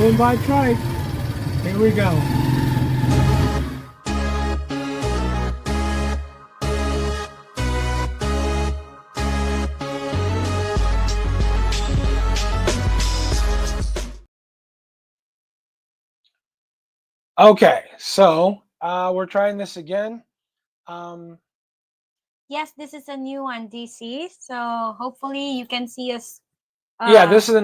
Moving by trike. Here we go. Okay, so we're trying this again. Um, Yes, this is a new one, DC. So hopefully you can see us. yeah, Uh, this is a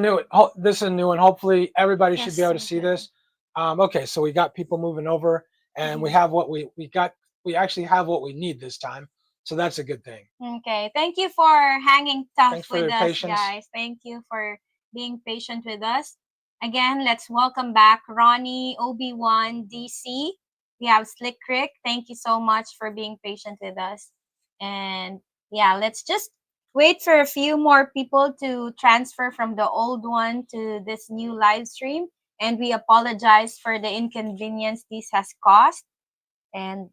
new one. Hopefully, everybody should be yes, able to see okay. this. Okay, so we got people moving over, and we Mhm. have what we got. We actually have what we need this time, so that's a good thing. Okay. Thank you for hanging tough Thanks for with your us, patience. guys. Thank you for being patient with us. Again, let's welcome back Ronnie, Obi-Wan, DC. We have Slick Rick. Thank you so much for being patient with us. And yeah, let's just wait for a few more people to transfer from the old one to this new live stream. And we apologize for the inconvenience this has caused. And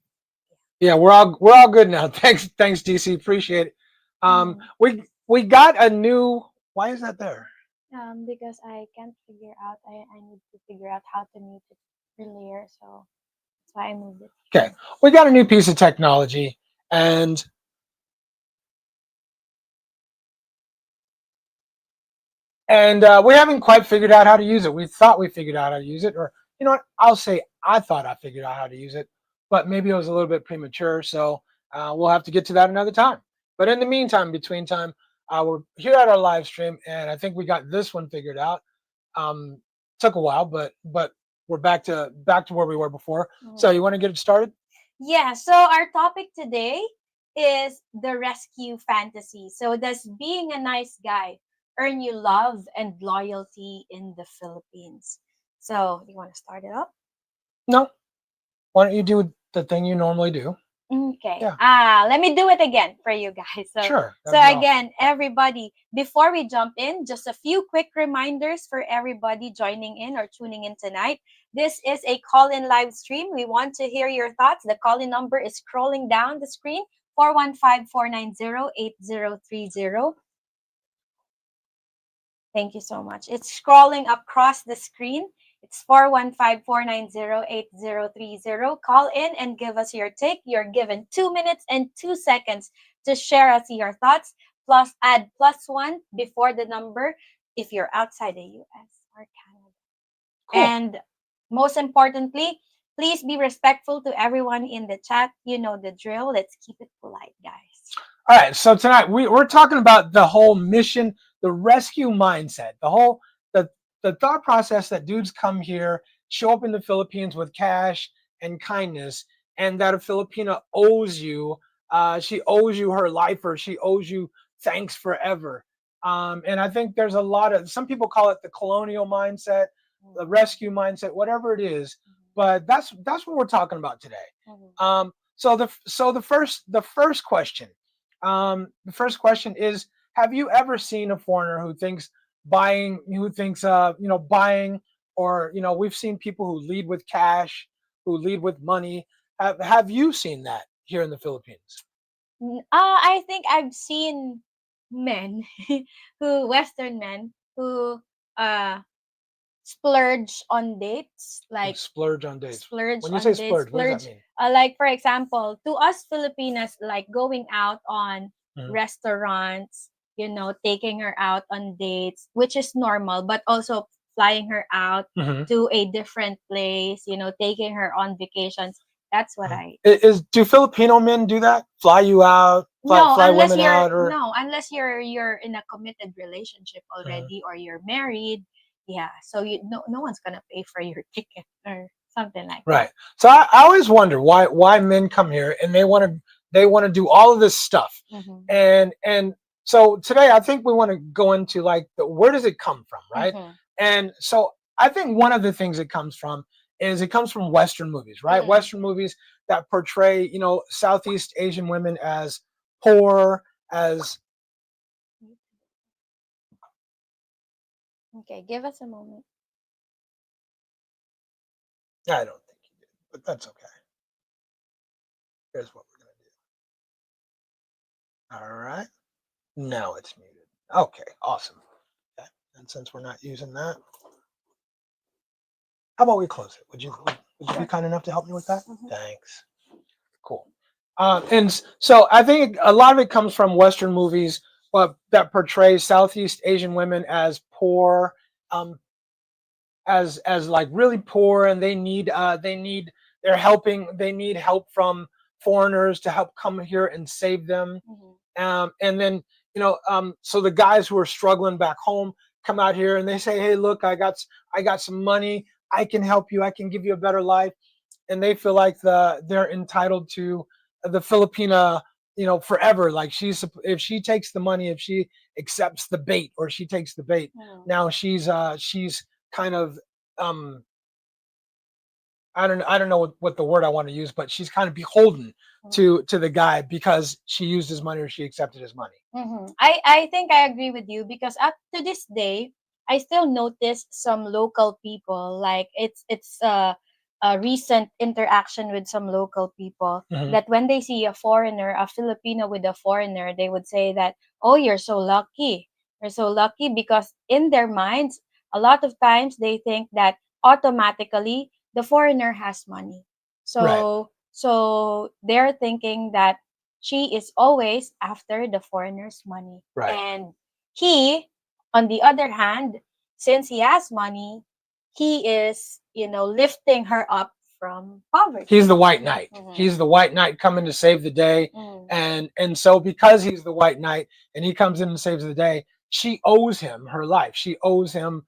Yeah, we're all good now. Thanks, DC. Appreciate it. mhm. We got a new. Why is that there? Because I can't figure out, I need to figure out how to mute it earlier, so that's why I moved it Okay, here. we got a new piece of technology, and we haven't quite figured out how to use it. We thought we figured out how to use it, or you know what? I'll say I thought I figured out how to use it, but maybe it was a little bit premature. So we'll have to get to that another time. But in the meantime, between time, we're here at our live stream, and I think we got this one figured out. Um, Took a while, but we're back to where we were before. So Mhm. you want to get it started? Yeah, so our topic today is the rescue fantasy. So, does being a nice guy earn you love and loyalty in the Philippines? So, you want to start it up? No. Why don't you do the thing you normally do? Okay. Yeah, Let me do it again for you guys. So, sure. so That'd be awesome. again, everybody, before we jump in, just a few quick reminders for everybody joining in or tuning in tonight. This is a call-in live stream. We want to hear your thoughts. The call-in number is scrolling down the screen, 415-490-8030. Thank you so much. It's scrolling across the screen. It's 415-490-8030. Call in and give us your take. You're given 2 minutes and 2 seconds to share us your thoughts. Plus, add +1 before the number if you're outside the US or Canada. Cool. And most importantly, please be respectful to everyone in the chat. You know the drill. Let's keep it polite, guys. All right, so tonight we're talking about the whole mission, the rescue mindset, the the thought process that dudes come here, show up in the Philippines with cash and kindness, and that a Filipina owes you, she owes you her life, or she owes you thanks forever. And I think there's a lot of, some people call it the colonial mindset, the Mhm. rescue mindset, whatever it is, Mhm. but that's what we're talking about today. Mhm. So the first question, the first question is: have you ever seen a foreigner who thinks buying, or we've seen people who lead with cash, who lead with money. Have you seen that here in the Philippines? I think I've seen men Western men who uh splurge on dates, Who like splurge on dates? splurge When you say on dates, splurge, what does that splurge. mean? Like for example, to us Filipinas, like going out on Mhm. restaurants, taking her out on dates, which is normal, but also flying her out Mhm. to a different place, taking her on vacations. That's what Mhm. I Do Filipino men do that? Fly you out, No, fly women out, or unless you're in a committed relationship Mhm. already or you're married. Yeah, so no one's gonna pay for your ticket or something like that. Right. So I always wonder why men come here and they want to do all of this stuff, Mm-hmm. and so today I think we want to go into like where does it come from, right? Mm-hmm. And so I think one of the things it comes from Western movies, right? Mm-mm. Western movies that portray Southeast Asian women as poor, as Okay, give us a moment. I don't think you did, but that's okay. Here's what we're gonna do. All right. Now it's muted. Okay, awesome. Okay. And since we're not using that, How about we close it? Would you be Sure. kind enough to help me with that? Mhm. Thanks. Cool. So I think a lot of it comes from Western movies, that portray Southeast Asian women as poor, um, as like really poor, and they need help from foreigners to help come here and save them. Mhm. And then so the guys who are struggling back home come out here and they say, hey, look, I got some money, I can help you, I can give you a better life. And they feel like they're entitled to the Filipina, forever. Like, if she takes the money, if she accepts the bait, or she takes the bait, Mhm. now she's kind of, um I don't know what the word I want to use, but she's kind of beholden Mhm. to the guy because she used his money or she accepted his money. I think I agree with you because up to this day, I still notice some local people, like a recent interaction with some local people, Hmm. that when they see a foreigner, a Filipino with a foreigner, they would say that, oh, you're so lucky. You're so lucky, because in their minds, a lot of times they think that automatically the foreigner has money. Right. So they're thinking that she is always after the foreigner's money. Right. And he, on the other hand, since he has money, he is, lifting her up from poverty. He's the white knight. Mhm. He's the white knight coming to save the day. Mm. And so because he's the white knight and he comes in and saves the day, she owes him her life. She owes him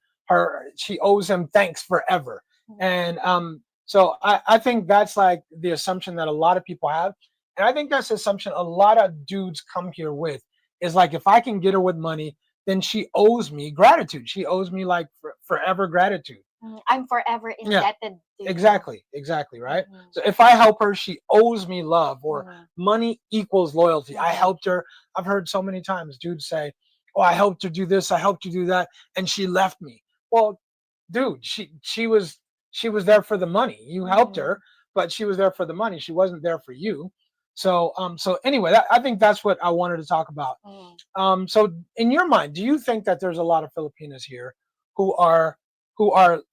thanks forever. Mhm. And so I think that's like the assumption that a lot of people have. And I think that's the assumption a lot of dudes come here with, is like, if I can get her with money, then she owes me gratitude. She owes me like forever gratitude. I'm forever Yeah. indebted to you. Exactly, right? Mhm. So if I help her, she owes me love, or Mhm. money equals loyalty. I Mhm. helped her. I've heard so many times dudes say, "Oh, I helped her do this, I helped her do that, and she left me." Well, dude, she was there for the money. You helped her, Mhm. but she was there for the money. She wasn't there for you. So anyway, I think that's what I wanted to talk about. Mhm. So in your mind, do you think that there's a lot of Filipinas here who are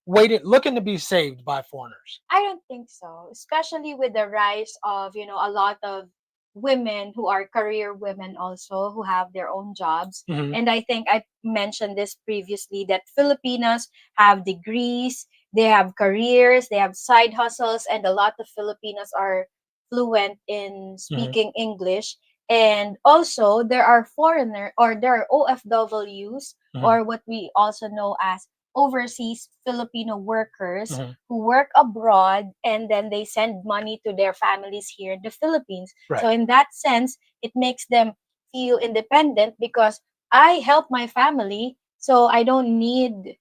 waiting, looking to be saved by foreigners? I don't think so, especially with the rise of, a lot of women who are career women also, who have their own jobs. Hmm. And I think I mentioned this previously, that Filipinos have degrees, they have careers, they have side hustles, and a lot of Filipinos are fluent in Hmm. speaking English. And also there are foreigner, or there are OFWs, Hmm. or what we also know as overseas Filipino workers Hmm. who work abroad, and then they send money to their families here in the Philippines. Right. So in that sense, it makes them feel independent, because I help my family, so I don't need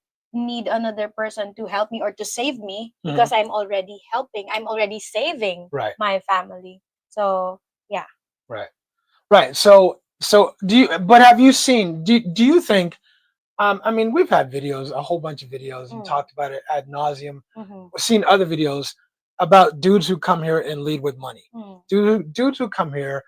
another person to help me or to save me, Hmm. because I'm already helping, I'm already saving Right. my family. So yeah. Right. Right. So do you? But have you seen? Do you think? I mean, we've had videos, a whole bunch of videos, and Mm. talked about it ad nauseum. Mm-hmm. We've seen other videos about dudes who come here and lead with money. Mm. Dudes who come here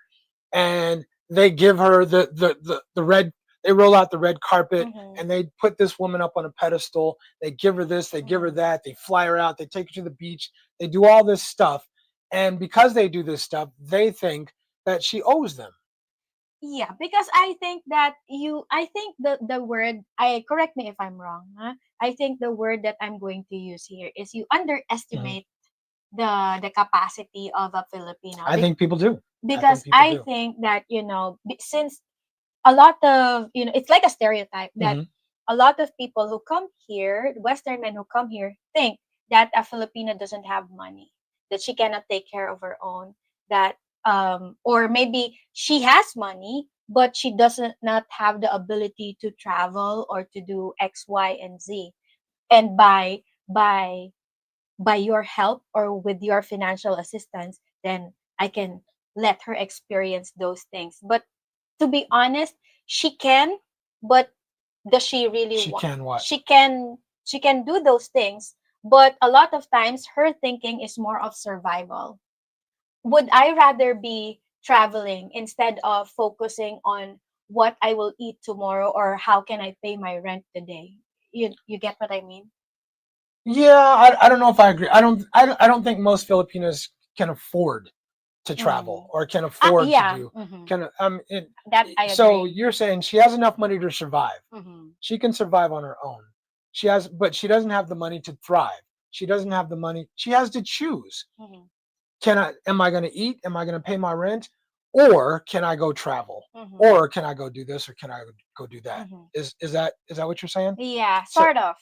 and they give her the red. They roll out the red carpet Mm-hmm. and they put this woman up on a pedestal. They give her this, they give her Mm-hmm. that. They fly her out. They take her to the beach. They do all this stuff, and because they do this stuff, they think that she owes them. Yeah, because I think that I think the word, I correct me if I'm wrong, huh? I think the word that I'm going to use here is, you Mhm. underestimate the capacity of a Filipino. I think people do. I think Because people I do. think that, since a lot of, it's like a stereotype that Hmm. a lot of people who come here, Western men who come here, think that a Filipina doesn't have money, that she cannot take care of her own, that or maybe she has money, but she doesn't not have the ability to travel or to do X, Y, and Z. And by by your help, or with your financial assistance, then I can let her experience those things. But to be honest, she can, but does she really She want? can what? She can do those things, but a lot of times her thinking is more of survival. Would I rather be traveling instead of focusing on what I will eat tomorrow, or how can I pay my rent today? You get what I mean? Yeah, I don't know if I agree. I don't think most Filipinos can afford to travel Mm. or can afford to Yeah. do Hmm. can That I so agree. you're saying she has enough money to survive. Hmm. She can survive on her own. But she doesn't have the money to thrive. She doesn't have the money. She has to choose. Hmm. Am I going to eat? Am I going to pay my rent? Or can I go travel? Hmm. Or can I go do this or can I go do that? Hmm. Is that what you're saying? Yeah, So sort of.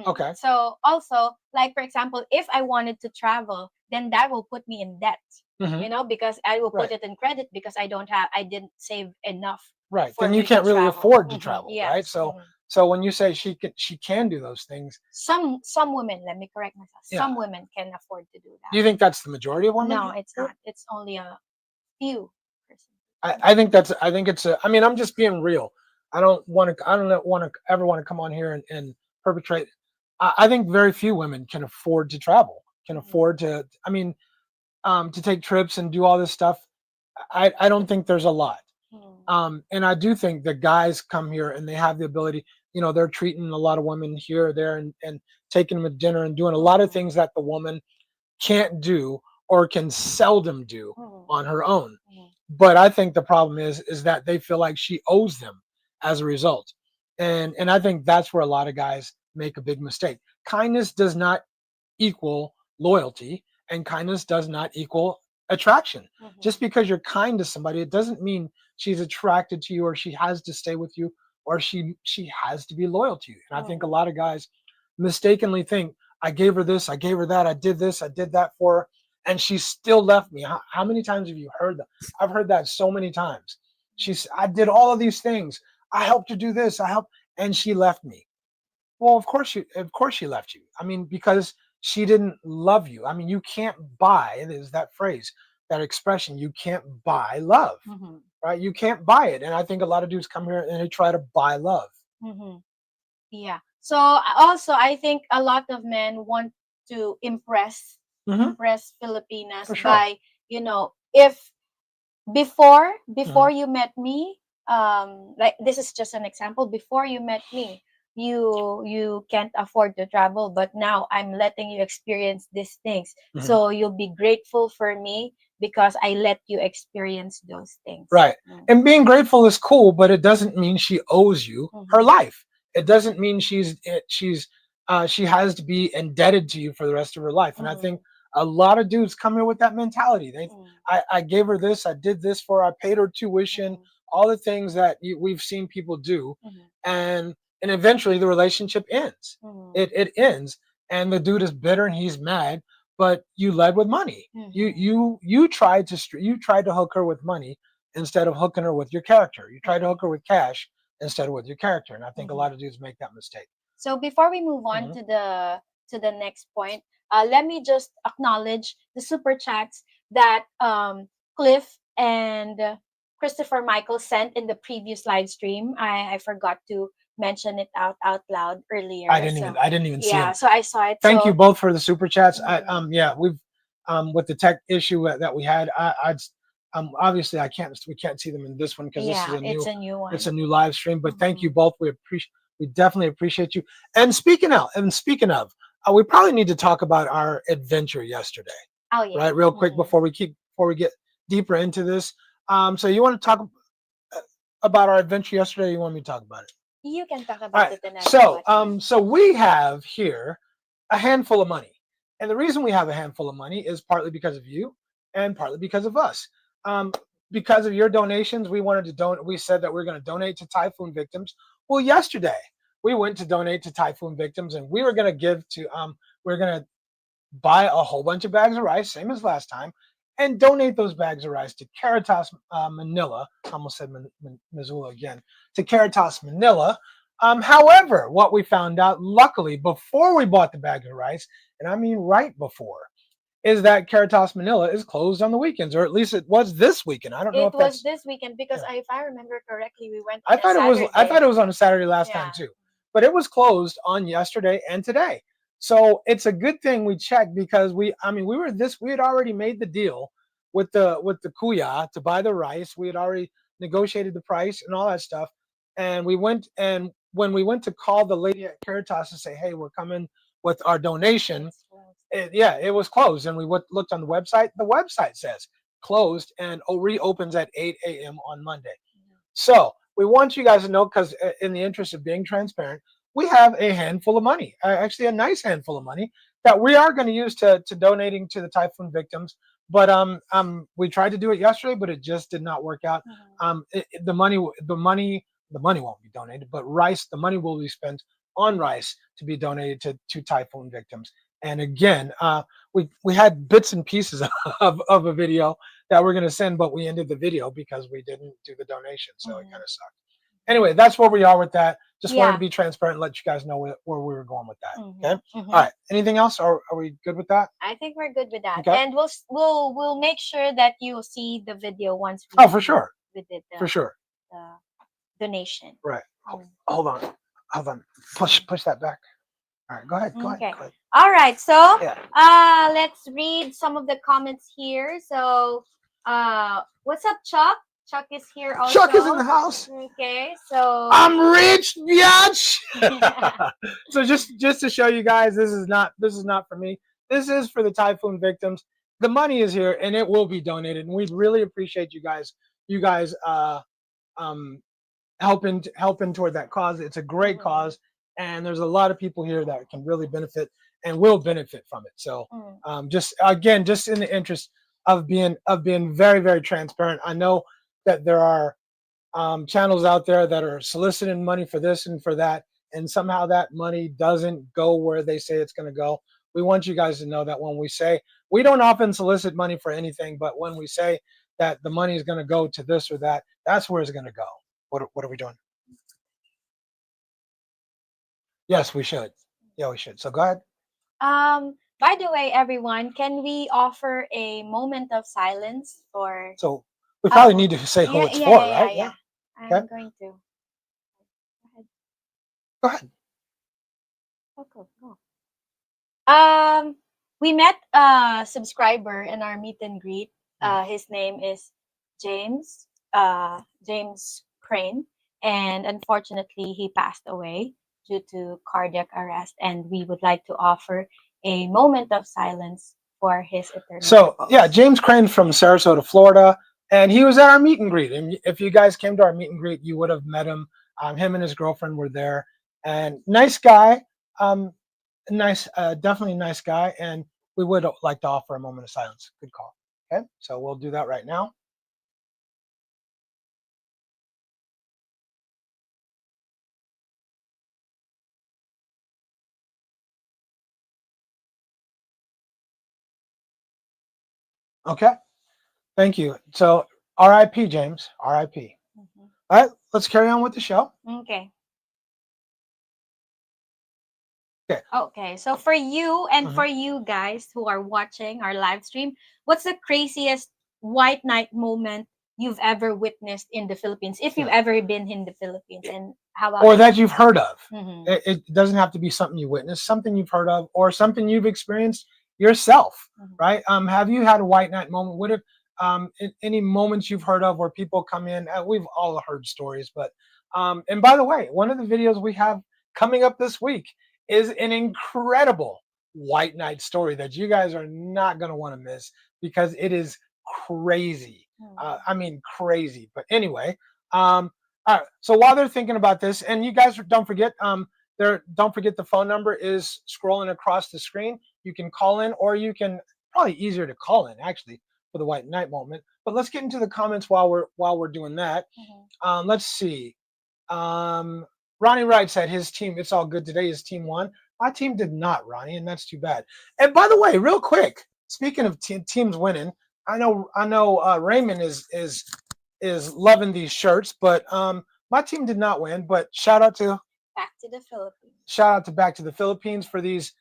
okay. So also, like for example, if I wanted to travel, then that will put me in debt. Hmm. Because I will put Right. it in credit because I didn't save enough Right. for Then you me to can't really travel. afford to travel, right? Yes. So when you say she can do those things, Some women, let me correct myself. yeah. Some women can afford to do Do that. you think that's the majority of women No, it's here? not. It's only a few percent. I think it's a, I mean, I'm just being real. I don't want to ever want to come on here and perpetrate. I think very few women can afford to travel, can afford to, I mean, to take trips and do all this stuff. I don't think there's a lot. Mhm. And I do think that guys come here and they have the ability, they're treating a lot of women here or there and taking them to dinner and doing a lot of Mhm. things that the woman can't do or can seldom do Mhm. on her own. Mhm. But I think the problem is that they feel like she owes them as a result. And I think that's where a lot of guys make a big mistake. Kindness does not equal loyalty, and kindness does not equal attraction. Mhm. Just because you're kind to somebody, it doesn't mean she's attracted to you or she has to stay with you or she has to be loyal to you. And I think a Mhm. lot of guys mistakenly think, I gave her this, I gave her that, I did this, I did that for her, and she still left me. How many times have you heard that? I've heard that so many times. I did all of these things. I helped her do this. I helped, and she left me. Well, of course she left you. I mean, because she didn't love you. I mean, you can't buy, it is that phrase, that expression, you can't buy love, Mhm. right? You can't buy it. And I think a lot of dudes come here and they try to buy love. Mhm. Yeah. So also, I think a lot of men want to Hmm. impress Filipinas For sure. by, if before Hmm. you met me, like this is just an example. Before you met me, you can't afford to travel, but now I'm letting you experience these things. Hmm. So you'll be grateful for me because I let you experience those things. Right. And being grateful is cool, but it doesn't mean she owes you her Mm-hmm. life. It doesn't mean she has to be indebted to you for the rest of her life. And I Mm-hmm. think a lot of dudes come here with that mentality. Mm-hmm. I gave her this, I did this for her, I paid her tuition, all the things that we've seen people do, Mm-hmm. and eventually the relationship ends. Mm-hmm. It ends, and the dude is bitter and he's mad. But you led with money. Mm-hmm. You tried to hook her with money instead of hooking her with your character. You try to hook her with cash instead of with your character. And I think a Mm-hmm. lot of dudes make that mistake. So before we move on Hmm. to the next point, let me just acknowledge the super chats that Cliff and Christopher Michael sent in the previous live stream. I forgot to mention it out loud earlier. So I didn't even see yeah, them. so I saw it. Thank you So both for the super chats. mhm, Yeah, we've with the tech issue that we had. Obviously we can't see them in this one because yeah, it's a new it's one. a new live stream. But thank you Mhm. both. We definitely appreciate you. And speaking of, we probably need to talk about our adventure yesterday, Oh yeah. right? Real quick Mhm. before we get deeper into this. So you want to talk about our adventure yesterday? Or you want me to talk about it? You can talk All about right. it and I'll talk So, about mine. we have here a handful of money, and the reason we have a handful of money is partly because of you, and partly because of us. Um, because of your donations, we wanted to donate. We said that we are going to donate to typhoon victims. Well, yesterday we went to donate to typhoon victims, and we were going to give to. We're going to buy a whole bunch of bags of rice, same as last time, and donate those bags of rice to Caritas Manila. I almost said Missoula again. To Caritas Manila. However, what we found out, luckily, before we bought the bag of rice, and I mean right before, is that Caritas Manila is closed on the weekends, or at least it was this weekend. I don't know It if was that's. this weekend because Yeah. if I remember correctly, we went I on a thought it was I Saturday. thought it was on a Saturday last time Yeah. too, but it was closed on yesterday and today. So it's a good thing we checked because we had already made the deal with the kuya to buy the rice. We had already negotiated the price and all that stuff, and we went and when we went to call the lady at Caritas to say, hey, we're coming with our donation, It's closed. it was closed. And we looked on the website. The website says closed and reopens at 8 a.m. on Monday. So we want you guys to know, because in the interest of being transparent, we have a handful of money, actually a nice handful of money that we are going to use to donating to the typhoon victims. But we tried to do it yesterday, but it just did not work out. The money won't be donated, but the money will be spent on rice to be donated to typhoon victims. And again, we had bits and pieces of a video that we're going to send, but we ended the video because we didn't do the donation. So it kind of sucked. Anyway, that's where we are with that. Just wanted to be transparent and let you guys know where we were going with that. Okay. All right. Anything else? Or are we good with that? I think we're good with that. Okay. And we'll make sure that you see the video once we for sure. we did the, For sure. the donation. Right. Hold on. Push that back. All right. Go ahead. Go ahead. All right. So Yeah. let's read some of the comments here. So what's up, Chuck? Chuck is here also. Chuck is in the house. Okay, so I'm rich, biatch. So just to show you guys, this is not for me. This is for the typhoon victims. The money is here and it will be donated, and we'd really appreciate you guys helping toward that cause. It's a great cause, and there's a lot of people here that can really benefit and will benefit from it. So just in the interest of being very, very transparent, I know that there are channels out there that are soliciting money for this and for that, and somehow that money doesn't go where they say it's going to go. We want you guys to know that when we say, we don't often solicit money for anything, but when we say that the money is going to go to this or that, that's where it's going to go. What are we doing? Yes, we should. Yeah, we should. So go ahead. By the way, everyone, can we offer a moment of silence for? So we probably need to say who it's for, right? Yeah. I'm going to. Go ahead. Go. We met a subscriber in our meet and greet. His name is James Crane, and unfortunately, he passed away due to cardiac arrest. And we would like to offer a moment of silence for his eternal. So yeah, James Crane from Sarasota, Florida. And he was at our meet and greet. And if you guys came to our meet and greet, you would have met him. Him and his girlfriend were there. And nice guy. Definitely nice guy. And we would like to offer a moment of silence. Good call. Okay, so we'll do that right now. Okay, thank you. So R.I.P. James, R.I.P. All right, let's carry on with the show. Okay. Okay, so for you and for you guys who are watching our live stream, what's the craziest white knight moment you've ever witnessed in the Philippines, if you've ever been in the Philippines? And how about or that you've heard of? It doesn't have to be something you witnessed, something you've heard of, or something you've experienced yourself, right? Have you had a white knight moment? What if any moments you've heard of where people come in? We've all heard stories, but and by the way, one of the videos we have coming up this week is an incredible white knight story that you guys are not going to want to miss, because it is crazy. I mean, crazy. But anyway, all right. So while they're thinking about this, and you guys don't forget, don't forget the phone number is scrolling across the screen. You can call in, or you can, probably easier to call in actually for the white knight moment. But let's get into the comments while we're doing that. Let's see. Ronnie Wright said his team, it's all good today. His team won. My team did not, Ronnie, and that's too bad. And by the way, real quick, speaking of teams winning, I know Raymond is loving these shirts, but my team did not win. But shout out to Back to the Philippines. Shout out to Back to the Philippines for these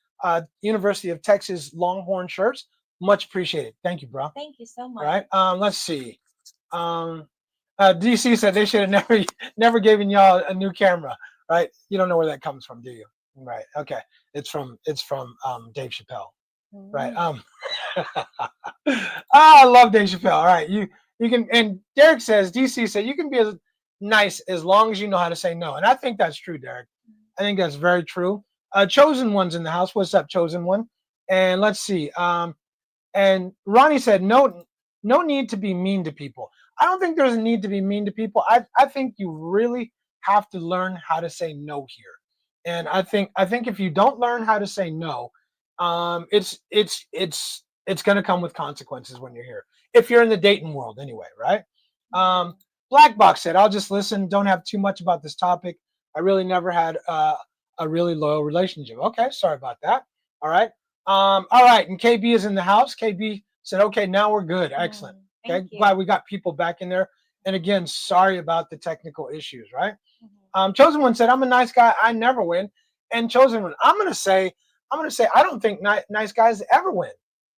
University of Texas Longhorn shirts. Much appreciated. Thank you, bro. Thank you so much. All right. Let's see. DC said they should have never given y'all a new camera, right? You don't know where that comes from, do you? Right. Okay. It's from Dave Chappelle, right? I love Dave Chappelle. All right. You can, and Derek says, DC said, you can be as nice as long as you know how to say no. And I think that's true, Derek. I think that's very true. Chosen One's in the house. What's up, Chosen One? And let's see. And Ronnie said, no need to be mean to people. I don't think there's a need to be mean to people. I think you really have to learn how to say no here. And I think if you don't learn how to say no, it's going to come with consequences when you're here. If you're in the dating world, anyway, right? Black Box said, "I'll just listen. Don't have too much about this topic. I really never had a really loyal relationship." Okay, sorry about that. All right. All right, and KB is in the house. KB said, "Okay, now we're good. Excellent. Okay, Thank you. glad we got people back in there. And again, sorry about the technical issues, right?" Mhm. Chosen One said, "I'm a nice guy. I never win." And Chosen One, I'm gonna say, I don't think nice guys ever win.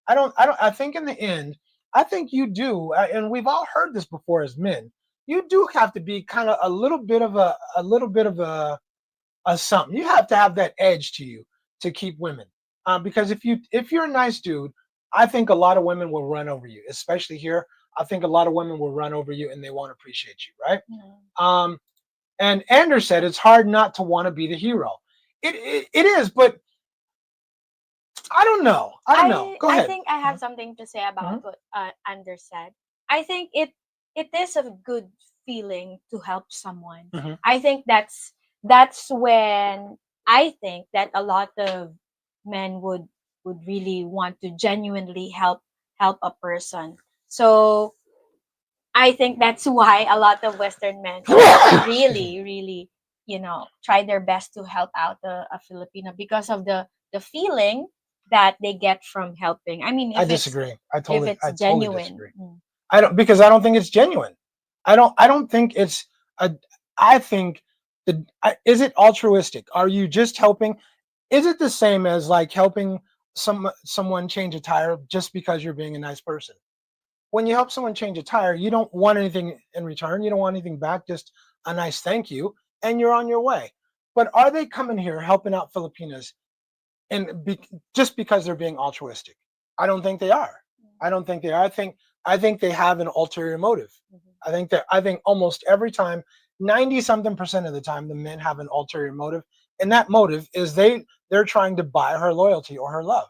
I don't. I think in the end, I think you do, and we've all heard this before as men. You do have to be kind of a little bit of a something. You have to have that edge to you to keep women. Because if you're a nice dude, I think a lot of women will run over you, especially here. I think a lot of women will run over you and they won't appreciate you, right? Mhm. And Anders said it's hard not to want to be the hero. It is, but I don't know. I don't know. Go I ahead. think I have something to say about Mhm. what Anders said. I think it is a good feeling to help someone. Mhm. I think that's when I think that a lot of men would really want to genuinely help a person. So I think that's why a lot of Western men Excuse me. really, really, try their best to help out a Filipino because of the feeling that they get from helping. I mean, I disagree. if it's I totally genuine. disagree. I don't because I don't think it's genuine. I don't think it's a. I think is it altruistic? Are you just helping? Is it the same as like helping someone change a tire just because you're being a nice person? When you help someone change a tire, you don't want anything in return. You don't want anything back, just a nice thank you, and you're on your way. But are they coming here helping out Filipinas and just because they're being altruistic? I don't think they are. I don't think they are. I think they have an ulterior motive. I think almost every time, 90 something percent of the time, the men have an ulterior motive, and that motive is they're trying to buy her loyalty or her love.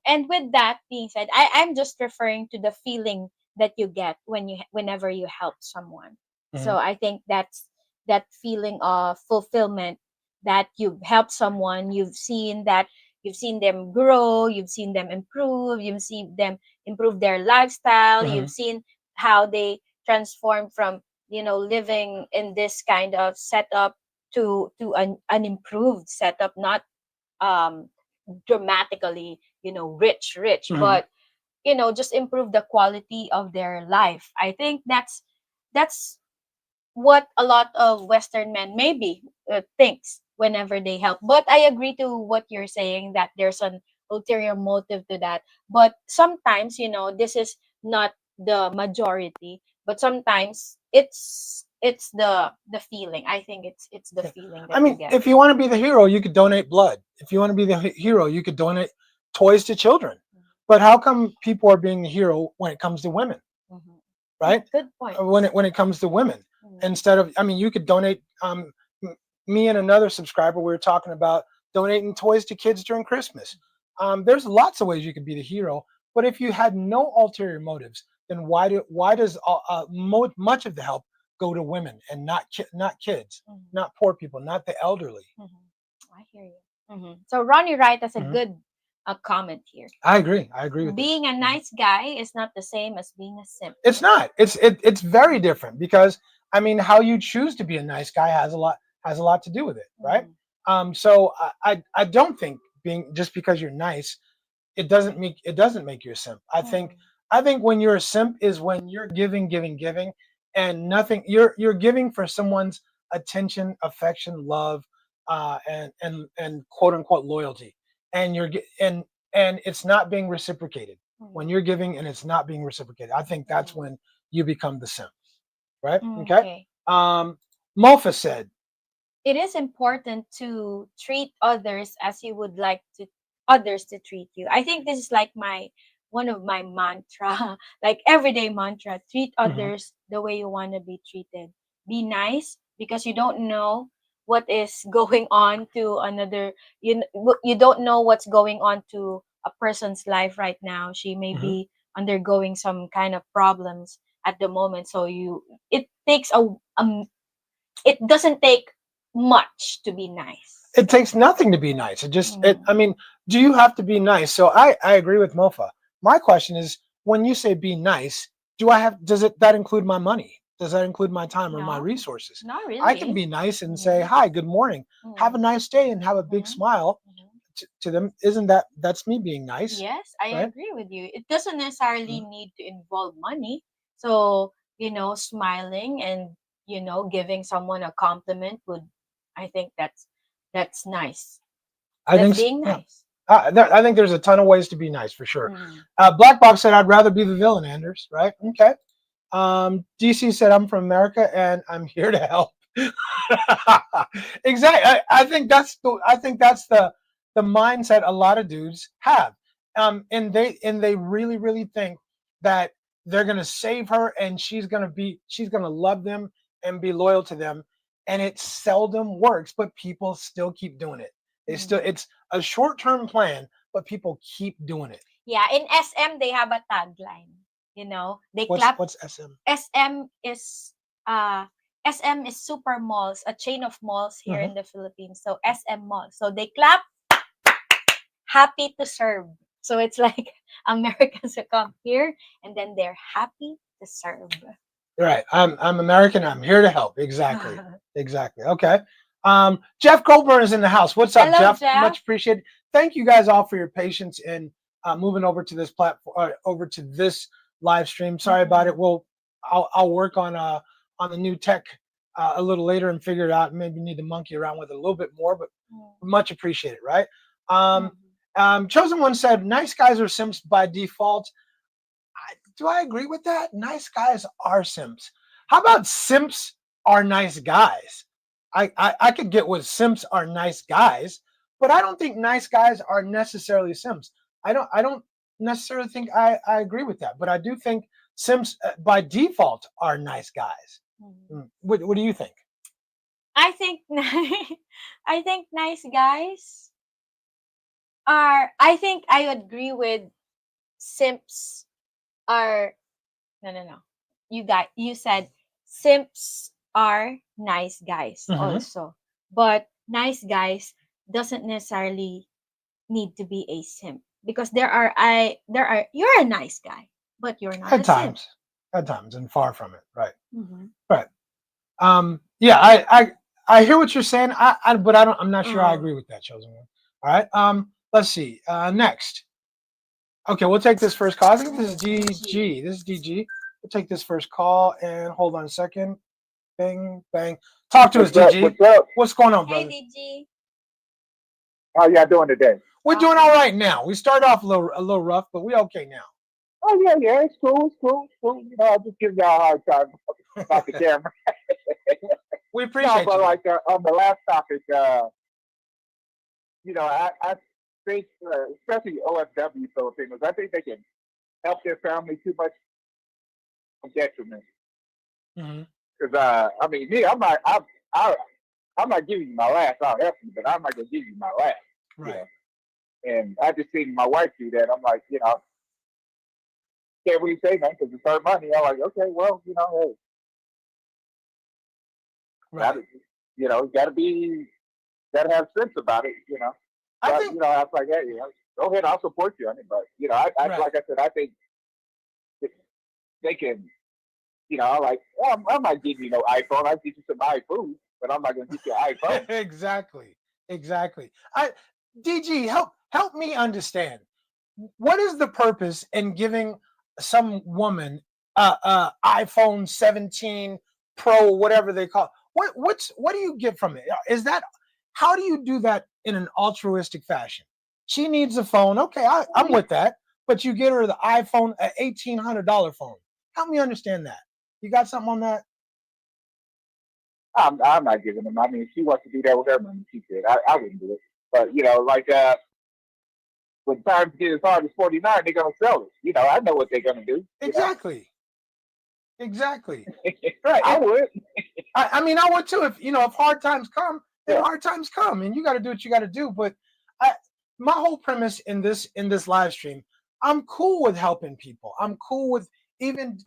And with that being said, I'm just referring to the feeling that you get whenever you help someone. Mhm. So I think that's that feeling of fulfillment that you've helped someone, you've seen them grow, you've seen them improve, you've seen them improve their lifestyle, you've Mhm. seen how they transform from living in this kind of setup to an improved setup, not um dramatically rich, Mhm. but just improve the quality of their life. I think that's what a lot of Western men maybe thinks whenever they help. But I agree to what you're saying, that there's an ulterior motive to that. But sometimes, this is not the majority, but sometimes it's the feeling. I think it's the Yeah. feeling I that you mean, get. if you want to be the hero, you could donate blood. If you want to be the hero, you could donate toys to children. But how come people are being the hero when it comes to women, Mhm. right? Good point. When it comes to women, Mhm. instead of, I mean, you could donate. Me and another subscriber, we were talking about donating toys to kids during Christmas. There's lots of ways you could be the hero, but if you had no ulterior motives, then why does much of the help go to women and not kids, Mhm. not poor people, not the elderly? Mhm. I hear you. So Ronnie Wright has a Mhm. good comment here. I agree. I agree with this. Being a Mhm. nice guy is not the same as being a simp. It's not. It's very different because I mean, how you choose to be a nice guy has a lot to do with it, right? Mhm. So I don't think being just because you're nice it doesn't make you a simp. Mhm. I think when you're a simp is when you're giving, and nothing you're giving for someone's attention, affection, love, and quote unquote loyalty, and and it's not being reciprocated. When Mhm. you're giving and it's not being reciprocated, I think that's Mhm. when you become the simp, right? Okay. Okay. Um, Mofa said, It is important to treat others as you would like to others to treat you. I think this is like my one of my mantra, like everyday mantra. Treat mhm, others the way you want to be treated. Be nice because you don't know what is going on to another. You don't know what's going on to a person's life right now. She may Mhm. be undergoing some kind of problems at the moment. So it takes it doesn't take much to be nice. It takes nothing to be nice. Mm. I mean, do you have to be nice? So I agree with Mofa. My question is, when you say be nice, that include my money? Does that include my time or my No, resources? not I can really. be nice and say, Mhm. hi, good morning, have a Mm. nice day, and have a big Mhm. smile Mhm. to them. That's me being nice, Yes, I right? agree with you. It doesn't necessarily Mm. need to involve money. So, smiling and, giving someone a compliment I think that's nice. I That's think being yeah. nice. I think there's a ton of ways to be nice for sure. Mm. Black Box said, I'd rather be the villain, Anders, right? Okay. DC said, I'm from America and I'm here to help. Exactly. I think that's the mindset a lot of dudes have. And they really, really think that they're gonna save her and she's gonna love them and be loyal to them. And it seldom works, but people still keep doing it. Mm. It's a short-term plan, but people keep doing it. Yeah, in SM they have a tagline. They clap. What's SM? SM is uh SM is super malls, a chain of malls here Hmm. in the Philippines. So SM Mall. So they clap, happy to serve. So it's like Americans who come here and then they're happy to serve. Right. I'm American. I'm here to help. Exactly. Exactly. Okay. Jeff Goldburn is in the house. What's up, Hello, Jeff? Jeff. Much appreciated. Thank you guys all for your patience in moving over to this platform, over to this live stream. Sorry about it. Mhm. I'll work on the new tech a little later and figure it out. Maybe need to monkey around with it a little bit more, but much appreciated. Right. Um, Mhm. Chosen One said, "Nice guys are simps by default." Do I agree with that? Nice guys are simps. How about simps are nice guys? I could get with simps are nice guys, but I don't think nice guys are necessarily simps. I don't necessarily think I agree with that, but I do think simps by default are nice guys. Mhm. What do you think? I think I think nice guys are I think I agree with simps are no no no. You said simps are nice guys Hmm. also. But nice guys doesn't necessarily need to be a simp because there are you're a nice guy, but you're not a At simp. times, at times, and far from it. Right, Mm-hmm. right. Yeah, I hear what you're saying. But I don't. I'm not sure I Uh, agree with that, chosen one. All right. Let's see. Next. Okay, we'll take this first call. I think this is DG. DG. This is DG. We'll take this first call and hold on a second. Bang, bang. Talk to us, What's up? DG. What's up? What's going on, Hey brother? DG. How y'all doing today? We're doing all Awesome. right now. We started off a little rough, but we okay now. Oh yeah, yeah, it's cool, it's cool, it's cool. I'll just give y'all a hard time about the camera. We No, appreciate but you, though. like on the last topic, I think, especially OFW Filipinos, I think they can help their family too much detriment. Hmm. Because I mean, me, I'm not giving you my last. I'll help you, but I'm not gonna give you my last. You Right, know, and I just seen my wife do that. I'm like, can't really say nothing because it's her money. I'm like, okay, well, hey, right. gotta, gotta have sense about it. I But think I was like, hey, go ahead, I'll support you on it. But right. like I said, I think they can. I'm like, well, I'm not giving you no iPhone. I'll give you some iFood, but I'm not gonna get you an iPhone. Exactly, exactly. DG, help me understand. What is the purpose in giving some woman iPhone 17 Pro, whatever they call it? What do you get from it? Is that how do you do that in an altruistic fashion? She needs a phone. Okay, I'm with that. But you get her the iPhone, an $1,800 phone. Help me understand that. You got something on that? I'm not giving them. I mean, if she wants to do that with her money, she could. I wouldn't do it. But like when times get as hard as 49, they're gonna sell it. I know what they're gonna do. Exactly. Exactly. Right. I would. I mean, I would too. If hard times come, then hard times come, and you got to do what you got to do. But my whole premise in this live stream, I'm cool with helping people. I'm cool with even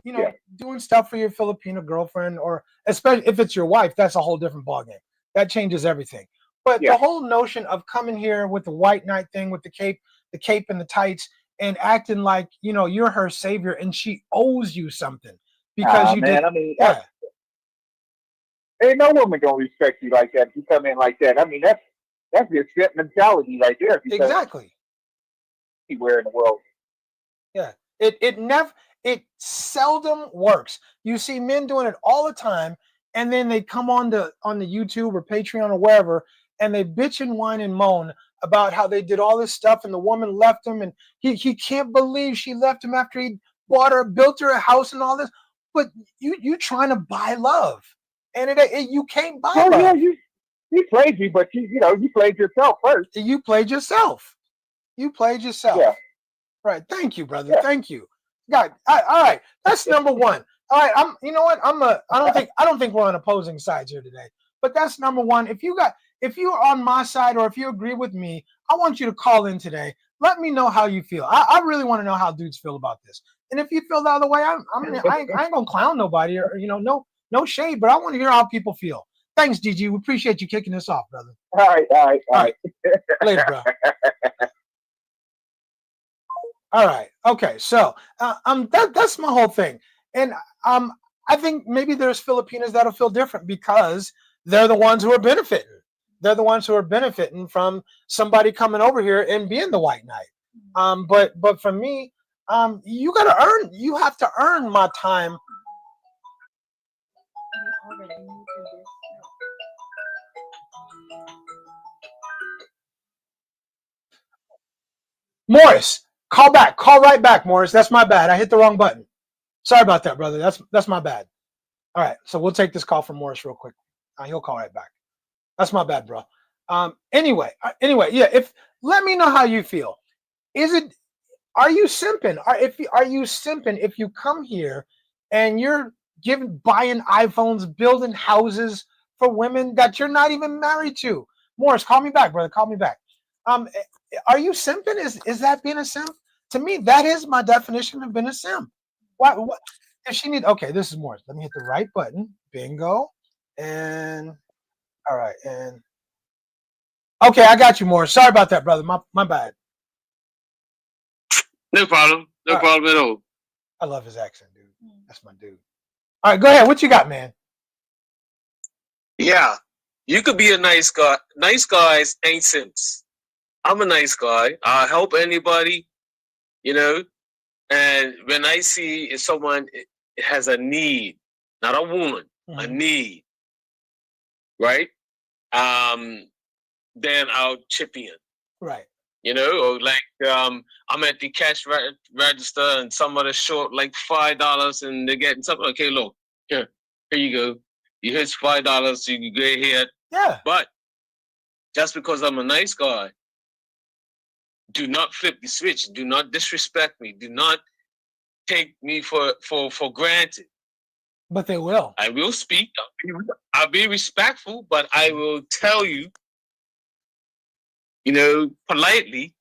doing stuff for your Filipino girlfriend, or especially if it's your wife. That's a whole different ballgame. That changes everything. But the whole notion of coming here with the white knight thing, with the cape and the tights, and acting like you're her savior and she owes you something because you did. I mean, ain't no woman gonna respect you like that if you come in like that. I mean, that's the shit mentality right there. Exactly. Anywhere in the world. Yeah. It seldom works. You see men doing it all the time, and then they come on the YouTube or Patreon or wherever, and they bitch and whine and moan about how they did all this stuff and the woman left him, and he can't believe she left him after he built her a house and all this. But you trying to buy love, and you can't buy love. Yeah, you played me, but you played yourself first. You played yourself. Yeah. Right. Thank you, brother. Yeah. Thank you. God. All right. That's number one. All right. I don't think we're on opposing sides here today, but that's number one. If you're on my side, or if you agree with me, I want you to call in today. Let me know how you feel. I really want to know how dudes feel about this. And if you feel the other way, I ain't gonna clown nobody, or no shade, but I want to hear how people feel. Thanks, DG. We appreciate you kicking this off, brother. All right. Later, bro. All right. Okay. So that's my whole thing, and I think maybe there's Filipinos that'll feel different because they're the ones who are benefiting. They're the ones who are benefiting from somebody coming over here and being the white knight. But for me, you have to earn my time. Morris, call right back, Morris. That's my bad. I hit the wrong button. Sorry about that, brother. That's my bad. All right, so we'll take this call from Morris real quick. He'll call right back. That's my bad, bro. Anyway, yeah. Let me know how you feel. Are you simping? Are you simping if you come here and you're buying iPhones, building houses for women that you're not even married to? Morris, call me back, brother. Call me back. Are you simping? Is that being a simp? To me, that is my definition of being a simp. What if she need? Okay, this is Morris. Let me hit the right button. Bingo. And all right, and okay, I got you, Morris. Sorry about that, brother. My bad. No problem. No problem at all. I love his accent, dude. That's my dude. All right, go ahead. What you got, man? Yeah, you could be a nice guy. Nice guys ain't simps. I'm a nice guy. I help anybody, and when I see if someone has a need, not a woman, a need, right? Then I'll chip in. Right. Or like I'm at the cash register and somebody's short like $5 and they're getting something. Okay, look, here you go. Here's $5. You can go ahead. Yeah. But just because I'm a nice guy, do not flip the switch. Do not disrespect me. Do not take me for granted. But they will. I will speak. I'll be respectful, but I will tell you, politely,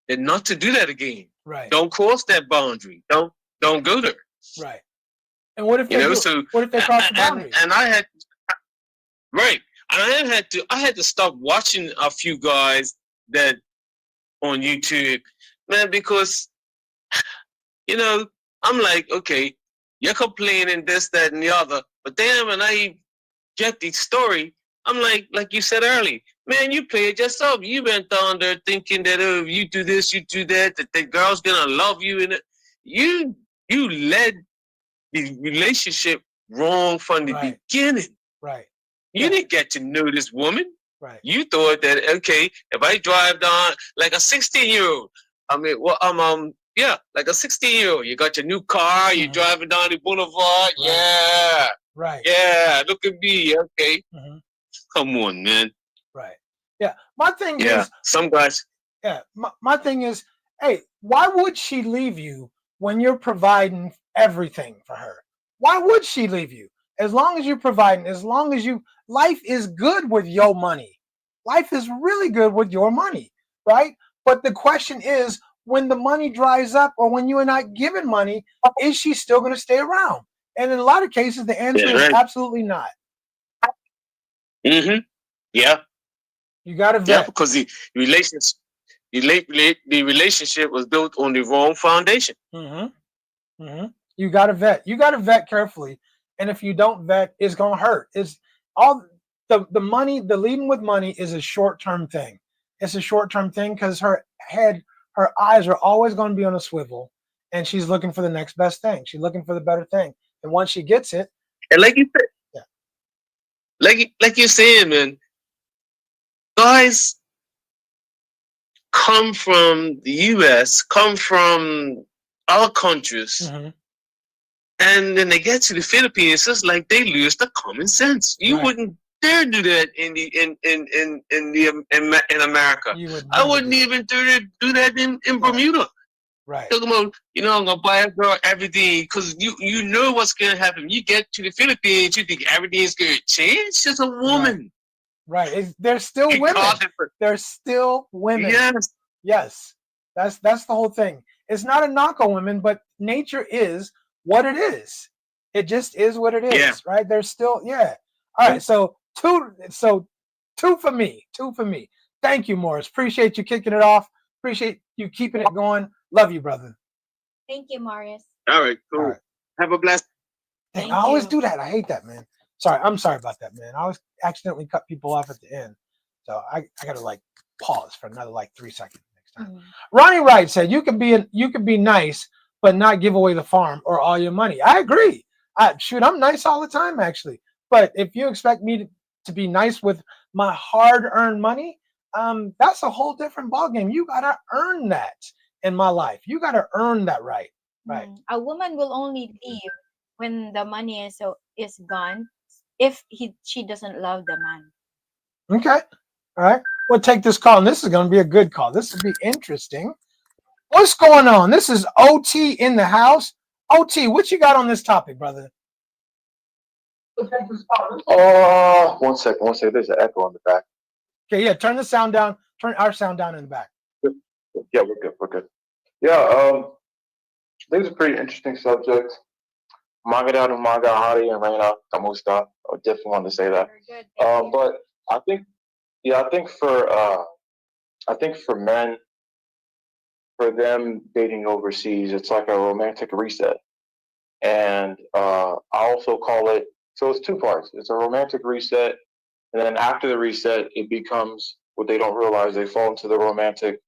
that not to do that again. Right. Don't cross that boundary. Don't go there. Right. And what if they what if they cross the boundary? And I had right. And I had to stop watching a few guys that on YouTube, man, because I'm like, okay, you're complaining this, that, and the other, but then when I get the story, I'm like you said earlier, man, you played yourself. You went down there thinking that if you do this, you do that the girl's gonna love you, and you led the relationship wrong from the beginning. Right. You didn't get to know this woman. Right. You thought that, okay, if I drive down like a 16-year-old, like a 16-year-old, you got your new car, you're driving down the boulevard, right. Yeah. Right. Yeah, look at me, okay. Mm-hmm. Come on, man. Right. Yeah. My thing is, some guys. Yeah. My thing is, hey, why would she leave you when you're providing everything for her? Why would she leave you? As long as you're providing, as long as life is good with your money. Life is really good with your money, right? But the question is, when the money dries up or when you are not given money, is she still going to stay around? And in a lot of cases, the answer That's is right. absolutely not. Mm-hmm. Yeah. You got to Yeah, vet. because the relationship was built on the wrong foundation. You got to vet. You got to vet carefully. And if you don't vet, it's going to hurt. It's all the money, the leading with money is a short-term thing. It's a short-term thing because her eyes are always going to be on a swivel, and she's looking for the next best thing. She's looking for the better thing. And once she gets it, And like you said, like you're saying, man, guys come from the US, come from other countries, and then they get to the Philippines, it's like they lose the common sense. You wouldn't dare do that in America. I wouldn't even do that in Bermuda. Right. Talking about, I'm gonna buy a girl everything because you know what's gonna happen. You get to the Philippines, you think everything's gonna change. She's a woman. Right. There's still women. There's still women. Yes. That's the whole thing. It's not a knock on women, but nature is what it is. It just is what it is, right? There's still, All right, so two for me. Thank you, Morris. Appreciate you kicking it off. Appreciate you keeping it going. Love you, brother. Thank you, Morris. All right, cool. All right. Have a blessed. I always do that. I hate that, man. I'm sorry about that, man. I always accidentally cut people off at the end. So I gotta pause for another 3 seconds next time. Ronnie Wright said you can be nice, but not give away the farm or all your money. I agree. I'm nice all the time, actually. But if you expect me to be nice with my hard-earned money, that's a whole different ballgame. You gotta earn that in my life. You gotta earn that right. Right. A woman will only leave when the money is gone if she doesn't love the man. Okay. All right. We'll take this call, and this is going to be a good call. This will be interesting. What's going on? This is OT in the house. OT, what you got on this topic, brother? One second. There's an echo on the back. Okay, yeah. Turn the sound down. Turn our sound down in the back. Yeah, we're good. Yeah, I think it's a pretty interesting subject. Magandang umaga, Hari and Reina, kamusta? I definitely want to say that. But I think for men, for them dating overseas, it's like a romantic reset. And I also call it, so it's two parts. It's a romantic reset, and then after the reset, it becomes what they don't realize. They fall into the romantic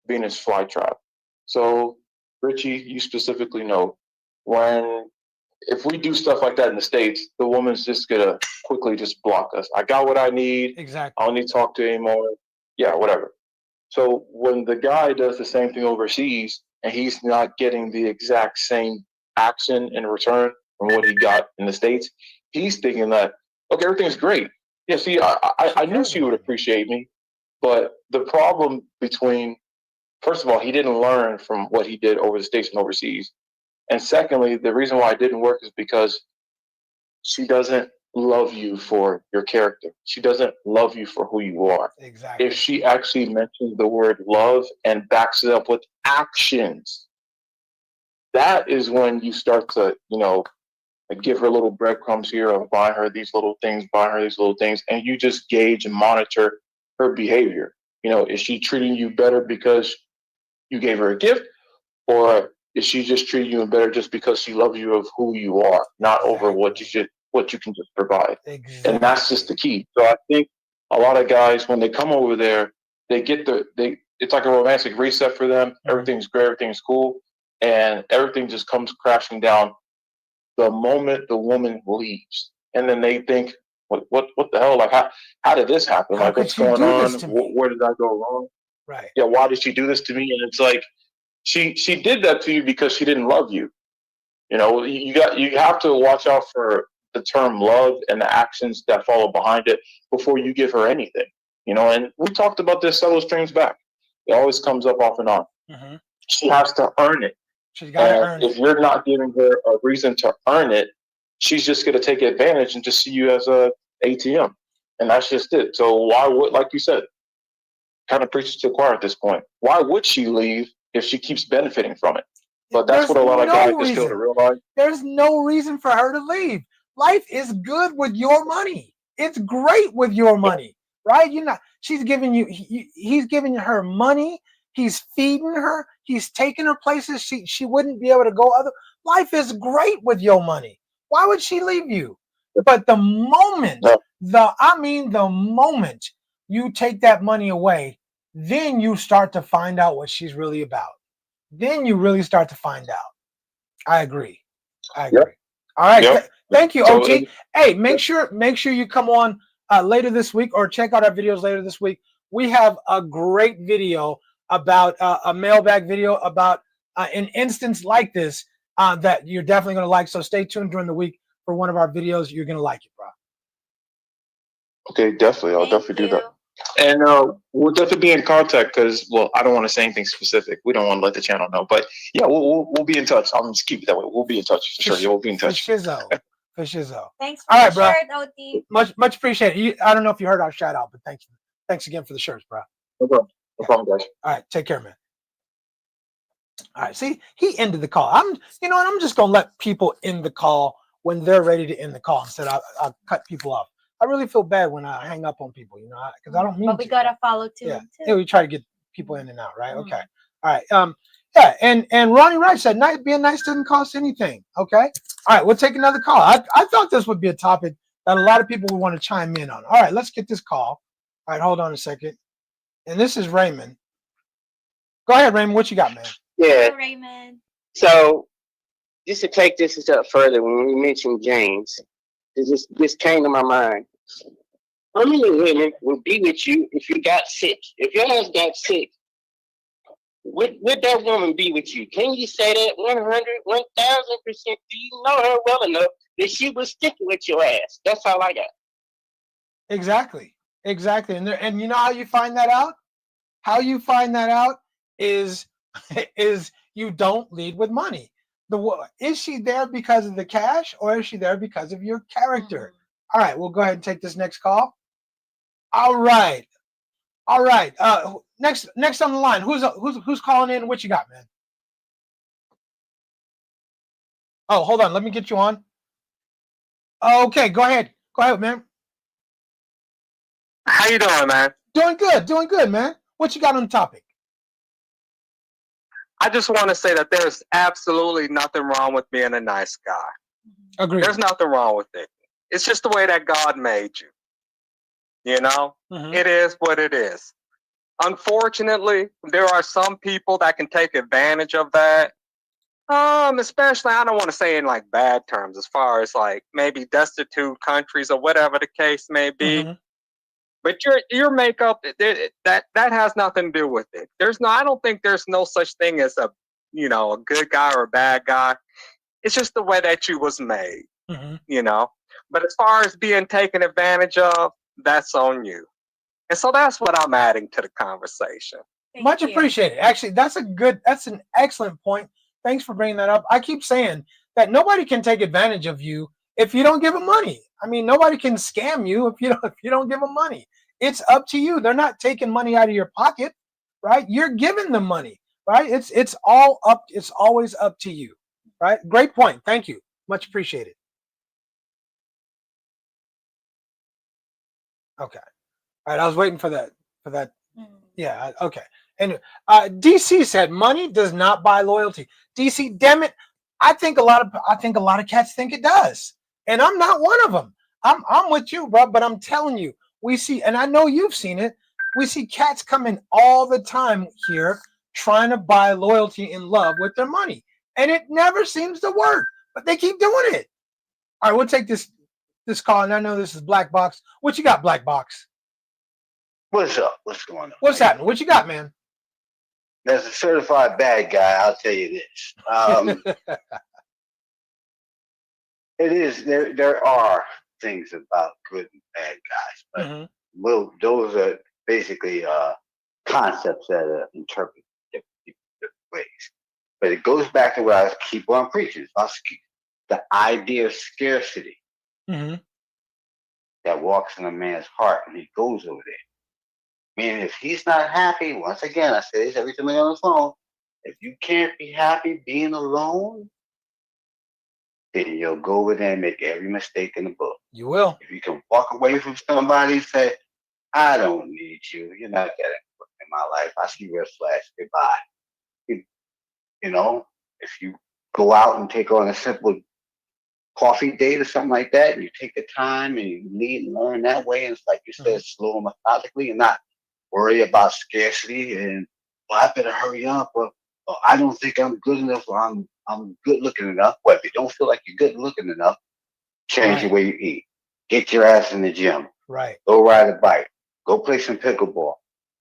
Venus flytrap. So, Richie, you specifically know, if we do stuff like that in the States, the woman's just gonna quickly just block us. I got what I need. Exactly. I don't need to talk to you anymore. Yeah, whatever. So when the guy does the same thing overseas and he's not getting the exact same action in return from what he got in the States, he's thinking that, okay, everything's great. Yeah, see, I knew she would appreciate me, but the problem first of all, he didn't learn from what he did over the States and overseas. And secondly, the reason why it didn't work is because she doesn't love you for your character. She doesn't love you for who you are. Exactly. If she actually mentions the word love and backs it up with actions, that is when you start to, give her little breadcrumbs here of buying her these little things, and you just gauge and monitor her behavior. Is she treating you better because you gave her a gift, or is she just treating you better just because she loves you of who you are, not over what you can just provide? Exactly. And that's just the key. So I think a lot of guys, when they come over there, they get it's like a romantic reset for them. Everything's great, everything's cool, and everything just comes crashing down the moment the woman leaves. And then they think, what the hell? Like, how did this happen? Like, what's going on? Where did I go wrong? Right. Yeah, why did she do this to me? And it's like, she did that to you because she didn't love you. You have to watch out for the term love and the actions that follow behind it before you give her anything. And we talked about this several streams back. It always comes up off and on. Mm-hmm. She has to earn it. She's got to earn it. If you're not giving her a reason to earn it, she's just going to take advantage and just see you as a ATM. And that's just it. So why would, like you said, kind of preaches to the choir at this point. Why would she leave if she keeps benefiting from it? But that's what a lot of guys just fail to realize. There's no reason for her to leave. Life is good with your money. It's great with your money, right? She's giving you, he's giving her money. He's feeding her. He's taking her places she wouldn't be able to go other. Life is great with your money. Why would she leave you? But the moment, the moment you take that money away, then you start to find out what she's really about. Then you really start to find out. I agree. Yep. All right. Yep. Thank you, So, OG. Hey, make sure you come on later this week or check out our videos later this week. We have a great video about a mailbag video about an instance like this that you're definitely going to like. So stay tuned during the week for one of our videos. You're going to like it, bro. Okay, definitely. I'll definitely do that. And we'll definitely be in contact because, well, I don't want to say anything specific. We don't want to let the channel know. But yeah, we'll be in touch. I'll just keep it that way. We'll be in touch for sure. Yeah, we'll be in touch. For shizzo. Thanks for All the right, bro. shirt, OT. Much appreciated. I don't know if you heard our shout out, but thanks again for the shirts, bro. No problem. No problem, guys. All right, take care, man. All right, see, he ended the call. I'm just gonna let people end the call when they're ready to end the call instead. I'll cut people off. I really feel bad when I hang up on people, because I don't mean. But we gotta follow too. Yeah, we try to get people in and out, right? Okay. All right. Yeah, and Ronnie Wright said, being nice doesn't cost anything. Okay. All right, we'll take another call. I thought this would be a topic that a lot of people would want to chime in on. All right, let's get this call. All right, hold on a second. And this is Raymond. Go ahead, Raymond. What you got, man? Yeah. Hello, Raymond. So, just to take this a step further, when we mentioned James, this came to my mind. How many women would be with you if you got sick? If your ass got sick, would that woman be with you? Can you say that 100, 1000%? Do you know her well enough that she would stick with your ass? That's all I got. Exactly. And you know how you find that out? How you find that out is you don't lead with money. Is she there because of the cash or is she there because of your character? All right, we'll go ahead and take this next call. All right. Next on the line. Who's calling in? What you got, man? Oh, hold on. Let me get you on. Okay, go ahead. Go ahead, man. How you doing, man? Doing good, man. What you got on the topic? I just want to say that there's absolutely nothing wrong with being a nice guy. Agreed. There's nothing wrong with it. It's just the way that God made you. It is what it is. Unfortunately, there are some people that can take advantage of that. Especially, I don't want to say in like bad terms, as far as like maybe destitute countries or whatever the case may be. But your makeup, that has nothing to do with it. I don't think there's no such thing as a good guy or a bad guy. It's just the way that you was made, But as far as being taken advantage of, that's on you. And so that's what I'm adding to the conversation. Much appreciated. Actually, that's an excellent point. Thanks for bringing that up. I keep saying that nobody can take advantage of you if you don't give them money. I mean, nobody can scam you if you don't give them money. It's up to you. They're not taking money out of your pocket, right? You're giving them money, right? It's always up to you, right? Great point. Thank you. Much appreciated. Okay. All right. I was waiting for that. Yeah. Okay. And DC said money does not buy loyalty. DC, damn it. I think a lot of cats think it does. And I'm not one of them. I'm with you, bro, but I'm telling you, we see, and I know you've seen it, we see cats coming all the time here trying to buy loyalty and love with their money. And it never seems to work, but they keep doing it. All right, we'll take this call, and I know this is Black Box. What you got, Black Box? What's up? What's going on? What's happening? What you got, man? As a certified bad guy, I'll tell you this. It is there are things about good and bad guys, but those are basically concepts that are interpreted different ways. But it goes back to what I keep on preaching. the idea of scarcity Hmm. that walks in a man's heart when he goes over there. Meaning, if he's not happy, once again, I say this every time I get on the phone, if you can't be happy being alone, then you'll go over there and make every mistake in the book. You will. If you can walk away from somebody and say, I don't need you, you're not that important in my life, I see red flags, goodbye. You know, if you go out and take on a simple coffee date or something like that, and you take the time and you lead and learn that way, and it's like you said, slow and methodically, and not worry about scarcity and, well, I better hurry up, or I don't think I'm good enough, or I'm good looking enough. Well, if you don't feel like you're good looking enough, change the way you eat. Get your ass in the gym. Right. Go ride a bike. Go play some pickleball.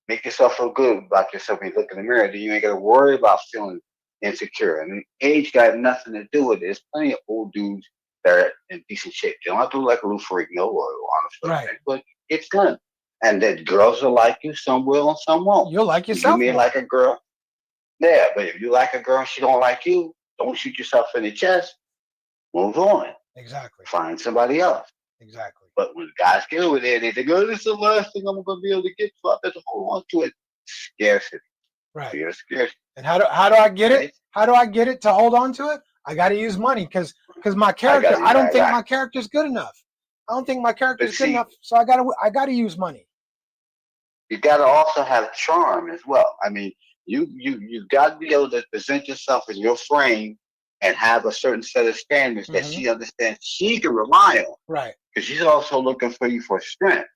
Make yourself feel good about yourself when you look in the mirror. Then you ain't got to worry about feeling insecure. And age got nothing to do with it. There's plenty of old dudes that are in decent shape. They don't have to look like Lou Ferrigno or Arnold Schwarzenegger, but it's done. And that girls will like you, some will and some won't. You'll like yourself. You may like a girl. Yeah, but if you like a girl and she don't like you, don't shoot yourself in the chest. Move on. Exactly. Find somebody else. Exactly. But when guys get over there, they think, oh, this is the last thing I'm going to be able to get. So I better hold on to it. Scarcity. Right. Fear scarcity. And how do I get it? How do I get it to hold on to it? I got to use money because my character. I don't think my character is good enough. I don't think my character is good enough. So I got to use money. You got to also have charm as well. I mean, you got to be able to present yourself in your frame and have a certain set of standards that she understands she can rely on. Right. Because she's also looking for you for strength.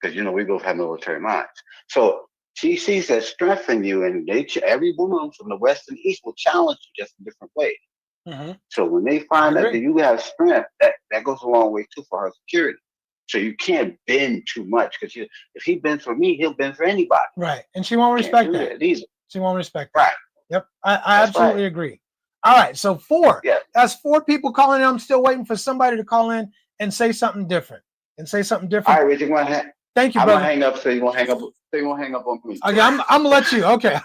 Because, you know, we both have military minds. So she sees that strength in you, and every woman from the West and East will challenge you just in different ways. So when they find out that you have strength, that goes a long way, too, for her security. So you can't bend too much, because if he bends for me, he'll bend for anybody. Right. And she won't respect that. She won't respect that. Right. Yep. I absolutely agree. All right. So 4. Yeah. That's 4 people calling in. I'm still waiting for somebody to call in and say something different. All right, Richard, thank you, I'm brother. gonna hang up so you won't hang up. So you won't hang up on me. Okay, I'm gonna let you. Okay.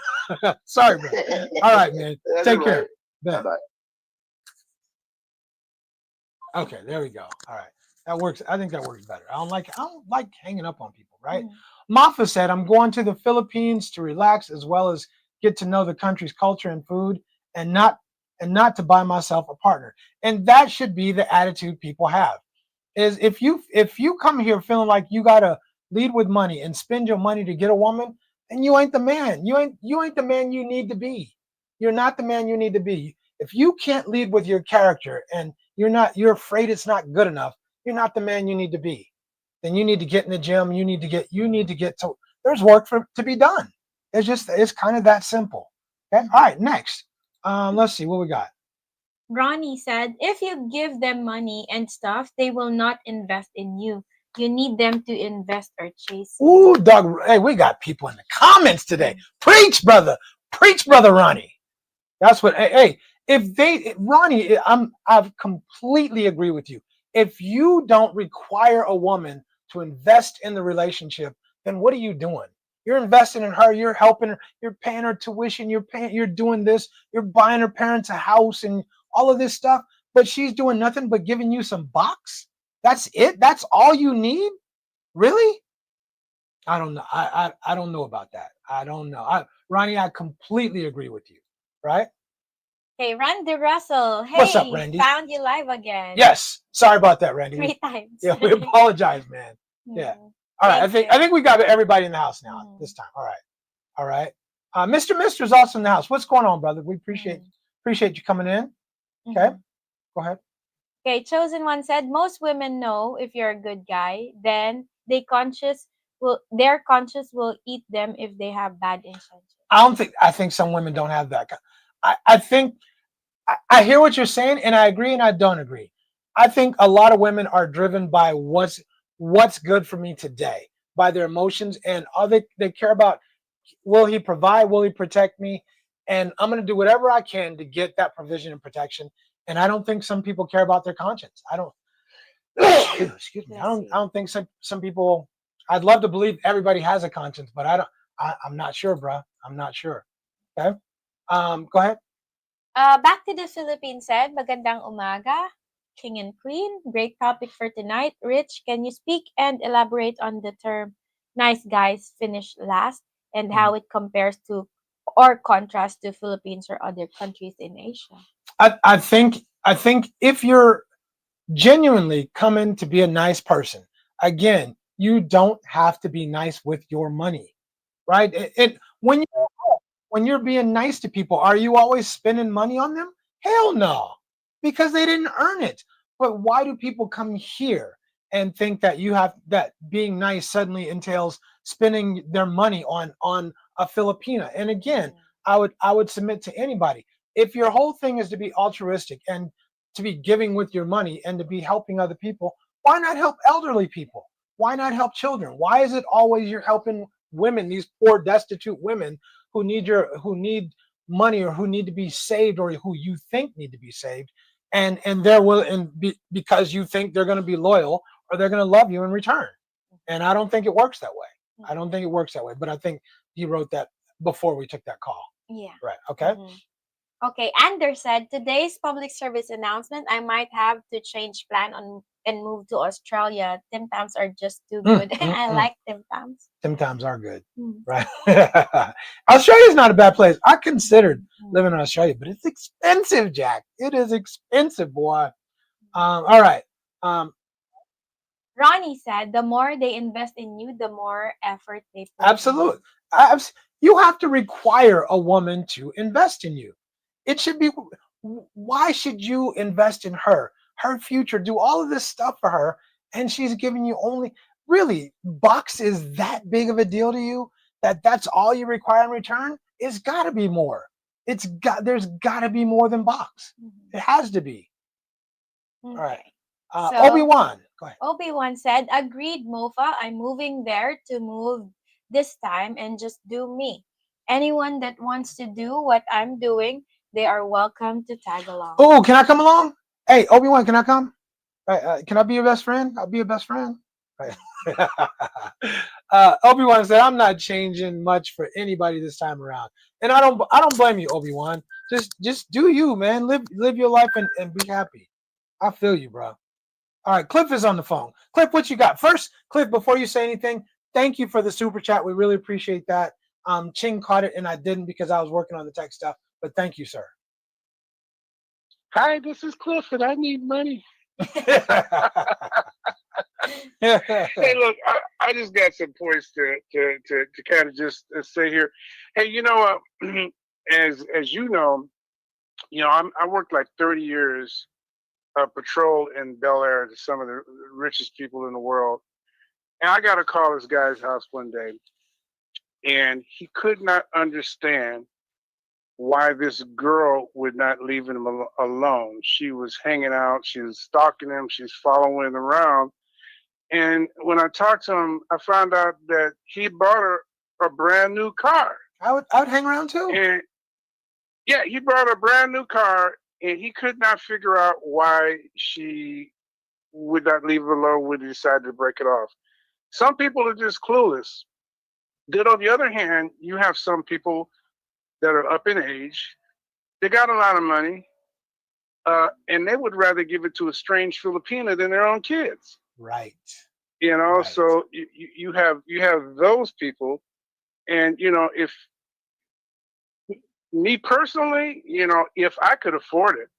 Sorry, bro. All right, man. Take care. Bye-bye. Okay, there we go. All right. That works. I think that works better. I don't like hanging up on people, right? Mafa said, I'm going to the Philippines to relax as well as get to know the country's culture and food, and not to buy myself a partner. And that should be the attitude people have. Is if you come here feeling like you gotta lead with money and spend your money to get a woman, then you ain't the man. You ain't the man you need to be. You're not the man you need to be. If you can't lead with your character and you're afraid it's not good enough, you're not the man you need to be. Then you need to get in the gym. You need to get to. There's work to be done. It's kind of that simple. Okay. All right. Next. Let's see what we got. Ronnie said, if you give them money and stuff, they will not invest in you. You need them to invest or chase you. Ooh, Doug. Hey, we got people in the comments today. Preach, brother. Preach, brother Ronnie. That's what. Hey, Ronnie, I completely agree with you. If you don't require a woman to invest in the relationship, then what are you doing? You're investing in her. You're helping her. You're paying her tuition. You're doing this. You're buying her parents a house and all of this stuff. But she's doing nothing but giving you some box. That's it. That's all you need. Really? I don't know. I don't know about that. I don't know. Ronnie, I completely agree with you. Right? Hey, Randy Russell. Hey, what's up, Randy? Found you live again. Yes. Sorry about that, Randy. 3 times. Yeah, we apologize, man. Yeah. All right. I think we got everybody in the house now this time. All right. Mister's also in the house. What's going on, brother? We appreciate you coming in. Okay. Go ahead. Okay. Chosen One said, most women know if you're a good guy, then their conscience will eat them if they have bad intentions. I think some women don't have that. I think I hear what you're saying, and I agree and I don't agree. I think a lot of women are driven by what's good for me today, by their emotions, and all they care about, will he provide, will he protect me? And I'm going to do whatever I can to get that provision and protection. And I don't think some people care about their conscience. I don't excuse me. I don't think some people, I'd love to believe everybody has a conscience, but I'm not sure, bro. I'm not sure. Okay. Go ahead. Back to the Philippines said, magandang umaga, King and Queen. Great topic for tonight. Rich, can you speak and elaborate on the term nice guys finish last and how it compares to or contrasts to Philippines or other countries in Asia? I think if you're genuinely coming to be a nice person, again, you don't have to be nice with your money, right? When you're being nice to people, are you always spending money on them? Hell no, because they didn't earn it. But why do people come here and think that that being nice suddenly entails spending their money on a Filipina? And again, I would submit to anybody, if your whole thing is to be altruistic and to be giving with your money and to be helping other people, why not help elderly people? Why not help children? Why is it always you're helping women, these poor destitute women who need money or who need to be saved or who you think need to be saved, and they're willing because you think they're going to be loyal or they're going to love you in return? And I don't think it works that way. I don't think it works that way. But I think he wrote that before we took that call. Yeah. Right. Okay. Okay, Anders said, today's public service announcement, I might have to change plan and move to Australia. Tim Tams are just too good. I like Tim Tams. Tim Tams are good. Right. Australia's not a bad place. I considered living in Australia, but it's expensive, Jack. It is expensive, boy. All right. Ronnie said, the more they invest in you, the more effort they put in. Absolutely. You have to require a woman to invest in you. It should be, why should you invest in her future, do all of this stuff for her, and she's giving you only, really, bucks is that big of a deal to you that's all you require in return? It's got to be more. There's got to be more than bucks. It has to be. Okay. All right. So, Obi-Wan, go ahead. Obi-Wan said, agreed, Mofa. I'm moving there to move this time and just do me. Anyone that wants to do what I'm doing, they are welcome to tag along. Oh, can I come along? Hey, Obi-Wan, can I come? Can I be your best friend? I'll be your best friend. Right. Obi-Wan said, I'm not changing much for anybody this time around. And I don't blame you, Obi-Wan. Just do you, man. Live your life and be happy. I feel you, bro. All right, Cliff is on the phone. Cliff, what you got? First, Cliff, before you say anything, thank you for the super chat. We really appreciate that. Ching caught it and I didn't because I was working on the tech stuff. But thank you, sir. Hi, this is Cliff, and I need money. Hey, look, I just got some points to kind of just say here. Hey, you know, as you know, I worked like 30 years patrol in Bel Air to some of the richest people in the world, and I got a call at this guy's house one day, and he could not understand why this girl would not leave him alone. She was hanging out, she was stalking him, she's following him around. And when I talked to him, I found out that he bought her a brand new car. I would hang around too. And yeah, he bought a brand new car, and he could not figure out why she would not leave it alone when he decided to break it off. Some people are just clueless. Then on the other hand, you have some people that are up in age, they got a lot of money, and they would rather give it to a strange Filipina than their own kids. Right. Right. So you have those people, and if me personally, if I could afford it,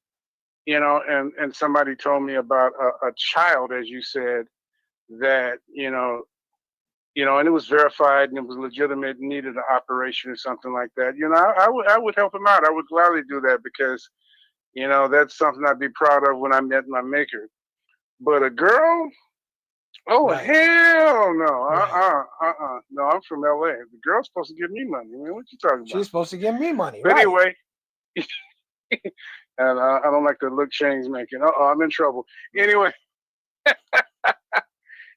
and somebody told me about a child, as you said, that and it was verified and it was legitimate and needed an operation or something like that, I would help him out. I would gladly do that because, that's something I'd be proud of when I met my maker. But a girl, Right. hell no, Right. no, I'm from LA. The girl's supposed to give me money. Man, what you talking about? She's supposed to give me money. But right. anyway, and I don't like the look Chang's making. I'm in trouble. Anyway.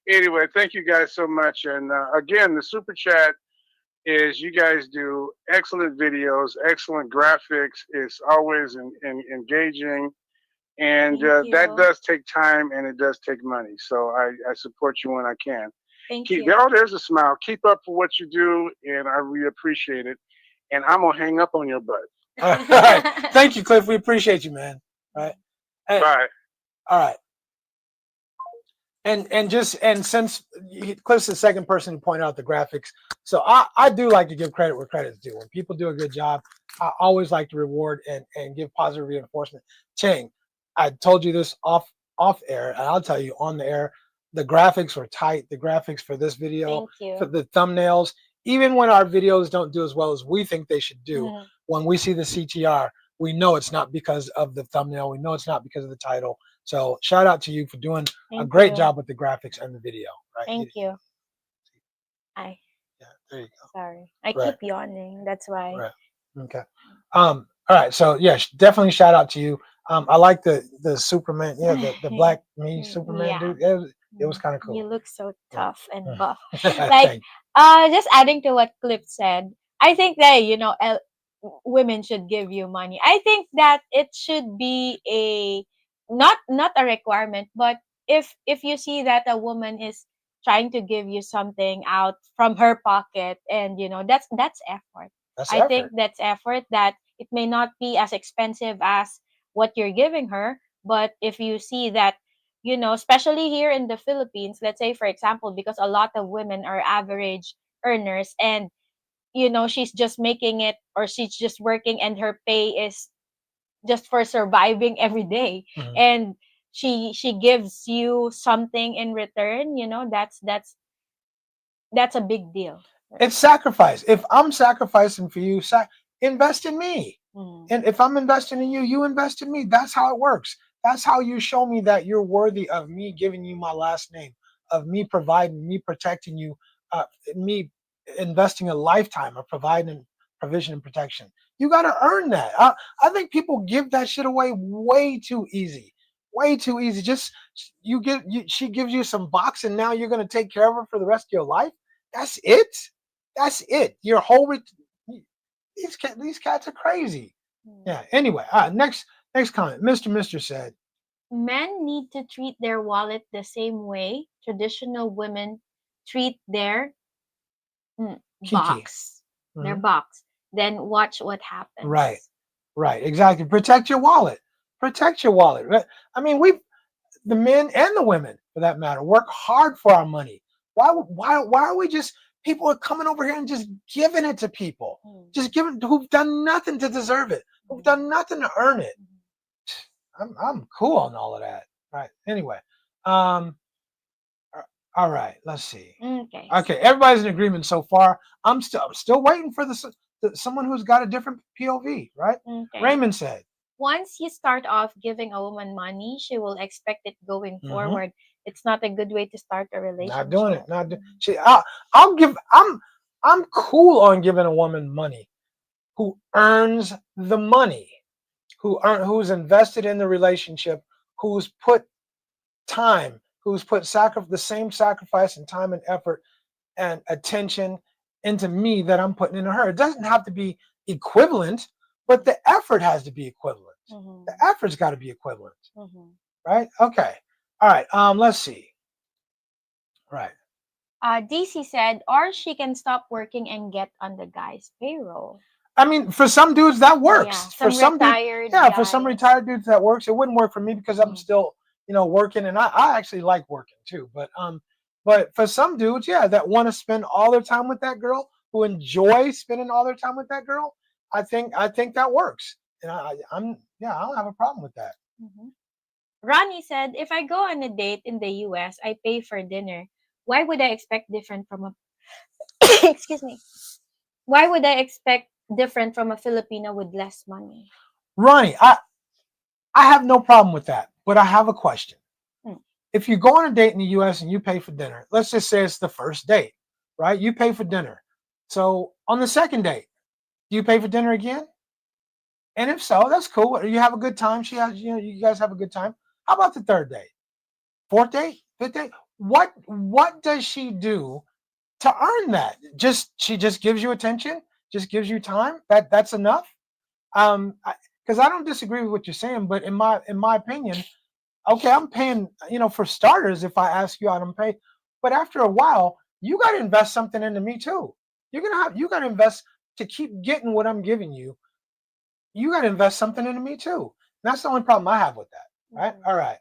Anyway, thank you guys so much. And again, the super chat is you guys do excellent videos, excellent graphics. It's always engaging. And that does take time and it does take money. So I support you when I can. Thank you. Oh, there's a smile. Keep up for what you do. And I really appreciate it. And I'm going to hang up on your butt. All right. Thank you, Cliff. We appreciate you, man. All right. And- Right. all right. And since Cliff's the second person to point out the graphics, so I do like to give credit where credit's due. When people do a good job, I always like to reward and give positive reinforcement. Chang, I told you this off air, and I'll tell you on the air, the graphics were tight. The graphics for this video, Thank for you. the thumbnails, even when our videos don't do as well as we think they should do, Mhm. when we see the CTR, we know it's not because of the thumbnail. We know it's not because of the title. So shout out to you for doing a Thank great you. job with the graphics and the video. Right? Thank you. I Yeah, there you go. sorry. I Right. keep yawning. That's why. Right. Okay. All right. So yeah, definitely shout out to you. I like the Superman. Yeah, the black me Superman Yeah. dude. It was kind of cool. You look so Yeah. tough and buff. Thank Just adding to what Cliff said, I think that women should give you money. I think that it should be a not a requirement, but if you see that a woman is trying to give you something out from her pocket, and that's effort. That's I think effort. that's effort, that it may not be as expensive as what you're giving her, but if you see that, especially here in the Philippines, let's say, for example, because a lot of women are average earners, and she's just making it, or she's just working, and her pay is just for surviving every day, Mhm. and she gives you something in return, that's a big deal. It's sacrifice. If I'm sacrificing for you, invest in me. Mm. And if I'm investing in you, you invest in me. That's how it works. That's how you show me that you're worthy of me giving you my last name, of me providing, me protecting you, me investing a lifetime of providing provision and protection. You got to earn that. I think people give that shit away way too easy. Way too easy. Just she gives you some box, and now you're going to take care of her for the rest of your life. That's it. That's it. Your whole these cats are crazy. Yeah. Anyway, next comment. Mr. said, Men need to treat their wallet the same way traditional women treat their Kiki. box. Their Mhm. box. Then watch what happens. Right. Exactly. Protect your wallet. Protect your wallet. I mean, the men and the women, for that matter, work hard for our money. Why are we just people are coming over here and just giving it to people? Just giving who've done nothing to deserve it, who've done nothing to earn it. I'm cool on all of that. Right. Anyway. All right, let's see. Okay, everybody's in agreement so far. I'm still waiting for someone who's got a different POV, right? Okay. Raymond said, Once you start off giving a woman money, she will expect it going Mhm. forward. It's not a good way to start a relationship. Not doing it. I'm cool on giving a woman money who earns the money, who's invested in the relationship, who's put time, who's put the same sacrifice and time and effort and attention into me that I'm putting into her. It doesn't have to be equivalent, but the effort has to be equivalent. Mhm. The effort's got to be equivalent, Mhm. right? Okay. All right. Let's see. Right. DC said, or she can stop working and get on the guy's payroll. I mean, for some dudes that works. Yeah, For some retired for some guys. retired dudes that works. It wouldn't work for me because I'm still, working, and I actually like working too. But for some dudes, yeah, that want to spend all their time with that girl, who enjoy spending all their time with that girl, I think that works, and I don't have a problem with that. Mm-hmm. Ronnie said, if I go on a date in the US, I pay for dinner. Why would I expect different from a excuse me? Why would I expect different from a Filipino with less money? Ronnie, I have no problem with that, but I have a question. If you go on a date in the US and you pay for dinner, let's just say it's the first date, right? You pay for dinner. So on the second date, do you pay for dinner again? And if so, that's cool. You have a good time. You guys have a good time. How about the third date? Fourth date? Fifth date? What does she do to earn that? She just gives you attention, just gives you time. That's enough. Because I don't disagree with what you're saying, but in my opinion, okay, I'm paying, for starters, if I ask you out, I'm paying. But after a while, you got to invest something into me too. You got to invest to keep getting what I'm giving you. you got to invest something into me too. And that's the only problem I have with that. Right? Mhm. All right.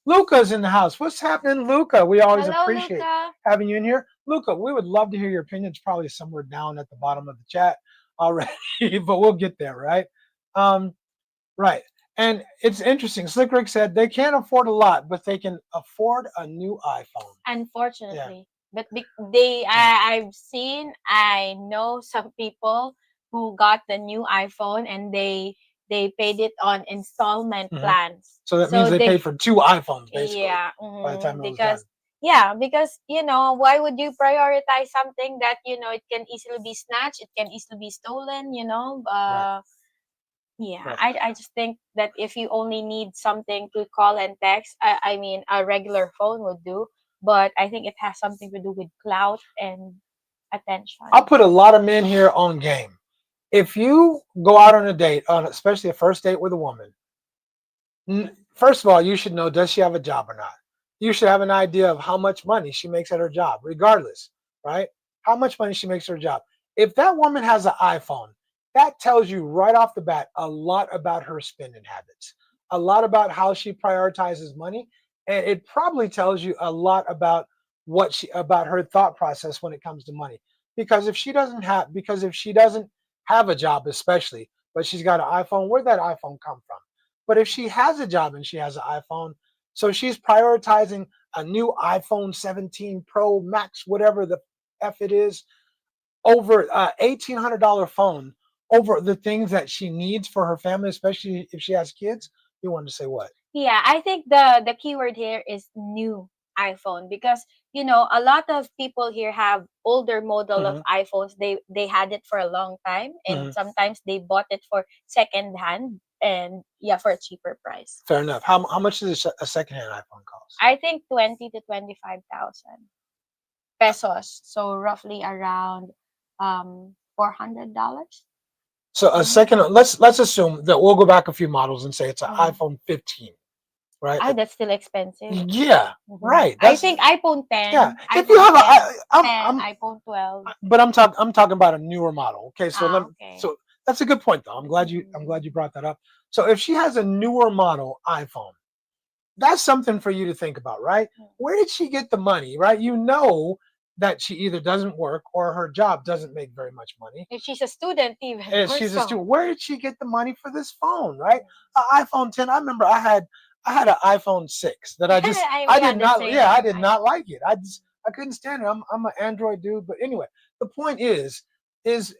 Luca's in the house. What's happening, Luca? We always Hello, appreciate Luca. having you in here. Luca, we would love to hear your opinions, probably somewhere down at the bottom of the chat already, but we'll get there, right? Right. And it's interesting. Slick Rick said they can't afford a lot, but they can afford a new iPhone. Unfortunately, but I know some people who got the new iPhone and they paid it on installment Mhm. plans. So that means they paid for 2 iPhones, basically, Yeah, by the time it was because done. yeah, because why would you prioritize something that it can easily be snatched, it can easily be stolen, yeah, Right. I just think that if you only need something to call and text, I mean, a regular phone would do. But I think it has something to do with clout and attention. I'll put a lot of men here on game. If you go out on a date, especially a first date with a woman, first of all, you should know, does she have a job or not? You should have an idea of how much money she makes at her job, regardless, right? How much money she makes at her job. If that woman has an iPhone, that tells you right off the bat a lot about her spending habits, a lot about how she prioritizes money, and it probably tells you a lot about about her thought process when it comes to money. Because if she doesn't have a job, especially, but she's got an iPhone, where'd that iPhone come from? But if she has a job and she has an iPhone, so she's prioritizing a new iPhone 17 Pro Max, whatever the F it is, over $1,800 phone, over the things that she needs for her family, especially if she has kids. You wanted to say what? Yeah, I think the keyword here is new iPhone because a lot of people here have older model of iPhones. They had it for a long time, and sometimes they bought it for second hand and yeah, for a cheaper price. Fair enough. How much does a secondhand iPhone cost? I think 20 to 25,000 pesos, so roughly around $400. So a second, let's assume that we'll go back a few models and say it's an iPhone 15, right? Ah, that's still expensive. Yeah, right. I think iPhone 10. Yeah, if iPhone you have 10, iPhone 12. but I'm talking about a newer model. Okay, so Okay. so that's a good point though. I'm glad you brought that up. So if she has a newer model iPhone, that's something for you to think about, right? Where did she get the money, right? You know that she either doesn't work or her job doesn't make very much money. If she's a student, even. And she's a student. Where did she get the money for this phone, right? An iPhone 10. I remember I had an iPhone 6 that I did not like it. I couldn't stand it. I'm an Android dude, but anyway, the point is that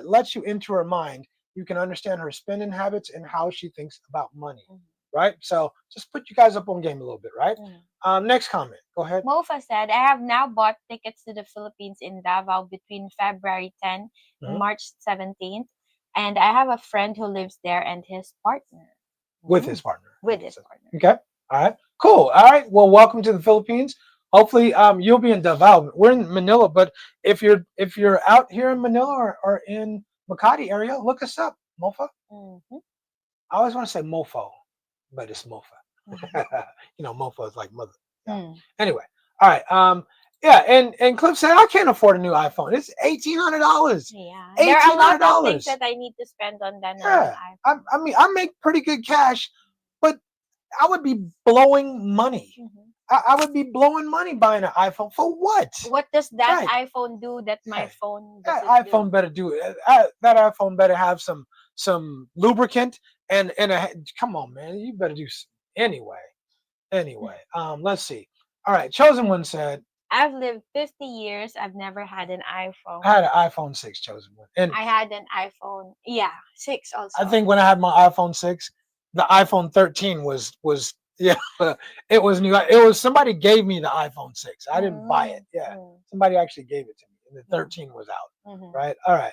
lets you into her mind. You can understand her spending habits and how she thinks about money, right? So just put you guys up on game a little bit, right? Next comment. Go ahead. Mofa said, I have now bought tickets to the Philippines in Davao between February 10 and March 17th. And I have a friend who lives there and his partner. With his partner. With his partner. Okay. All right. Cool. All right. Well, welcome to the Philippines. Hopefully, you'll be in Davao. We're in Manila, but if you're out here in Manila or in Makati area, look us up, Mofa. I always want to say Mofo, but it's Mofa. Mofo is like mother. Yeah. Anyway, all right. Yeah, and Cliff said I can't afford a new iPhone. It's $1,800. Yeah, there are a lot of things that I need to spend on that. Yeah, I mean, I make pretty good cash, but I would be blowing money. I would be blowing money buying an iPhone for what? What does that iPhone do that my phone doesn't that iPhone better do it. That iPhone better have some lubricant and come on, man, you better do anyway. Let's see. All right, Chosen One said, I've lived 50 years. I've never had an iPhone. I had an iPhone 6, Chosen One. And I had an iPhone, 6 also. I think when I had my iPhone 6, the iPhone 13 was it was new. It was somebody gave me the iPhone 6. I didn't buy it. Yeah. Somebody actually gave it to me. And the 13 was out. Right? All right.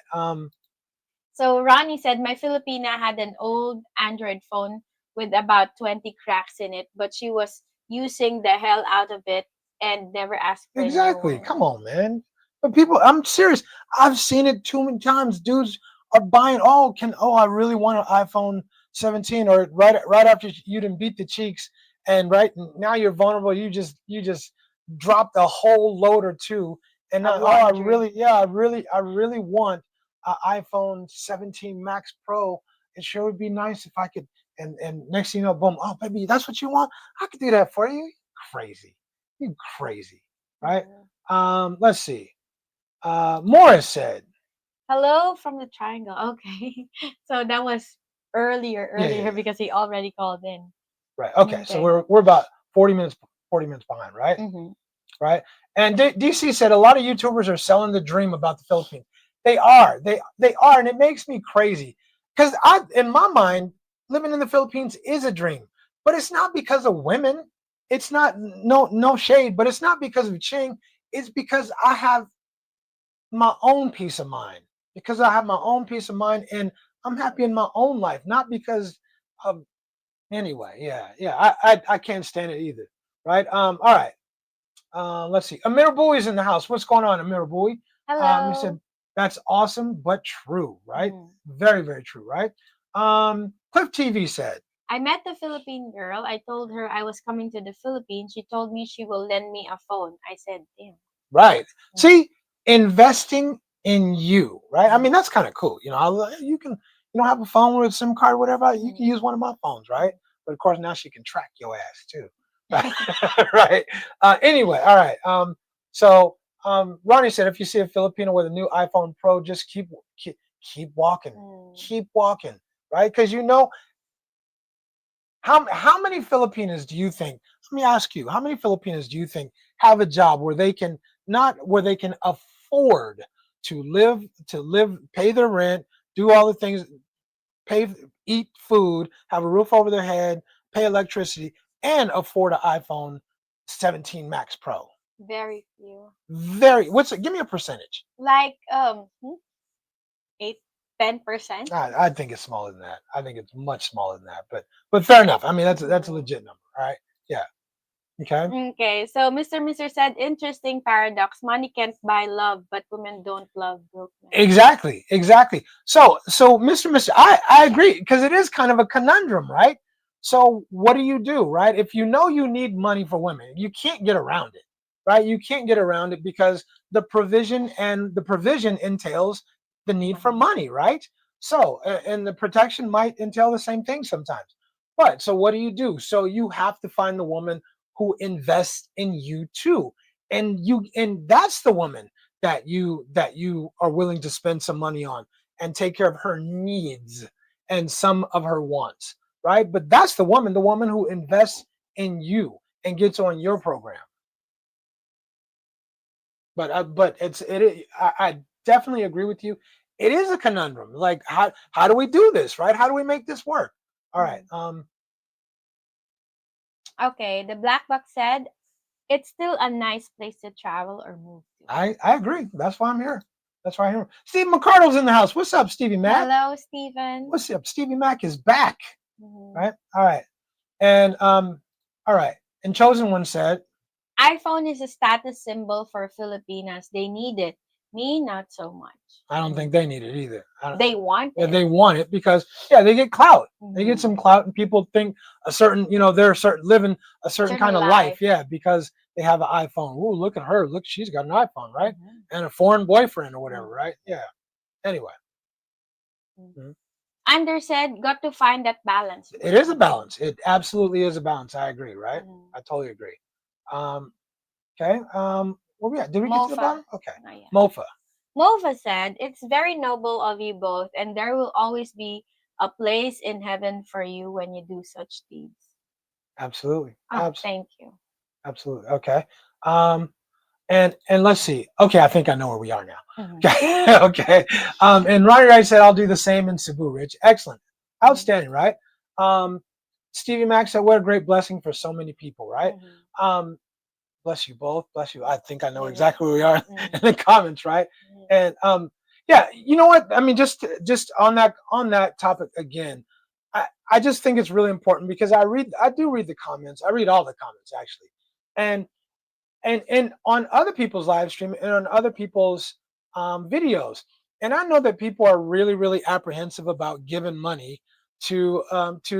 So Ronnie said my Filipina had an old Android phone with about 20 cracks in it, but she was using the hell out of it and never asked for Exactly. Come on, man. But people, I'm serious. I've seen it too many times. Dudes are buying. I really want an iPhone 17, or right after you didn't beat the cheeks, and right now you're vulnerable. You just dropped a whole load or two, and now I really want iPhone 17 Max Pro. It sure would be nice if I could. And next thing you know, boom, oh baby, that's what you want. I could do that for you. Crazy, you crazy, right? Let's see. Morris said, Hello from the triangle. Okay. So that was earlier yeah. because he already called in. Right. Okay. So Okay. we're about 40 minutes behind, right? Mhm. Right. And DC said a lot of YouTubers are selling the dream about the Philippines. They are. They are, and it makes me crazy because in my mind, living in the Philippines is a dream, but it's not because of women. It's not no shade, but it's not because of Ching. It's because I have my own peace of mind. Because I have my own peace of mind, and I'm happy in my own life, not because of anyway. Yeah. I can't stand it either. Right. All right. Let's see. Amir Bowie's in the house. What's going on, Amir Bowie? Hello. He said, that's awesome, but true, right? Mm. Very, very true, right? Cliff TV said, I met the Philippine girl. I told her I was coming to the Philippines. She told me she will lend me a phone. I said, damn. right. Yeah. See, investing in you, right? I mean, that's kind of cool. You know, you don't have a phone with a SIM card, whatever. You can use one of my phones, right? But of course, now she can track your ass too. Right. Anyway, all right. So Ronnie said, if you see a Filipino with a new iPhone Pro, just keep walking, keep walking, right? Because you know how many Filipinos do you think? Let me ask you, how many Filipinos do you think have a job where they can afford to live, pay their rent, do all the things, eat food, have a roof over their head, pay electricity, and afford an iPhone 17 Max Pro? Very few. Give me a percentage. Like 8-10%. I think it's smaller than that. I think it's much smaller than that. But fair enough. I mean, that's a legit number, all right? Yeah. Okay. Okay. So Mr. said, interesting paradox. Money can't buy love, but women don't love broke men. Exactly. So Mr. I agree, because it is kind of a conundrum, right? So what do you do, right? If you know you need money for women, you can't get around it, right? You can't get around it because the provision entails the need for money, right? So and the protection might entail the same thing sometimes. But so what do you do? So you have to find the woman who invests in you too. And that's the woman that you are willing to spend some money on and take care of her needs and some of her wants, right? But that's the woman who invests in you and gets on your program. But I definitely agree with you. It is a conundrum. Like how do we do this, right? How do we make this work? All right. Okay, the Black Box said, it's still a nice place to travel or move to. I agree. That's why I'm here. That's why I'm here. Steve McCardle's in the house. What's up, Stevie Mac? Hello, Steven. What's up? Stevie Mac is back. Right? All right. And all right. And Chosen One said, iPhone is a status symbol for Filipinas. They need it. Me, not so much. I don't think they need it either. They want it. They want it because they get clout. They get some clout, and people think a certain, they're living a certain kind of life. Yeah, because they have an iPhone. Ooh, look at her. Look, she's got an iPhone, right? And a foreign boyfriend or whatever, right? Yeah. Anyway. Anders said, got to find that balance. It is a balance. It absolutely is a balance. I agree, right? I totally agree. Okay. Where we at? Did we get to the bottom? Okay. Mofa said, it's very noble of you both, and there will always be a place in heaven for you when you do such deeds. Absolutely. Thank you. Absolutely. Okay. And let's see. Okay, I think I know where we are now. Okay. Okay. And Ronnie Wright said, I'll do the same in Cebu, Rich. Excellent. Outstanding, right? Stevie Mac said, what a great blessing for so many people, right? Bless you both. Bless you. I think I know exactly where we are in the comments, right? And yeah, you know what? I mean, just on that topic again, I just think it's really important because I do read the comments. I read all the comments actually, and on other people's live stream and on other people's videos. And I know that people are really, really apprehensive about giving money to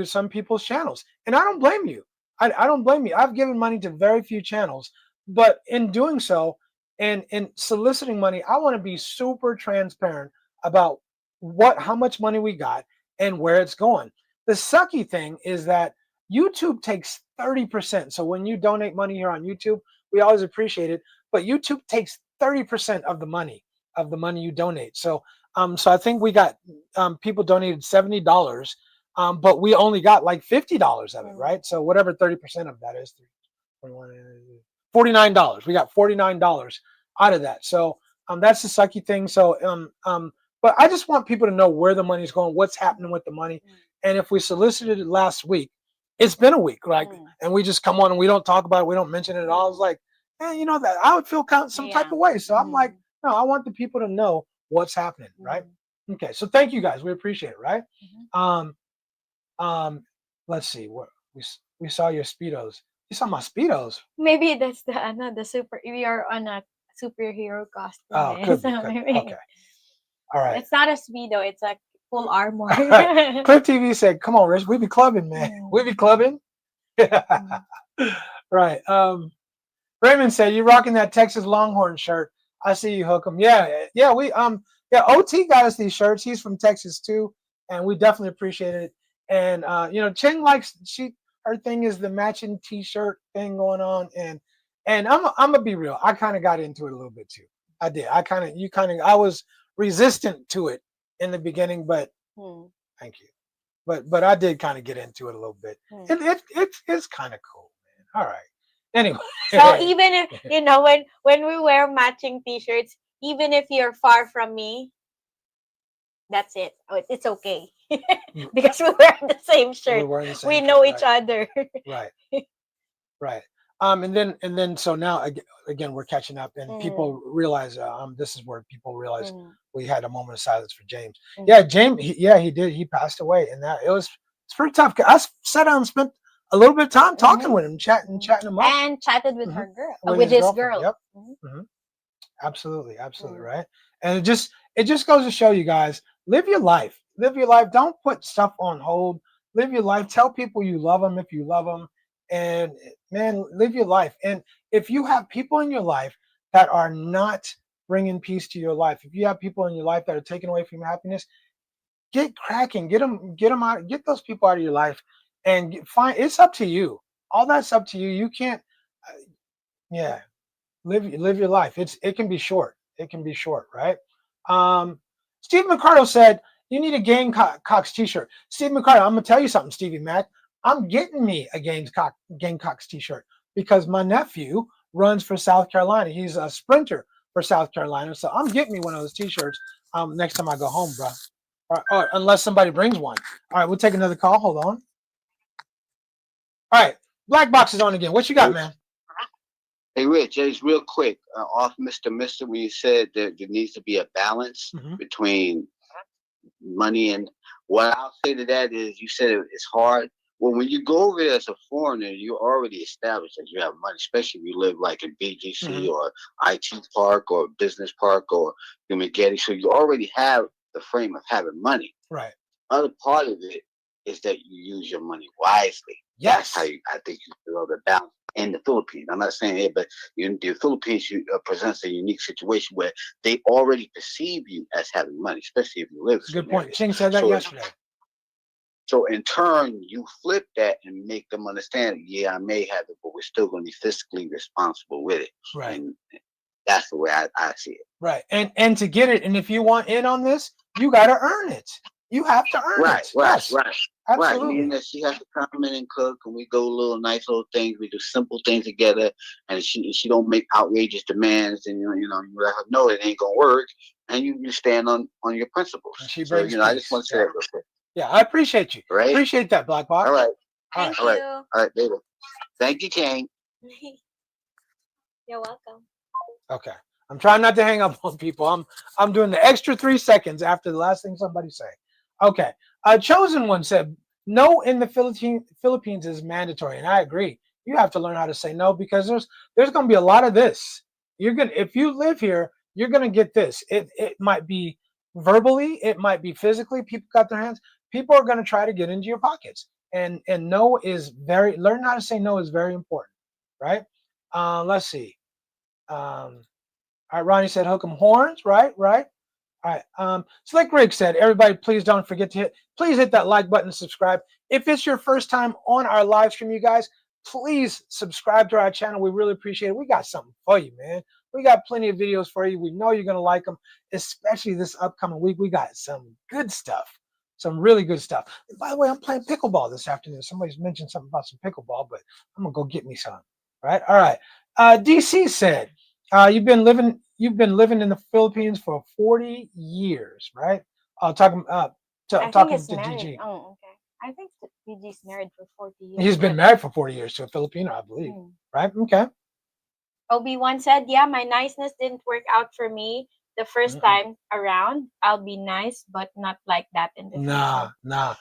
some people's channels, and I don't blame you. I don't blame you. I've given money to very few channels, but in doing so and in soliciting money, I want to be super transparent about how much money we got and where it's going. The sucky thing is that YouTube takes 30%. So when you donate money here on YouTube, we always appreciate it. But YouTube takes 30% of the money you donate. So so I think we got people donated $70, but we only got like $50 of it, right? So whatever 30% of that is, $49. We got $49 out of that. So that's the sucky thing. So but I just want people to know where the money's going, what's happening with the money. And if we solicited it last week, it's been a week, like, and we just come on and we don't talk about it, we don't mention it at all. It's like, you know, that I would feel some type of way. So I'm like, no, I want the people to know what's happening, right? Okay, so thank you guys, we appreciate it, right? Let's see, what we saw your Speedos. You saw my Speedos. Maybe that's the super. We are on a superhero costume. Oh, could be. Okay. All right. It's not a speedo. It's a full armor. Cliff TV said, "Come on, Rich. We be clubbing, man. We be clubbing." Right. Raymond said, "You rocking that Texas Longhorn shirt? I see you, Hookem." Yeah. We OT got us these shirts. He's from Texas too, and we definitely appreciate it. And you know, Ching likes her thing is the matching T-shirt thing going on, and I'm gonna be real. I kind of got into it a little bit too. I did. I was resistant to it in the beginning, but thank you. But I did kind of get into it a little bit. It's kind of cool, man. All right. Anyway. So even if you know when we wear matching T-shirts, even if you're far from me, that's it. It's okay because we wear the same shirt. We know each other. Right. Right. And then so now again we're catching up, and people realize this is where people realize we had a moment of silence for James. Yeah, James. He did. He passed away, and it's pretty tough. I sat down and spent a little bit of time talking with him, chatting him up, and chatted with her girl, with his girl. Yep. Absolutely, right. And it just goes to show you guys, live your life. Live your life. Don't put stuff on hold. Live your life. Tell people you love them if you love them. And man, live your life. And if you have people in your life that are not bringing peace to your life, if you have people in your life that are taking away from your happiness, get cracking, get them out, get those people out of your life, and find. It's up to you. All that's up to you. You can't. Live your life. It can be short. It can be short, right? Steve McCardle said you need a Gamecocks t-shirt. Steve McCardle, I'm gonna tell you something, Stevie Mac. I'm getting me a Gamecocks t-shirt because my nephew runs for South Carolina. He's a sprinter for South Carolina. So I'm getting me one of those t-shirts next time I go home, bro. Or unless somebody brings one. All right, we'll take another call. Hold on. All right, Black Box is on again. What you got, man? Hey, Rich, just real quick, off Mr. when you said that there needs to be a balance between money, and what I'll say to that is you said it's hard. Well, when you go over there as a foreigner, you're already established that you have money, especially if you live like in BGC or IT Park or Business Park or McGetty. So you already have the frame of having money. Right. Other part of it is that you use your money wisely. Yes. That's how I think you feel the balance in the Philippines. I'm not saying it, but in the Philippines presents a unique situation where they already perceive you as having money, especially if you live. Good point. Ching said that yesterday. So in turn, you flip that and make them understand, I may have it, but we're still going to be fiscally responsible with it. Right. And that's the way I see it. Right. And to get it, and if you want in on this, you got to earn it. You have to earn it. Right. Absolutely. Right. Meaning that she has to come in and cook, and we go nice little things. We do simple things together, and she don't make outrageous demands, and you let her know it ain't gonna work, and you stand on your principles. And she brings I just want to say that real quick. Yeah, I appreciate you. Right. Appreciate that, Black Box. All right. Thank you. All right, baby. Thank you, King. You're welcome. Okay. I'm trying not to hang up on people. I'm doing the extra 3 seconds after the last thing somebody say. Okay. Chosen One said, no in the Philippines is mandatory. And I agree. You have to learn how to say no, because there's going to be a lot of this. If you live here, you're going to get this. It might be verbally, it might be physically. People got their hands. People are going to try to get into your pockets. And no is learn how to say no is very important. Right? Let's see. All right, Ronnie said hook 'em horns. Right. All right. Slick Rick said, everybody, please don't forget to please hit that like button and subscribe. If it's your first time on our live stream, you guys, please subscribe to our channel. We really appreciate it. We got something for you, man. We got plenty of videos for you. We know you're going to like them, especially this upcoming week. We got some good stuff, some really good stuff. And by the way, I'm playing pickleball this afternoon. Somebody's mentioned something about some pickleball, but I'm going to go get me some. Right? All right. DC said, you've been living in the Philippines for 40 years, right? Talking I think talking he's to married. DG. Oh, okay. I think DG's married for 40 years. He's been married for 40 years to a Filipino, I believe. Right? Okay. Obi-Wan said, yeah, my niceness didn't work out for me the first time around. I'll be nice, but not like that in the future. Nah.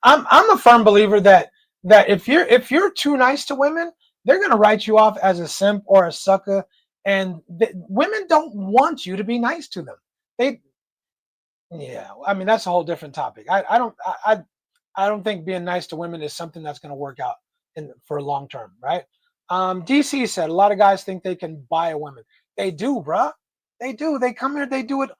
I'm a firm believer that if you're too nice to women, they're gonna write you off as a simp or a sucker, and women don't want you to be nice to them. I mean, that's a whole different topic. I don't think being nice to women is something that's gonna work out for long term, right? DC said a lot of guys think they can buy a woman. They do, bruh. They do. They come here, they do it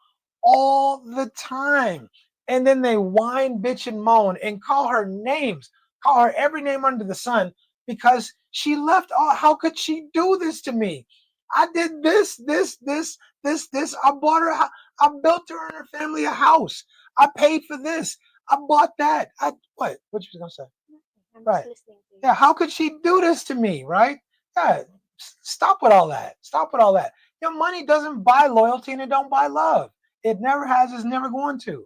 all the time. And then they whine, bitch, and moan and call her names, call her every name under the sun because she left. How could she do this to me? I did this. I bought her. I built her and her family a house. I paid for this. I bought that. What? What you gonna say? Right. Yeah. How could she do this to me? Right. Yeah. Stop with all that. Stop with all that. Your money doesn't buy loyalty and it don't buy love. It never has. It's never going to.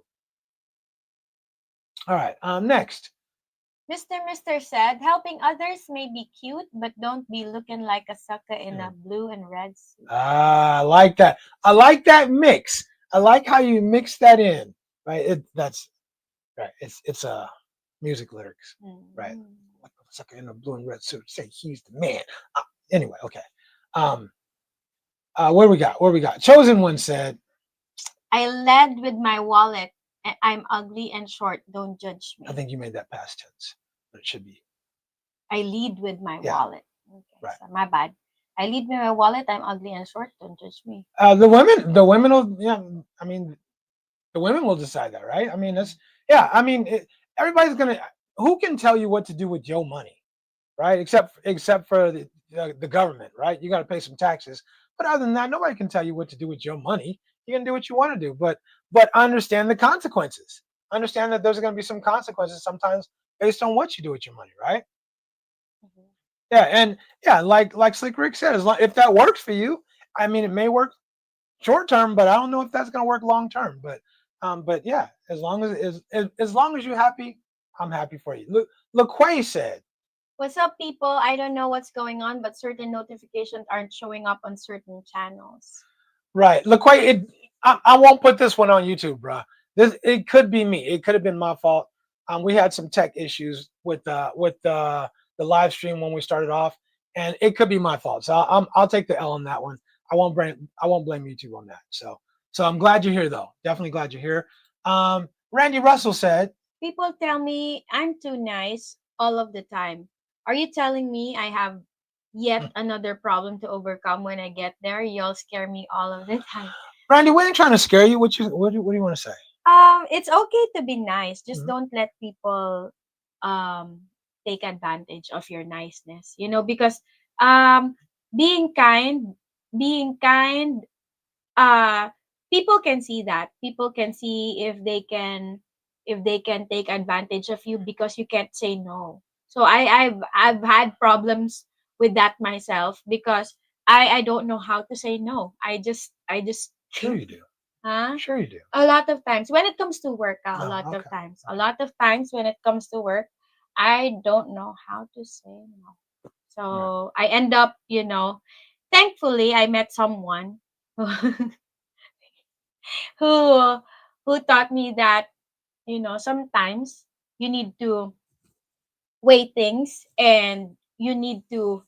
All right. Next. Mr. said, helping others may be cute, but don't be looking like a sucker in a blue and red suit. I like that. I like that mix. I like how you mix that in. Right. That's right. It's music lyrics. Right. Like a sucker in a blue and red suit. Say he's the man. Anyway. Okay. What we got? Chosen One said, I led with my wallet. I'm ugly and short. Don't judge me. I think you made that past tense, but it should be. I lead with my wallet. Okay, right. So my bad. I lead with my wallet. I'm ugly and short. Don't judge me. The women will. Yeah, I mean, the women will decide that, right? I mean, that's I mean, everybody's gonna. Who can tell you what to do with your money, right? Except for the government, right? You got to pay some taxes, but other than that, nobody can tell you what to do with your money. You can do what you want to do, but understand the consequences. Understand that there's going to be some consequences sometimes based on what you do with your money, right? Yeah, and like Slick Rick said, if that works for you, I mean, it may work short term, but I don't know if that's going to work long term. But yeah, as long as you're happy, I'm happy for you. LaQuay said, what's up, people? I don't know what's going on, but certain notifications aren't showing up on certain channels. Right. LaQuay, I won't put this one on YouTube, bro. It could be me. It could have been my fault. We had some tech issues with the live stream when we started off, and it could be my fault. So I'll take the L on that one. I won't blame YouTube on that. So I'm glad you're here, though. Definitely glad you're here. Randy Russell said, people tell me I'm too nice all of the time. Are you telling me I have yet another problem to overcome when I get there? Y'all scare me all of the time. Randy, we ain't trying to scare you. What do you want to say? It's okay to be nice. Just don't let people take advantage of your niceness. Because being kind, people can see that. People can see if they can take advantage of you because you can't say no. So I've had problems with that myself because I don't know how to say no. I just Sure you do. Huh? Sure you do. A lot of times when it comes to work, a lot of times when it comes to work, I don't know how to say no. So I end up, thankfully I met someone who taught me that, sometimes you need to weigh things and you need to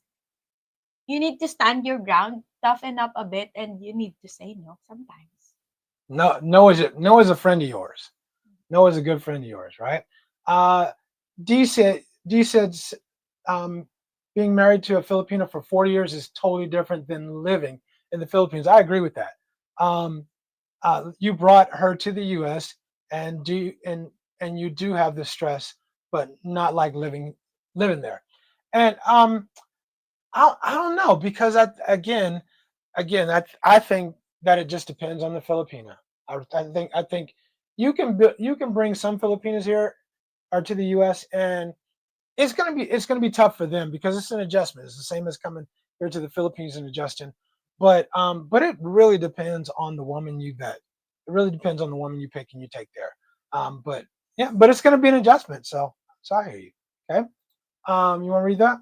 stand your ground, toughen up a bit, and you need to say no sometimes. No is a friend of yours. No is a good friend of yours, right? D said being married to a Filipino for 40 years is totally different than living in the Philippines. I agree with that. you brought her to the U.S. and you do have the stress, but not like living there. And I don't know, because I think that it just depends on the Filipina. I think you can bring some Filipinos here or to the U.S. and it's gonna be tough for them because it's an adjustment. It's the same as coming here to the Philippines and adjusting. But it really depends on the woman you vet. It really depends on the woman you pick and you take there. But yeah, but it's gonna be an adjustment. So I hear you. Okay. You want to read that?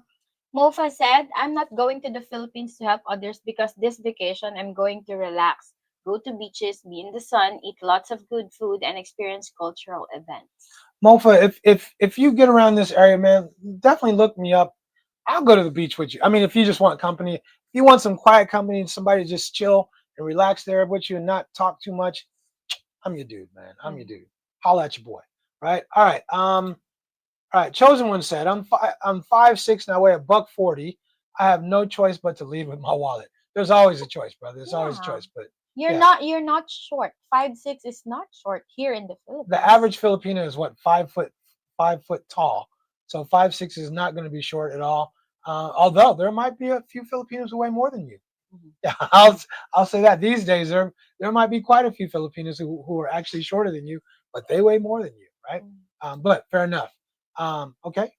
Mofa said, I'm not going to the Philippines to help others because this vacation I'm going to relax, go to beaches, be in the sun, eat lots of good food, and experience cultural events. Mofa, if you get around this area, man, definitely look me up. I'll go to the beach with you. I mean, if you just want company, if you want some quiet company and somebody to just chill and relax there with you and not talk too much, I'm your dude, man. I'm your dude. Holla at your boy. Right? All right. All right. Chosen One said, I'm 5'6" and I weigh $140. I have no choice but to lead with my wallet. There's always a choice, brother. There's always a Yeah. choice. But You're Yeah. not short. 5'6" is not short here in the Philippines. the average Filipino is what, 5 foot tall. So 5'6" is not going to be short at all. Although there might be a few Filipinos who weigh more than you. Mhm. Yeah, I'll say that these days there might be quite a few Filipinos who are actually shorter than you, but they weigh more than you, right? But fair enough. Okay.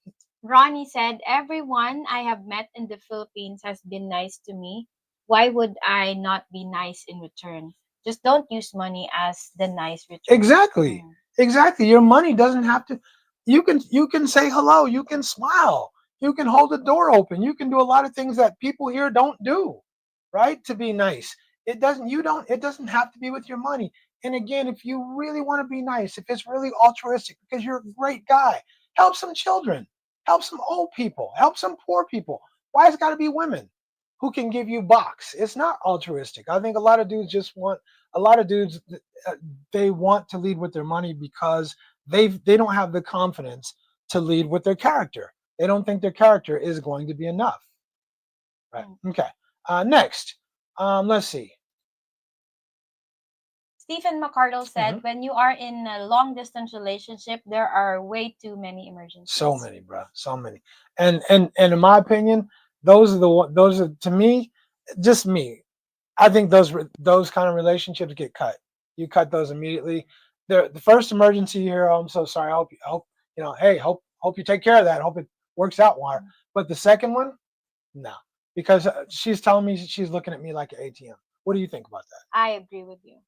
Ronnie said, everyone I have met in the Philippines has been nice to me. Why would I not be nice in return? Just don't use money as the nice return. Exactly. Mm. Exactly. Your money doesn't have to. You can say hello. You can smile. You can hold the door open. You can do a lot of things that people here don't do, right? To be nice. It doesn't. You don't. It doesn't have to be with your money. And again, if you really want to be nice, if it's really altruistic, because you're a great guy, help some children, help some old people, help some poor people. Why has it got to be women who can give you box? It's not altruistic. I think a lot of dudes just want. A lot of dudes they want to lead with their money because they don't have the confidence to lead with their character. They don't think their character is going to be enough. Right. Okay. Next, let's see. Stephen McCardle said, Mhm. when you are in a long distance relationship, there are way too many emergencies. So many, bro. So many. And in my opinion, those are to me, just me. I think those kind of relationships get cut. You cut those immediately. The first emergency here, oh, I'm so sorry. I hope hey, hope you take care of that. Hope it works out, Juan. But the second one, no, because she's telling me she's looking at me like an ATM. What do you think about that? I agree with you.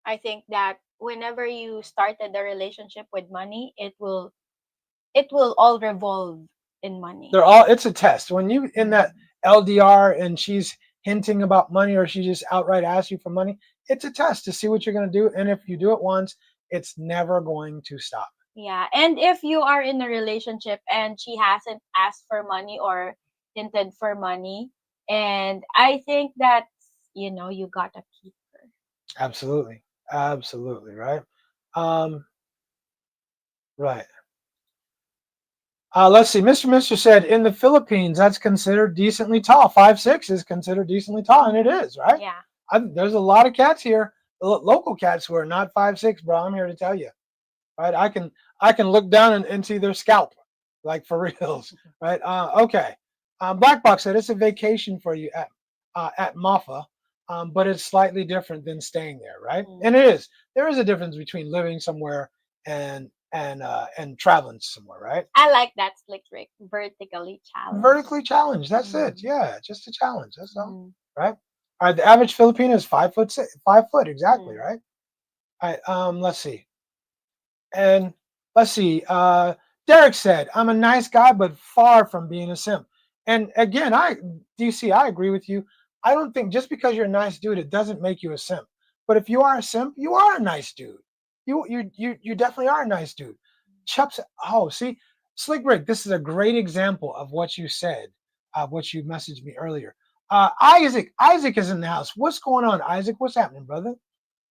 I think that whenever you started a relationship with money, it will all revolve in money. It's a test. When you in that LDR and she's hinting about money or she just outright asks you for money, it's a test to see what you're going to do. And if you do it once, it's never going to stop. Yeah. And if you are in a relationship and she hasn't asked for money or hinted for money, and I think that, you gotta keep her. Absolutely. Absolutely. Right. Right. Let's see. Mr. said in the Philippines, that's considered decently tall. 5'6" is considered decently tall, and it is, right? Yeah. There's a lot of cats here, local cats who are not 5'6", bro. I'm here to tell you, right? I can look down and see their scalp, like for reals, right? Okay. Black Box said it's a vacation for you at Mafa, but it's slightly different than staying there, right? And it is. There is a difference between living somewhere and traveling somewhere, right? I like that, Slick Rick. Vertically challenged. Vertically challenged. That's it. Yeah, just a challenge. That's all. Right. All right. The average Filipino is 5 foot 5 foot exactly. Right. All right. Let's see. And let's see. Derek said, "I'm a nice guy, but far from being a simp." And again, DC, I agree with you. I don't think just because you're a nice dude, it doesn't make you a simp. But if you are a simp, you are a nice dude. You definitely are a nice dude. Chups. Oh, see, Slick Rick, this is a great example of what you said, what you messaged me earlier. Isaac is in the house. What's going on, Isaac? What's happening, brother?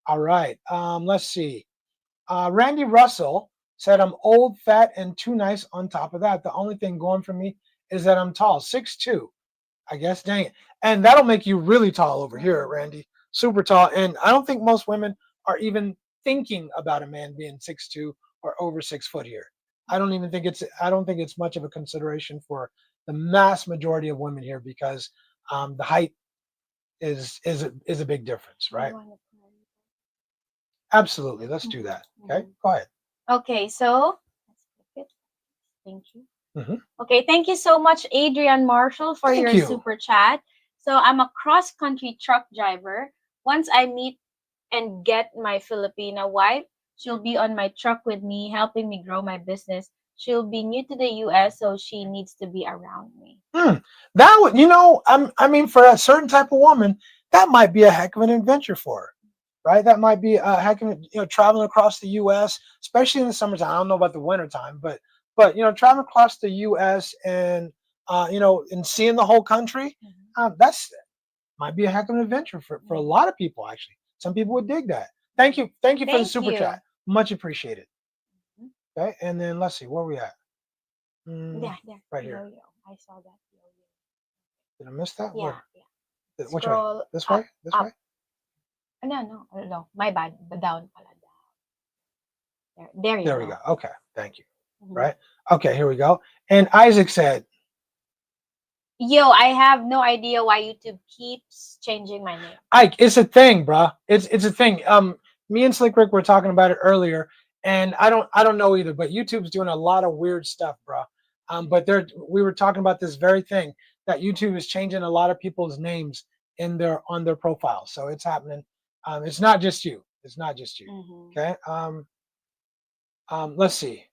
All right. Let's see. Randy Russell said, I'm old, fat, and too nice on top of that. The only thing going for me is that I'm tall, 6'2". I guess, dang it. And that'll make you really tall over here, Randy. super tall, and I don't think most women are even thinking about a man being 6'2" or over 6 foot here. I don't even think it's. I don't think it's much of a consideration for the mass majority of women here because the height is a big difference, right? Absolutely. Let's do that. Okay, go ahead. Okay, so let's click it. Thank you. Mhm. Okay, thank you so much, Adrian Marshall, for Thank your you. super chat. So I'm a cross-country truck driver. Once I meet and get my Filipina wife, she'll be on my truck with me, helping me grow my business. She'll be new to the US, so she needs to be around me. That would, I mean, for a certain type of woman, that might be a heck of an adventure for her, right? That might be a heck of, traveling across the U.S., especially in the summertime. I don't know about the wintertime, but traveling across the U.S. and and seeing the whole country, that's might be a heck of an adventure for a lot of people. Actually, some people would dig that. Thank you for the Thank super you. chat, much appreciated. Okay, and then let's see where we at. Yeah, there. Right here. Yo-yo. I saw that. Yo-yo. Did I miss that? Yeah, Where? yeah. Which way? Scroll This way? This up. way? No. My bad. The down pala. There you There go. we go. Okay, thank you. Mhm. Right. Okay, here we go. And Isaac said, Yo, I have no idea why YouTube keeps changing my name. "Ike, it's a thing, bruh. It's a thing." Me and Slick Rick were talking about it earlier, and I don't know either, but YouTube's doing a lot of weird stuff, bruh. But we were talking about this very thing that YouTube is changing a lot of people's names on their profiles. So it's happening. It's not just you. It's not just you. Mhm. Okay. Let's see.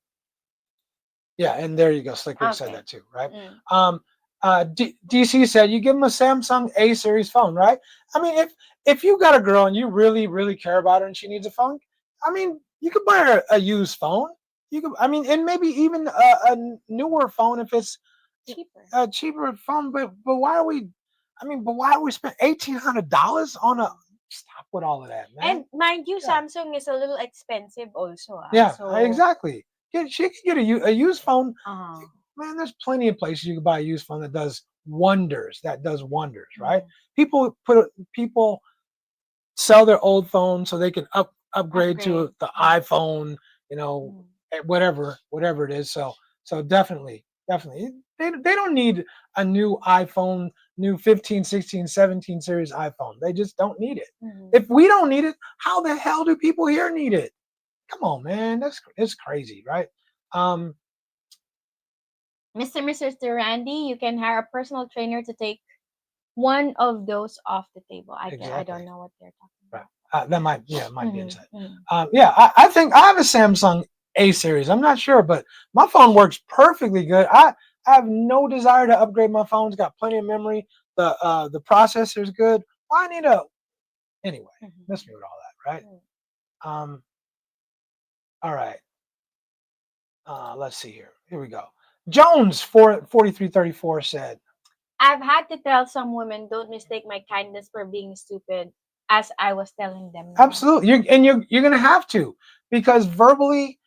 Yeah, and there you go. Slick Rick said Okay. that too, right? Mm. DC said you give him a Samsung A series phone, right? I mean, if you got a girl and you really really care about her and she needs a phone, I mean, you could buy her a used phone. You could, I mean, and maybe even a newer phone if it's Cheaper. a cheaper phone. But why are we? I mean, but why are we spend $1,800 on a? Stop with all of that, man. And mind you, Yeah. Samsung is a little expensive also. Yeah, So exactly. She could get a used phone. uh, Man, there's plenty of places you can buy a used phone that does wonders. Right? Mhm. People sell their old phone so they can upgrade to the iPhone. Mhm. Whatever it is. So definitely. They don't need a new iPhone, new 15, 16, 17 series iPhone. They just don't need it. Mhm. If we don't need it, how the hell do people here need it? Come on, man. It's crazy, right? Mr. Randy, you can hire a personal trainer to take one of those off the table. I Exactly. don't know what they're talking Right. about. That might be Mhm, inside. mhm. I think I have a Samsung A series. I'm not sure, but my phone works perfectly good. I have no desire to upgrade my phone. It's got plenty of memory. The processor is good. Why need a anyway? Mhm. Miss me with all that, right? Mm. All right. Let's see here. Here we go. Jones 4334 said, I've had to tell some women, don't mistake my kindness for being stupid, as I was telling them. now. absolutely. You're gonna have to, because verbally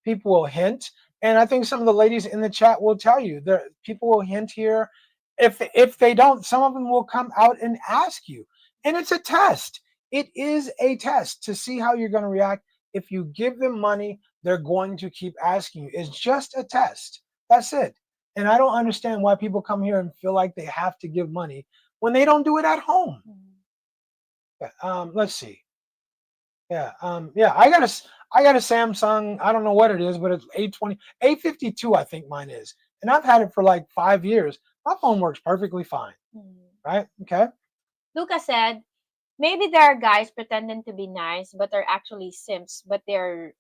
people will hint, and I think some of the ladies in the chat will tell you that people will hint here. If they don't, some of them will come out and ask you, and it's a test. It is a test to see how you're going to react. If you give them money, they're going to keep asking you. It's just a test. That's it. And I don't understand why people come here and feel like they have to give money when they don't do it at home. Let's see. Yeah. I got a Samsung. I don't know what it is, but it's A20, A52. I think mine is, and I've had it for like 5 years. My phone works perfectly fine. Right? Okay. Luca said, maybe there are guys pretending to be nice, but are actually simps. But there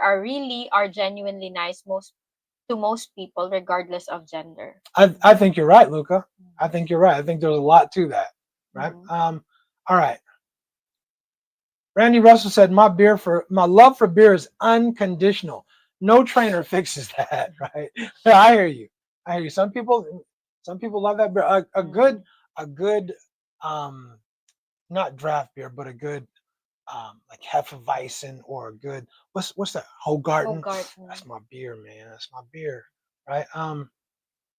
are genuinely nice to most people, regardless of gender. I think you're right, Luca. I think you're right. I think there's a lot to that. Right. All right. Randy Russell said, my love for beer is unconditional. No trainer fixes that, right? Yeah, I hear you. Some people love that beer. A good, not draft beer, but a good, like Hefeweizen, or a good, what's that? Hogarten. That's my beer, man. That's my beer, right?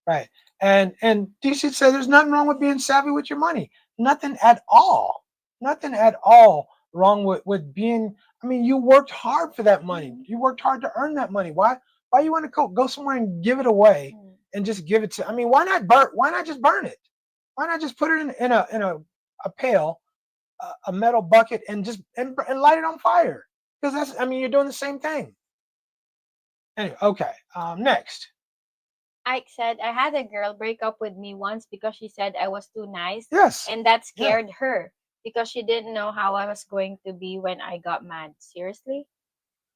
Right. And DC said there's nothing wrong with being savvy with your money. Nothing at all. Nothing at all wrong with being. I mean, you worked hard for that money. You worked hard to earn that money. Why you want to go somewhere and give it away and just give it to? I mean, why not burn? Why not just burn it? Why not just put it in a pail, a metal bucket, and just and light it on fire? Because that's. I mean, you're doing the same thing. Anyway, okay. Next. Ike said, I had a girl break up with me once because she said I was too nice, Yes. and that Yeah. scared her because she didn't know how I was going to be when I got mad. Seriously?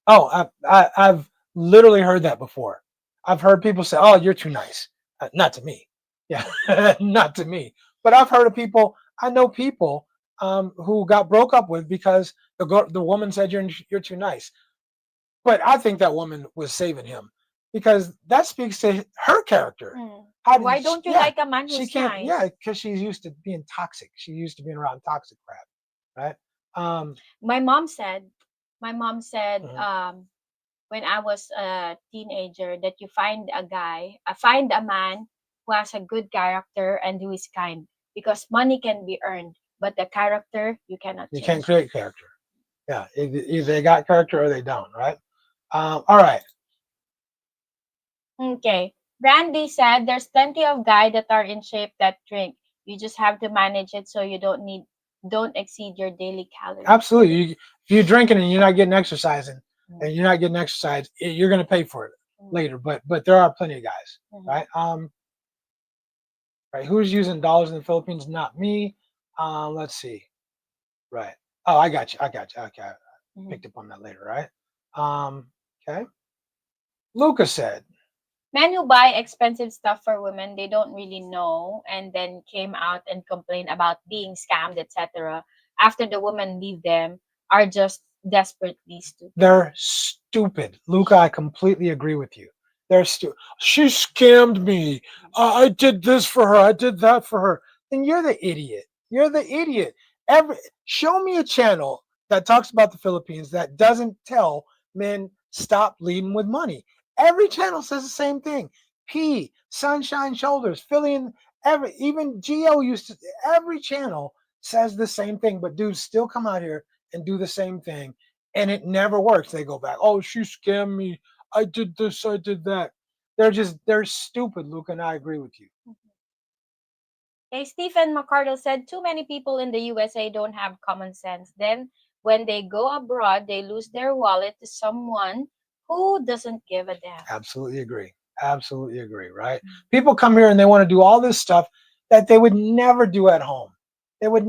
Oh, I've literally heard that before. I've heard people say, "Oh, you're too nice." Not to me. Yeah, not to me. But I've heard of people. I know people who got broke up with because the woman said you're too nice. But I think that woman was saving him because that speaks to her character. How did Why she- don't you yeah, like a man she who's can't? nice? Yeah, because she's used to being toxic. She's used to being around toxic crap, right? My mom said, Mhm. when I was a teenager, that you find find a man who has a good character and who is kind, because money can be earned, but the character you cannot You change. can't create character. Yeah, either they got character or they don't, right? All right. Okay. Randy said there's plenty of guys that are in shape that drink. You just have to manage it so you don't exceed your daily calories. Absolutely. If you're drinking and you're not getting exercising, and you're not getting exercise, you're going to pay for it later. But there are plenty of guys, right? Right. Who's using dollars in the Philippines? Not me. Let's see. Right. Oh, I got you. Okay, I picked up on that later, right? Okay. Luca said, Men who buy expensive stuff for women they don't really know and then came out and complain about being scammed, etc. after the woman leave them are just desperately stupid. they're stupid. Luca, I completely agree with you. They're stupid. She scammed me. I did this for her. I did that for her. Then you're the idiot. You're the idiot. Show me a channel that talks about the Philippines that doesn't tell men stop leading with money. Every channel says the same thing. P, Sunshine Shoulders, Philly, even Geo used to. Every channel says the same thing, but dudes still come out here and do the same thing, and it never works. They go back, oh, she scammed me. I did this, I did that. They're stupid, Luke, and I agree with you. Okay, Stephen McCardle said too many people in the USA don't have common sense. Then when they go abroad, they lose their wallet to someone who doesn't give a damn. Absolutely agree. Absolutely agree, right? People come here and they want to do all this stuff that they would never do at home. You would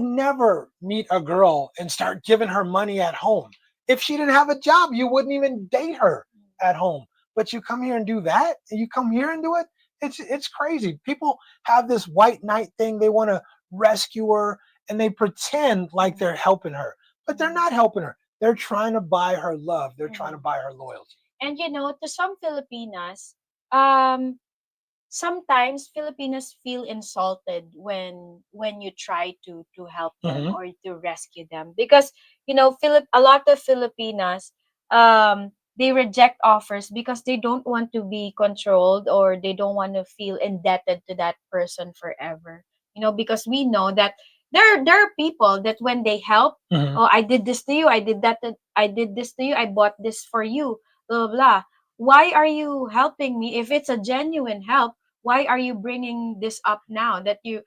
never meet a girl and start giving her money at home. If she didn't have a job, you wouldn't even date her at home. But you come here and do that, and you come here and do it, it's crazy. People have this white knight thing. They want to rescue her and they pretend like they're helping her, but they're not helping her. They're trying to buy her love. They're trying to buy her loyalty. And to some Filipinas, sometimes Filipinos feel insulted when you try to help them or to rescue them, because a lot of Filipinas they reject offers because they don't want to be controlled or they don't want to feel indebted to that person forever. Because we know that there are people that when they help, oh, I did this to you, I did that, I did this to you, I bought this for you, blah blah blah. Why are you helping me if it's a genuine help? Why are you bringing this up now that you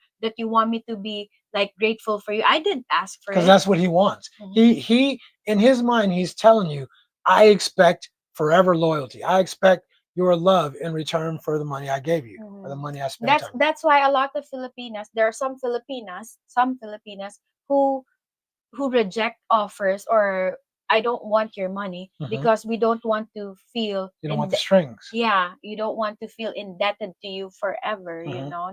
want me to be like grateful for you? I didn't ask for it. Because that's what he wants. He in his mind, he's telling you, I expect forever loyalty. I expect your love in return for the money I gave you, or the money I spent on you. That's why a lot of Filipinas, there are some Filipinas who reject offers, or I don't want your money because we don't want to feel You don't want the strings. Yeah, you don't want to feel indebted to you forever.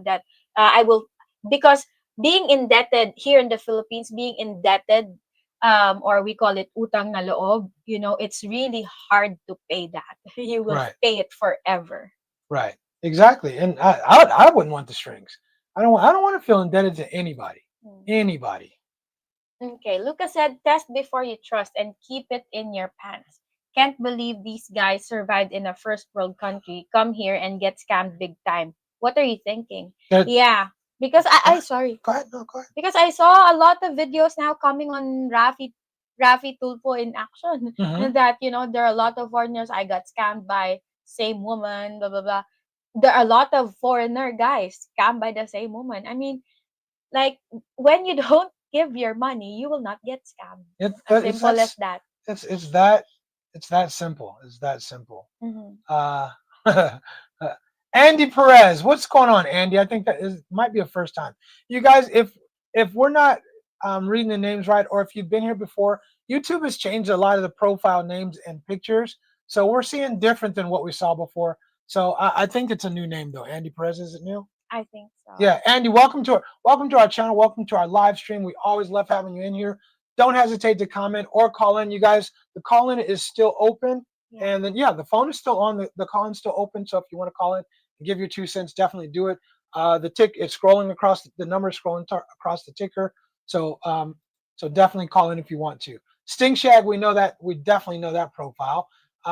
That I will, because being indebted here in the Philippines, being indebted, or we call it utang na loob, it's really hard to pay that. You will pay it forever. Right. Exactly. And I wouldn't want the strings. I don't want to feel indebted to anybody. Anybody. Okay, Lucas said, test before you trust and keep it in your pants. Can't believe these guys survived in a first world country, come here and get scammed big time. What are you thinking? That- Yeah, because I sorry. Go ahead. No, go ahead. Because I saw a lot of videos now coming on Rafi Tulfo in action. Mhm. That, you know, there are a lot of foreigners. I got scammed by same woman, blah blah blah. There are a lot of foreigner guys scammed by the same woman. I mean, like, when you don't give your money, you will not get scammed. As simple as that. It's that simple. It's that simple. Mhm. Uh, Andy Perez, what's going on, Andy? I think that might be a first time. You guys, if we're not reading the names right, or if you've been here before, YouTube has changed a lot of the profile names and pictures, so we're seeing different than what we saw before. So I think it's a new name though. Andy Perez, is it new? I think so. Yeah, Andy, welcome to our channel. Welcome to our live stream. We always love having you in here. Don't hesitate to comment or call in. You guys, the call in is still open. Yeah. And then, yeah, the phone is still on. The call in's still open. So if you want to call in and give your 2 cents, definitely do it. The tick, it's scrolling across, the number is scrolling across the ticker. So so definitely call in if you want to. Sting Shag, we definitely know that profile.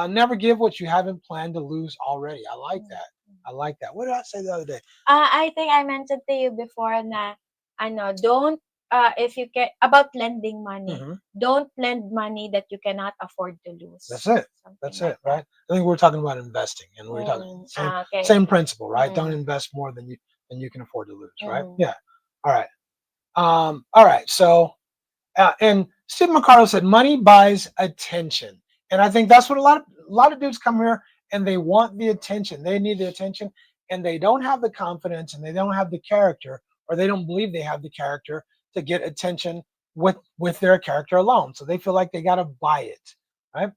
Never give what you haven't planned to lose already. I like that. I like that. What did I say the other day? I think I mentioned to you before na, don't, if you can, about lending money, Mhm. don't lend money that you cannot afford to lose. That's it. Something That's like it, right? I think we're talking about investing, and we're talking okay. same principle, right? Don't Mm. invest more than you can afford to lose, right? Mhm. Yeah. All right. All right. So, and Steve McCarlo said, money buys attention, and I think that's what a lot of dudes come here and they want the attention. They need the attention, and they don't have the confidence, and they don't have the character, or they don't believe they have the character to get attention with their character alone. So they feel like they got to buy it, right?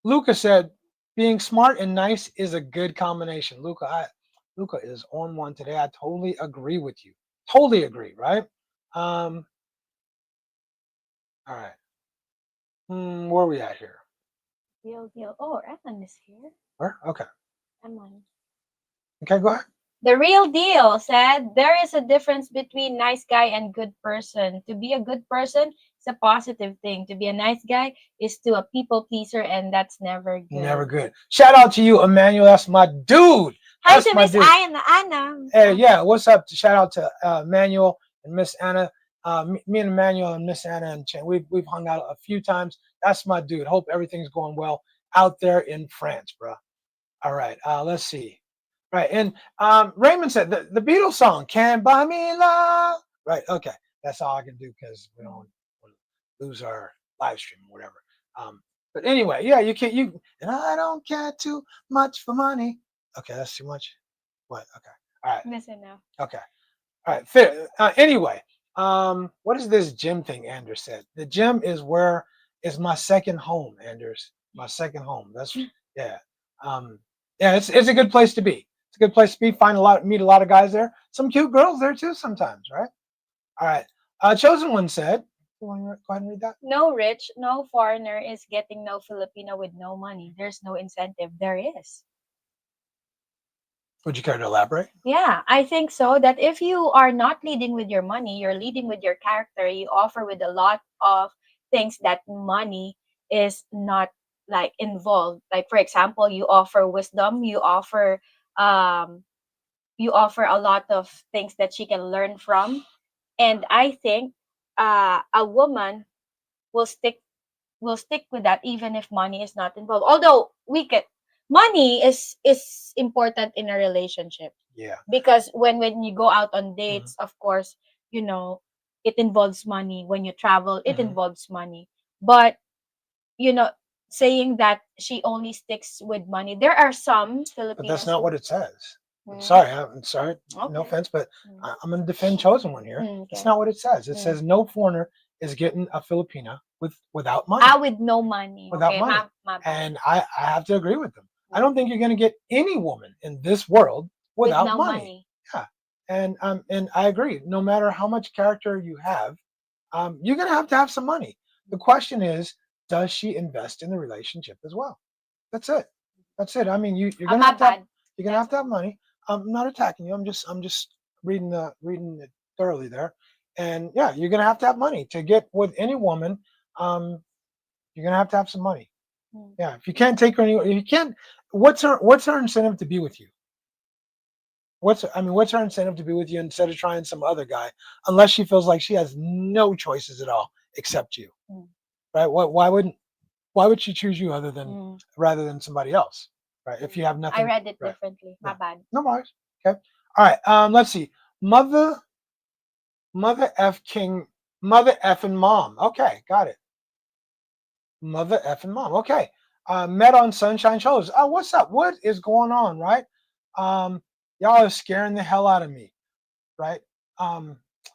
Luca said, being smart and nice is a good combination. Luca is on one today. I totally agree with you. Totally agree, right? All right. Where are we at here? Deal, deal. Oh, Evan is here. Where? Okay. Evan. Okay, go ahead. The Real Deal said, there is a difference between nice guy and good person. To be a good person is a positive thing. To be a nice guy is to a people pleaser, and that's never good. Never good. Shout out to you, Emmanuel. That's my dude. Hi That's to my Miss dude. Anna. Hey, yeah, what's up? Shout out to Emmanuel and Miss Anna. Me and Emmanuel and Miss Anna and Chen, we've hung out a few times. That's my dude. Hope everything's going well out there in France, bro. All right, let's see. Right, and Raymond said the Beatles song "Can't Buy Me Love." Right, okay, that's all I can do because we don't lose our live stream or whatever. But anyway, yeah, and I don't care too much for money. Okay, that's too much. What? Okay, all right. Miss Anna. Okay. All right. Fair. Anyway, what is this gym thing Anders said? The gym is my second home, Anders. My second home. That's yeah. Yeah, it's a good place to be. It's a good place to be. Meet a lot of guys there. Some cute girls there too sometimes, right? All right. Chosen One said, you want to go ahead and read that? No rich, no foreigner is getting no Filipino with no money. There's no incentive. There is. Would you care to elaborate? Yeah, I think so. That if you are not leading with your money, you're leading with your character. You offer with a lot of things that money is not like involved. Like, for example, you offer wisdom, you offer a lot of things that she can learn from. And I think a woman will stick with that even if money is not involved. Although money is important in a relationship. Yeah. Because when you go out on dates, of course, it involves money. When you travel, it involves money. But saying that she only sticks with money, there are some Filipinos. But that's not what it says. Mm. I'm sorry. Okay. No offense, but Mm. I'm going to defend Chosen One here. Okay. It's not what it says. It says no foreigner is getting a Filipina without money. With no money. Without okay, money. my bad. And I have to agree with them. I don't think you're going to get any woman in this world without with no money. Yeah. And I agree. No matter how much character you have, you're going to have some money. The question is, does she invest in the relationship as well? That's it. That's it. I mean, you're going to have to have money. I'm not attacking you. I'm just reading it thoroughly there. And yeah, you're going to have money to get with any woman. You're gonna have to have some money. Mm. Yeah. If you can't take her anywhere, if you can't. What's her incentive to be with you? What's her incentive to be with you instead of trying some other guy? Unless she feels like she has no choices at all except you, Mm. right? Why would she choose you rather than somebody else, right? If you have nothing. I read it right. differently. My bad. No worries. Okay. All right. Let's see. Mother F and mom. Okay, got it. Mother F and mom. Okay. Met on Sunshine Shoulders. Oh, what's up? What is going on, right? Y'all are scaring the hell out of me, right?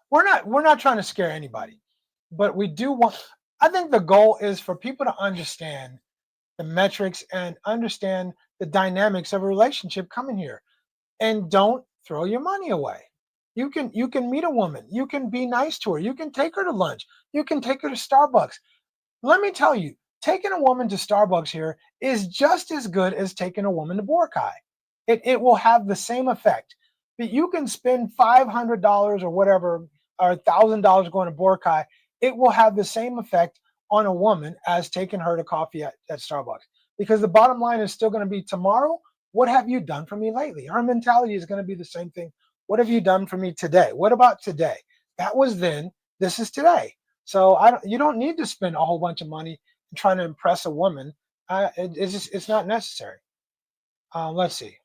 We're not trying to scare anybody, but we do want. I think the goal is for people to understand the metrics and understand the dynamics of a relationship coming here, and don't throw your money away. You can meet a woman. You can be nice to her. You can take her to lunch. You can take her to Starbucks. Let me tell you, taking a woman to Starbucks here is just as good as taking a woman to Boracay. It will have the same effect. But you can spend $500 or whatever, or $1,000 going to Boracay. It will have the same effect on a woman as taking her to coffee at Starbucks. Because the bottom line is still going to be tomorrow, what have you done for me lately? Her mentality is going to be the same thing. What have you done for me today? What about today? That was then. This is today. So you don't need to spend a whole bunch of money trying to impress a woman. It's not necessary. Let's see.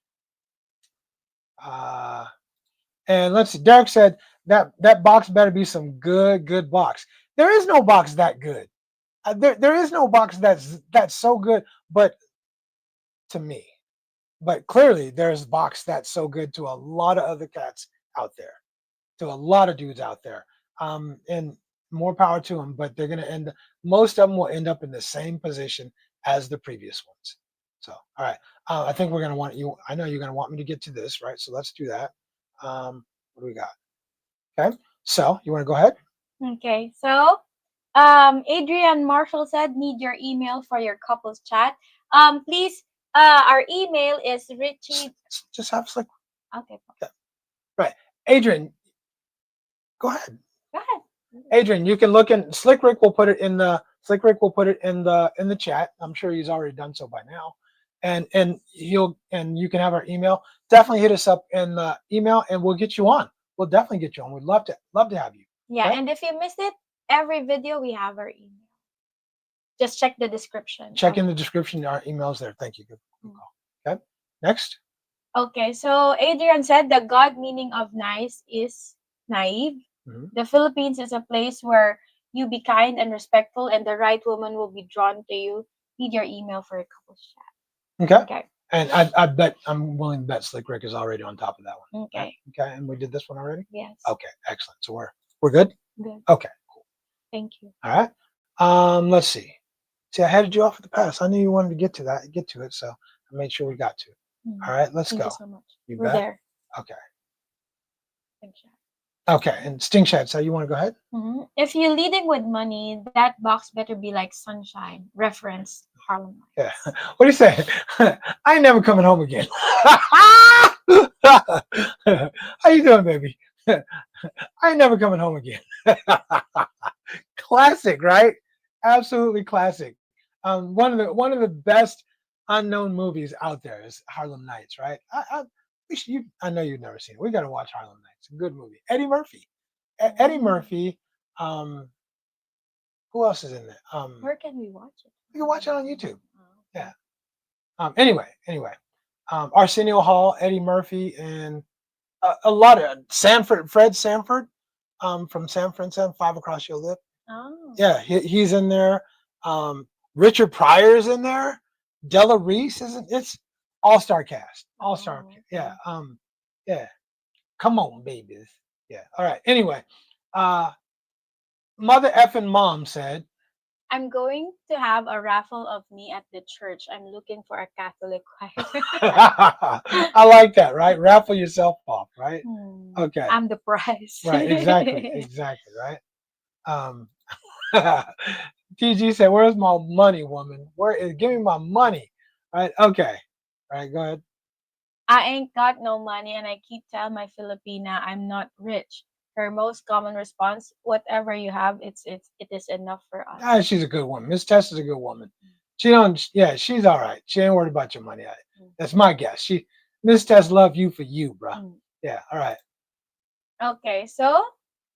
And let's see. Derek said that box better be some good box. There is no box that good. There is no box that's so good, but to me. But clearly, there's a box that's so good to a lot of other cats out there, to a lot of dudes out there. And more power to them. But they're gonna most of them will end up in the same position as the previous ones. So, all right. I think we're gonna want you. I know you're gonna want me to get to this, right? So let's do that. What do we got? Okay. So you want to go ahead? Okay, so Adrian Marshall said, need your email for your couples chat. Please, our email is Richie. Just have Slick. Okay. Yeah. Right. Adrian, go ahead. Go ahead. Adrian, you can look in Slick Rick will put it in the chat. I'm sure he's already done so by now. And you can have our email. Definitely hit us up in the email and we'll get you on. We'll definitely get you on. We'd love to have you. Yeah, Okay? and if you missed it, every video we have our email. Just check the description. Check in the description. Our email's there. Thank you. Good call. Okay. Next. Okay, so Adrian said the God meaning of nice is naive. Mhm. The Philippines is a place where you be kind and respectful, and the right woman will be drawn to you. Need your email for a couples chat. Okay. Okay. And I'm willing to bet Slick Rick is already on top of that one. Okay. Okay. And we did this one already? Yes. Okay, excellent. So we're good? Good. Okay, cool. Thank you. All right. Let's see. See, I headed you off at the pass. I knew you wanted to get to it, so I made sure we got to it. Mhm. All right, let's Thank go. you so much. You We're bet. there. Okay. Thank you. Okay, and Sting Shad, so you want to go ahead? Mhm. If you're leading with money, that box better be like sunshine. Reference Harlem Yeah. Nights. What do you say? I ain't never coming home again. How you doing, baby? I ain't never coming home again. Classic, right? Absolutely classic. One of the best unknown movies out there is Harlem Nights, right? I know you've never seen it. We got to watch Harlem Nights. A good movie. Eddie Murphy. Eddie Murphy. Who else is in there? Where can we watch it? You can watch it on YouTube. Oh, Yeah. Anyway. Arsenio Hall, Eddie Murphy, and a lot of Fred Sanford, from San Francisco, 5 Across Your Lip. Oh. Yeah, he's in there. Richard Pryor's in there. Della Reese it's all-star cast. All-star. Oh, Yeah. Yeah. Come on, babies. Yeah. All right. Anyway, Mother effing Mom said, I'm going to have a raffle of me at the church. I'm looking for a Catholic choir. I like that, right? Raffle yourself off, right? Okay. I'm the prize. Right, exactly, right? TG said, "Where's my money, woman? Give me my money?" Right? Okay. All right, go ahead. I ain't got no money, and I keep telling my Filipina I'm not rich. Her most common response, whatever you have, it is enough for us. Ah, she's a good woman. Miss Tess is a good woman. She don't. Yeah, she's all right. She ain't worried about your money. That's my guess. Miss Tess love you for you, bro. Mm. Yeah. All right. Okay, so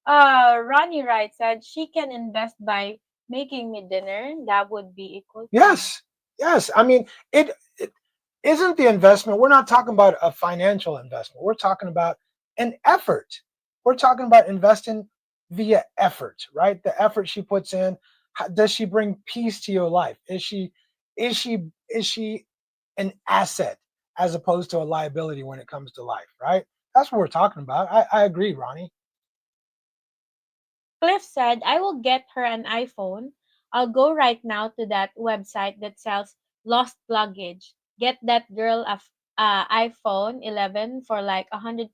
Ronnie Wright said she can invest by making me dinner. That would be equal to Yes. Yes. I mean, it isn't the investment. We're not talking about a financial investment. We're talking about an effort. We're talking about investing via effort, right? The effort she puts in. Does she bring peace to your life? Is she an asset as opposed to a liability when it comes to life, right? That's what we're talking about. I agree, Ronnie. Cliff said, I will get her an iPhone. I'll go right now to that website that sells lost luggage. Get that girl a iPhone 11 for like $150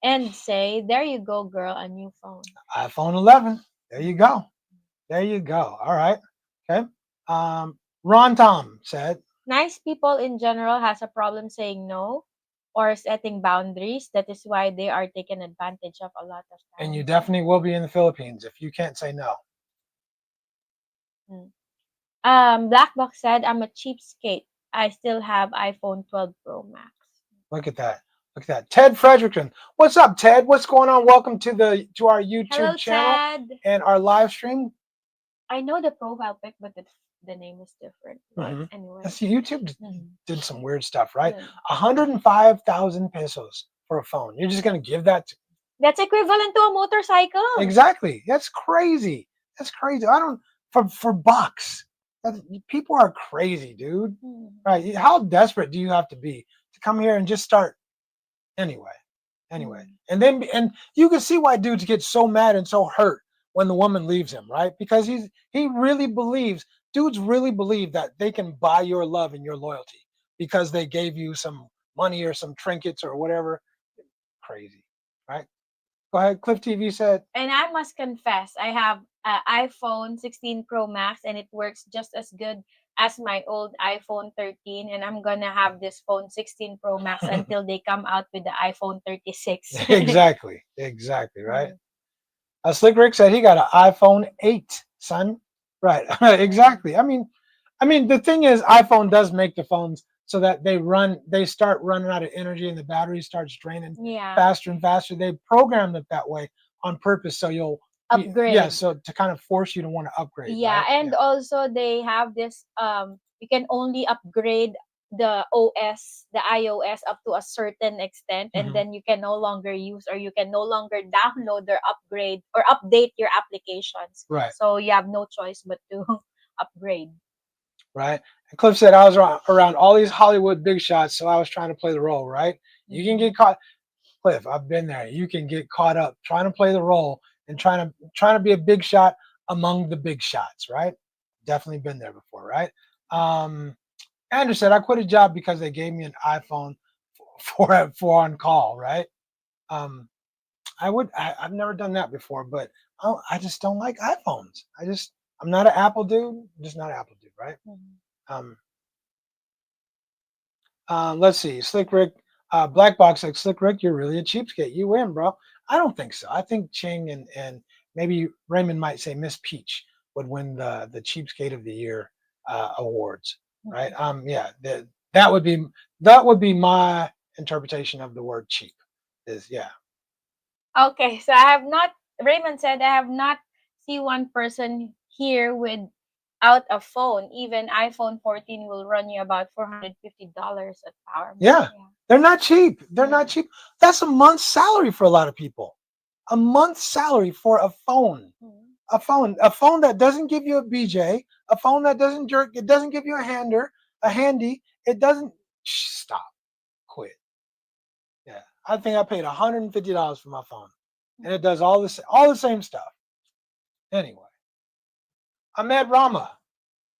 and say, there you go, girl, a new phone. iPhone 11. There you go. There you go. All right. Okay. Ron Tom said, Nice people in general has a problem saying no or setting boundaries. That is why they are taken advantage of a lot of times. and you definitely will be in the Philippines if you can't say no. Black Box said, I'm a cheapskate. I still have iPhone 12 Pro Max. Look at that. Look at that. Ted Frederickson. What's up, Ted? What's going on? Welcome to our YouTube Hello, channel Ted. and our live stream. I know the profile pic, but the name is different. But Mhm. anyway. See, YouTube did some weird stuff, right? Yeah. 105,000 pesos for a phone. You're just gonna give that to, That's equivalent to a motorcycle. exactly. That's crazy. That's crazy. I don't for bucks. People are crazy, dude. Right? How desperate do you have to be to come here and just start anyway? And you can see why dudes get so mad and so hurt when the woman leaves him, right? Because he really believes, dudes really believe that they can buy your love and your loyalty because they gave you some money or some trinkets or whatever. Crazy, right? Go ahead. Cliff TV said, And I must confess, I have an iPhone 16 Pro Max and it works just as good as my old iPhone 13. And I'm going to have this phone 16 Pro Max until they come out with the iPhone 36. exactly, right? Slick Rick said he got an iPhone 8, son. Right, exactly. I mean, the thing is, iPhone does make the phones so that they start running out of energy and the battery starts draining faster and faster. They programmed it that way on purpose, so you'll upgrade. Yeah, so to kind of force you to want to upgrade. Yeah, right? and also they have this you can only upgrade the OS, the iOS up to a certain extent, and then you can no longer use or you can no longer download or upgrade or update your applications. Right. So you have no choice but to upgrade. Right. And Cliff said, I was around all these Hollywood big shots, so I was trying to play the role, right? You can get caught. Cliff, I've been there. You can get caught up trying to play the role and trying to be a big shot among the big shots, right? Definitely been there before, right? Andrew said, I quit a job because they gave me an iPhone for on call, right? I've never done that before, but I just don't like iPhones. I'm not an Apple dude. I'm just not an Apple dude, right? Let's see. Slick Rick, Black Box, like, Slick Rick, you're really a cheapskate. You win, bro. I don't think so. I think Ching and maybe Raymond might say Miss Peach would win the cheapskate of the year awards, right? Yeah, that would be my interpretation of the word cheap. Is yeah. Okay, so Raymond said, I have not seen one person here without a phone. Even iPhone 14 will run you about $450 at Power. Yeah, they're not cheap. They're not cheap. That's a month's salary for a lot of people. A month's salary for a phone. A phone that doesn't give you a BJ, a phone that doesn't jerk, it doesn't give you a handy, it doesn't stop. Quit. Yeah. I think I paid $150 for my phone. And it does all the same stuff. Anyway. Ahmed Rama.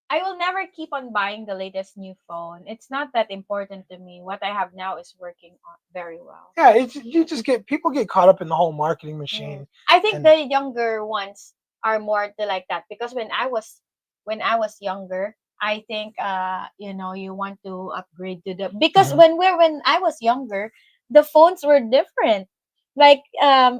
I will never keep on buying the latest new phone. It's not that important to me. What I have now is working very well. Yeah, people get caught up in the whole marketing machine. I think the younger ones are more to like that because when I was younger, I think you want to upgrade to the because when I was younger, the phones were different. like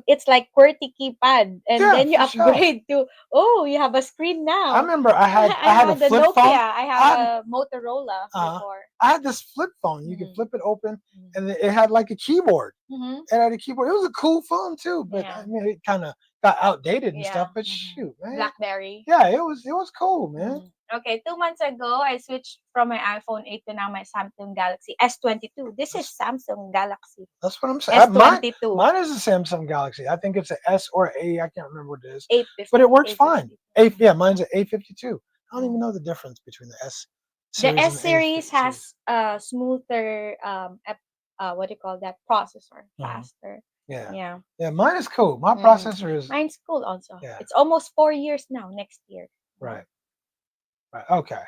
it's like QWERTY keypad, and Yeah, then you for sure. upgrade to, oh, you have a screen now. I remember I had a the flip Nokia. phone. I have a Motorola Uh, before. I had this flip phone. You could Mhm. flip it open, Mhm. and it had like a keyboard. Mm-hmm. It had a keyboard. It was a cool phone too, but Yeah. I mean, it kind of got outdated and stuff. Yeah. But Mhm. shoot, man. BlackBerry. Yeah, it was cool, man. Mhm. Okay, 2 months ago, I switched from my iPhone 8 to now my Samsung Galaxy S22. This is Samsung Galaxy That's what I'm saying. Mine, S22. mine is a Samsung Galaxy. I think it's an S or A. I can't remember what it is, 850. but it works fine. 850. Yeah, mine's an A52. I don't even know the difference between the S The series S and the series A52. has a smoother what do you call that, processor, Mhm. faster. Yeah. Yeah. Yeah, mine is cool. My Mm. processor is Mine's cool also. Yeah. It's almost 4 years now, next year. right. Right. Okay.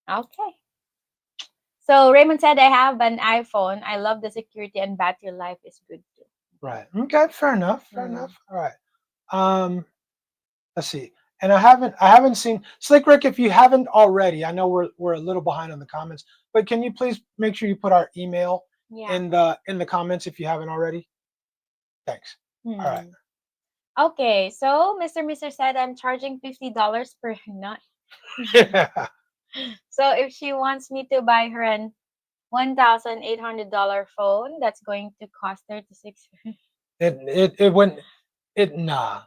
Okay. So Raymond said, I have an iPhone. I love the security and battery life is good too. Right. Okay. Fair enough. Fair Mm. enough. All right. Let's see. And I haven't seen Slick Rick. If you haven't already, I know we're a little behind on the comments, but can you please make sure you put our email Yeah. in the comments if you haven't already? Thanks. All right. Okay, so Mr. said I'm charging $50 per night. Yeah. So if she wants me to buy her an $1,800 phone, that's going to cost $36. It wouldn't nah.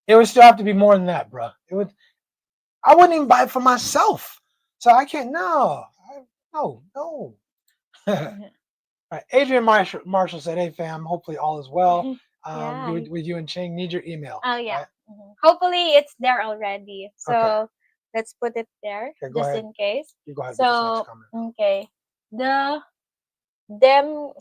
It would still have to be more than that, bro. I wouldn't even buy it for myself. So I can't no. No. Right. Adrian Marshall said, "Hey fam, hopefully all is well. Yeah. With you and Ching, need your email." Oh yeah. Right? Hopefully it's there already. So Okay. let's put it there Okay, go just ahead. in case. You go ahead with this next So comment. okay, them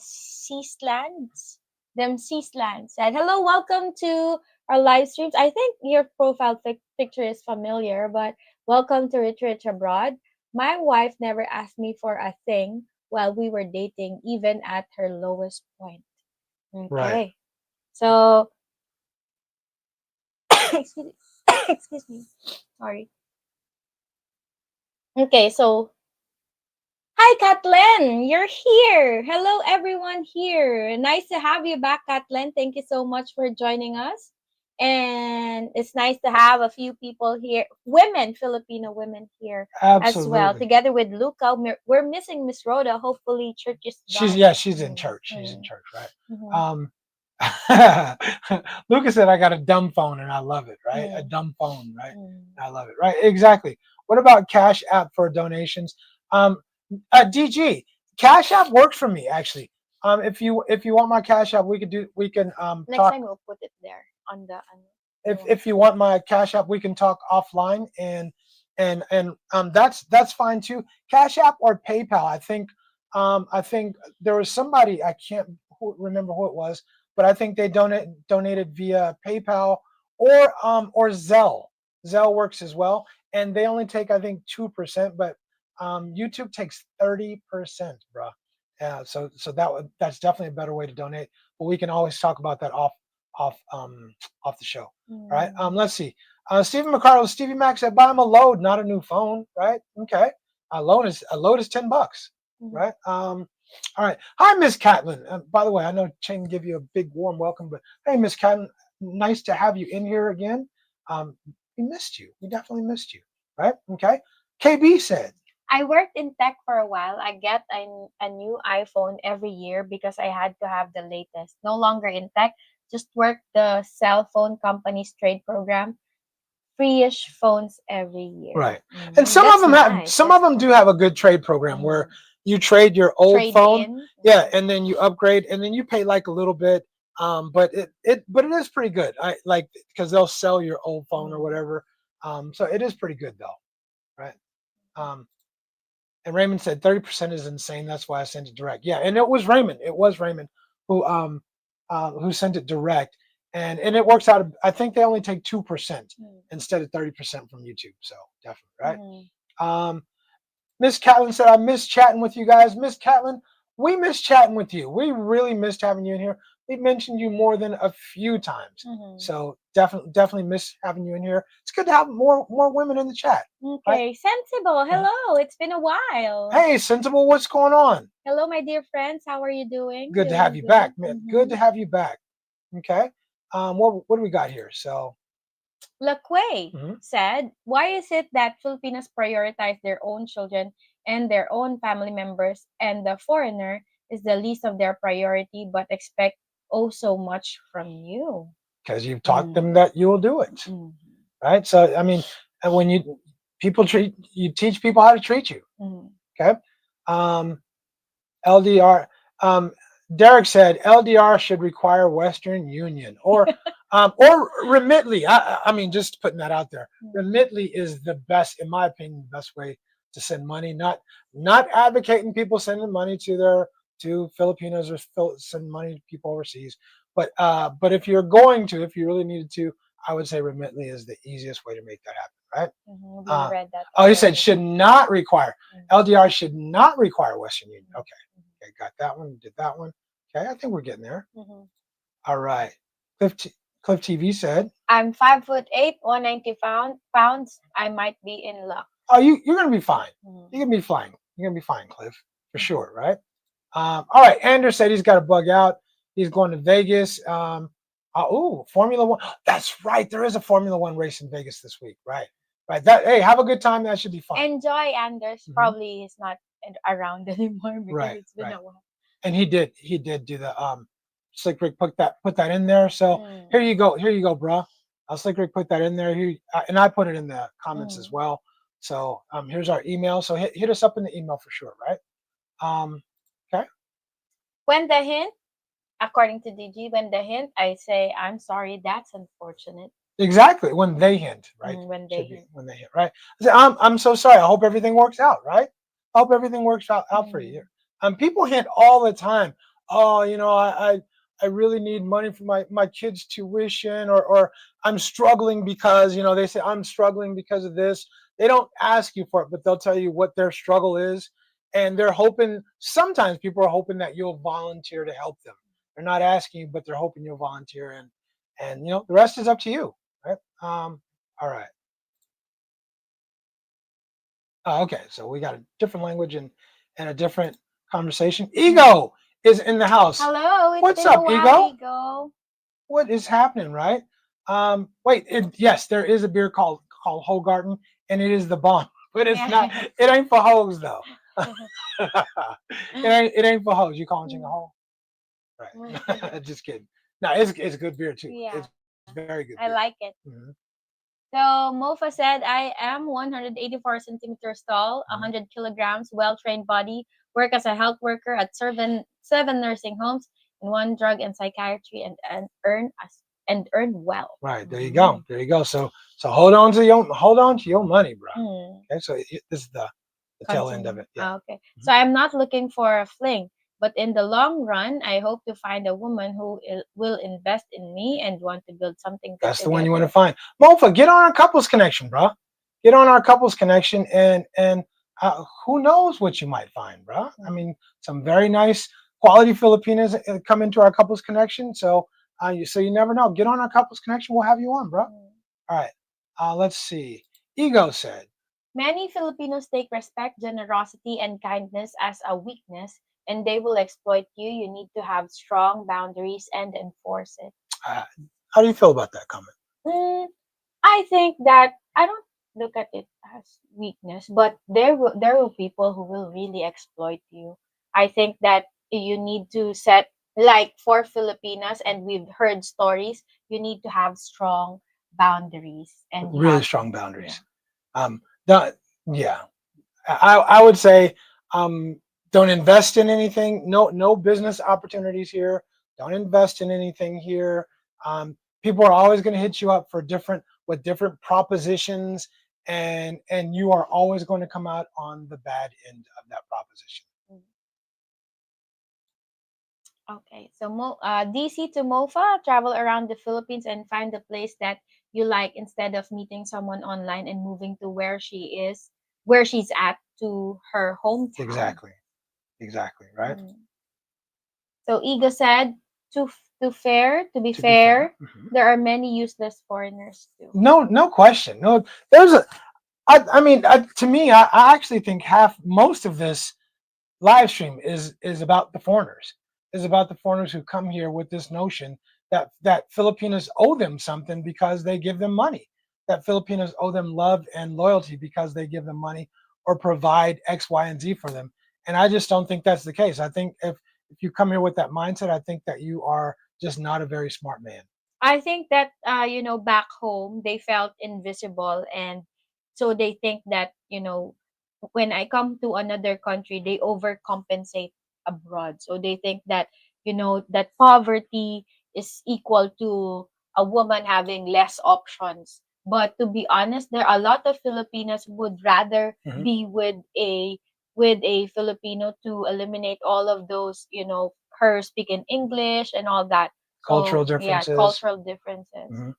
Seasland said, hello, welcome to our live streams. I think your profile picture is familiar, but welcome to Rich Abroad. My wife never asked me for a thing while we were dating, even at her lowest point. Okay. Right. So excuse me. Sorry. Okay, so hi, Kathleen. You're here. Hello, everyone here. Nice to have you back, Kathleen. Thank you so much for joining us. And it's nice to have a few people here, Filipino women here as well, Absolutely. together with Luca. We're missing Miss Rhoda. Hopefully, church is done. She's in church. She's in church, right? Mhm. Lucas said, I got a dumb phone and I love it, right? A Mm. dumb phone, right? Mm. I love it, right? Exactly. What about Cash App for donations? DG, Cash App works for me actually. If you want my Cash App, we can Next talk. time we'll put it there on the. If you want my Cash App, we can talk offline and that's fine too. Cash App or PayPal. I think there was somebody, I can't remember who it was, but I think they donated via PayPal or Zelle. Zelle works as well, and they only take I think 2%, but YouTube takes 30%, bro. Yeah, so that's definitely a better way to donate. But we can always talk about that off the show. Right. Let's see. Stephen McCarlo, Stevie Mac said, buy him a load, not a new phone. Right. Okay. A load is $10. Right. All right. Hi, Miss Catlin. By the way, I know Cheng give you a big warm welcome, but hey, Miss Catlin, nice to have you in here again. We missed you. We definitely missed you. Right. Okay. KB said, I worked in tech for a while. I get a new iPhone every year because I had to have the latest. No longer in tech, just work the cell phone company's trade program. Free-ish phones every year. Right. And some of them of them do have a good trade program where you trade your old phone. Yeah, and then you upgrade and then you pay like a little bit. But it is pretty good. I like because they'll sell your old phone or whatever. So it is pretty good though. Right. And Raymond said 30% is insane. That's why I sent it direct. Yeah, and it was Raymond. It was Raymond who sent it direct, and it works out. I think they only take 2% instead of 30% from YouTube. So definitely right. Miss Catlin said, "I miss chatting with you guys." Miss Catlin, we miss chatting with you. We really missed having you in here. we've mentioned you more than a few times. Mhm. So definitely miss having you in here. It's good to have more women in the chat. Okay, Sensible. Hello, it's been a while. Hey, Sensible, what's going on? Hello, my dear friends. How are you doing? Good to Doing have you good? back, man. Good Mhm. to have you back. Okay. What do we got here? So Laquay Mhm. said, "Why is it that Filipinos prioritize their own children and their own family members, and the foreigner is the least of their priority, but expect oh so much from you?" because you've taught them that you will do it, right? So I mean, and when you teach people how to treat you. Mhm. Okay. LDR. Derek said LDR should require Western Union or Remitly. I mean, just putting that out there. Remitly is the best, in my opinion, the best way to send money. Not advocating people sending money to Filipinos or send money to people overseas. But if you're going to, if you really needed to, I would say Remitly is the easiest way to make that happen, right? We read that. Oh, he said already. should not require. LDR should not require Western Union. Okay. Okay, got that one. Did that one. Okay, I think we're getting there. Mhm. All right. Cliff TV said, I'm 5'8", 190 pounds. I might be in luck. "Oh, you're gonna be fine. Mhm. You're gonna be fine. You're gonna be fine, Cliff, for sure, right?" All right. Anders said he's got to bug out. He's going to Vegas. Formula One. That's right. There is a Formula One race in Vegas this week, right? Right. Hey, have a good time. That should be fun. Enjoy, Anders. Mhm. Probably he's not around anymore because Right, it's been right. a while. And he did do the Slick Rick put that in there. So Mm. here you go, bro. Slick Rick put that in there. And I put it in the comments as well. So here's our email. So hit us up in the email for sure, right? Okay. When the hint, according to DG, when the hint, I say, I'm sorry, that's unfortunate. Exactly. When they hint, right? When they Should be hint. when they hint, right? I say, I'm so sorry. I hope everything works out, right? I hope everything works out for you. People hint all the time. Oh, I really need money for my kids' tuition, or I'm struggling because they say I'm struggling because of this. They don't ask you for it, but they'll tell you what their struggle is, and they're hoping. Sometimes people are hoping that you'll volunteer to help them. They're not asking you, but they're hoping you'll volunteer, and the rest is up to you, right? All right. Oh, okay, so we got a different language and a different conversation. Ego is in the house. Hello, it's What's been a up, while, Ego? Ego. What is happening, right? Wait, yes, there is a beer called Hogarten, and it is the bomb, but it's not. It ain't for hoes though. it ain't for hoes. You calling Ching a hoe? Right. Just kidding. No, it's good beer too. Yeah. It's very good. I Beer. like it. Mhm. So Mofa said, I am 184 centimeters tall, 100 kilograms, well-trained body, work as a health worker at seven nursing homes and 1 drug and psychiatry, and earn well. Right, there you go. There you go. So hold on to your money, bro. Okay, so this is the tail end of it. Yeah. Okay. So I'm not looking for a fling, but in the long run, I hope to find a woman who will invest in me and want to build something good That's the one you want to together. find. Mofa, get on our couples connection, bro. Get on our couples connection, and who knows what you might find, bro. I mean, some very nice quality Filipinas come into our couples connection. So you never know. Get on our couples connection. We'll have you on, bro. All right. Let's see. Ego said, Many Filipinos take respect, generosity, and kindness as a weakness, and they will exploit you. You need to have strong boundaries and enforce it. how do you feel about that comment? I think that I don't look at it as weakness, but there will people who will really exploit you. I think that you need to set, like for Filipinas, and we've heard stories, you need to have strong boundaries and you Really have- strong boundaries. Yeah. I would say don't invest in anything. No business opportunities here. Don't invest in anything here. People are always going to hit you up for different propositions, and you are always going to come out on the bad end of that proposition. Okay, so DC to Mofa, travel around the Philippines and find the place that you like instead of meeting someone online and moving to where she's at, to her hometown. Exactly, right? So Ego said, to fair, to be To be fair. fair, Mhm. there are many useless foreigners too. No question. No, I mean, to me, I actually think most of this live stream is about the foreigners. Is about the foreigners who come here with this notion that Filipinos owe them something because they give them money. That Filipinos owe them love and loyalty because they give them money or provide X, Y, and Z for them. And I just don't think that's the case. I think if you come here with that mindset, I think that you are just not a very smart man. I think that back home they felt invisible, and so they think that when I come to another country they overcompensate abroad. So they think that that poverty is equal to a woman having less options. But to be honest, there are a lot of Filipinos who would rather Mhm. be with a Filipino to eliminate all of those, her speaking English and all that. Cultural So yeah, differences. cultural differences. Mhm.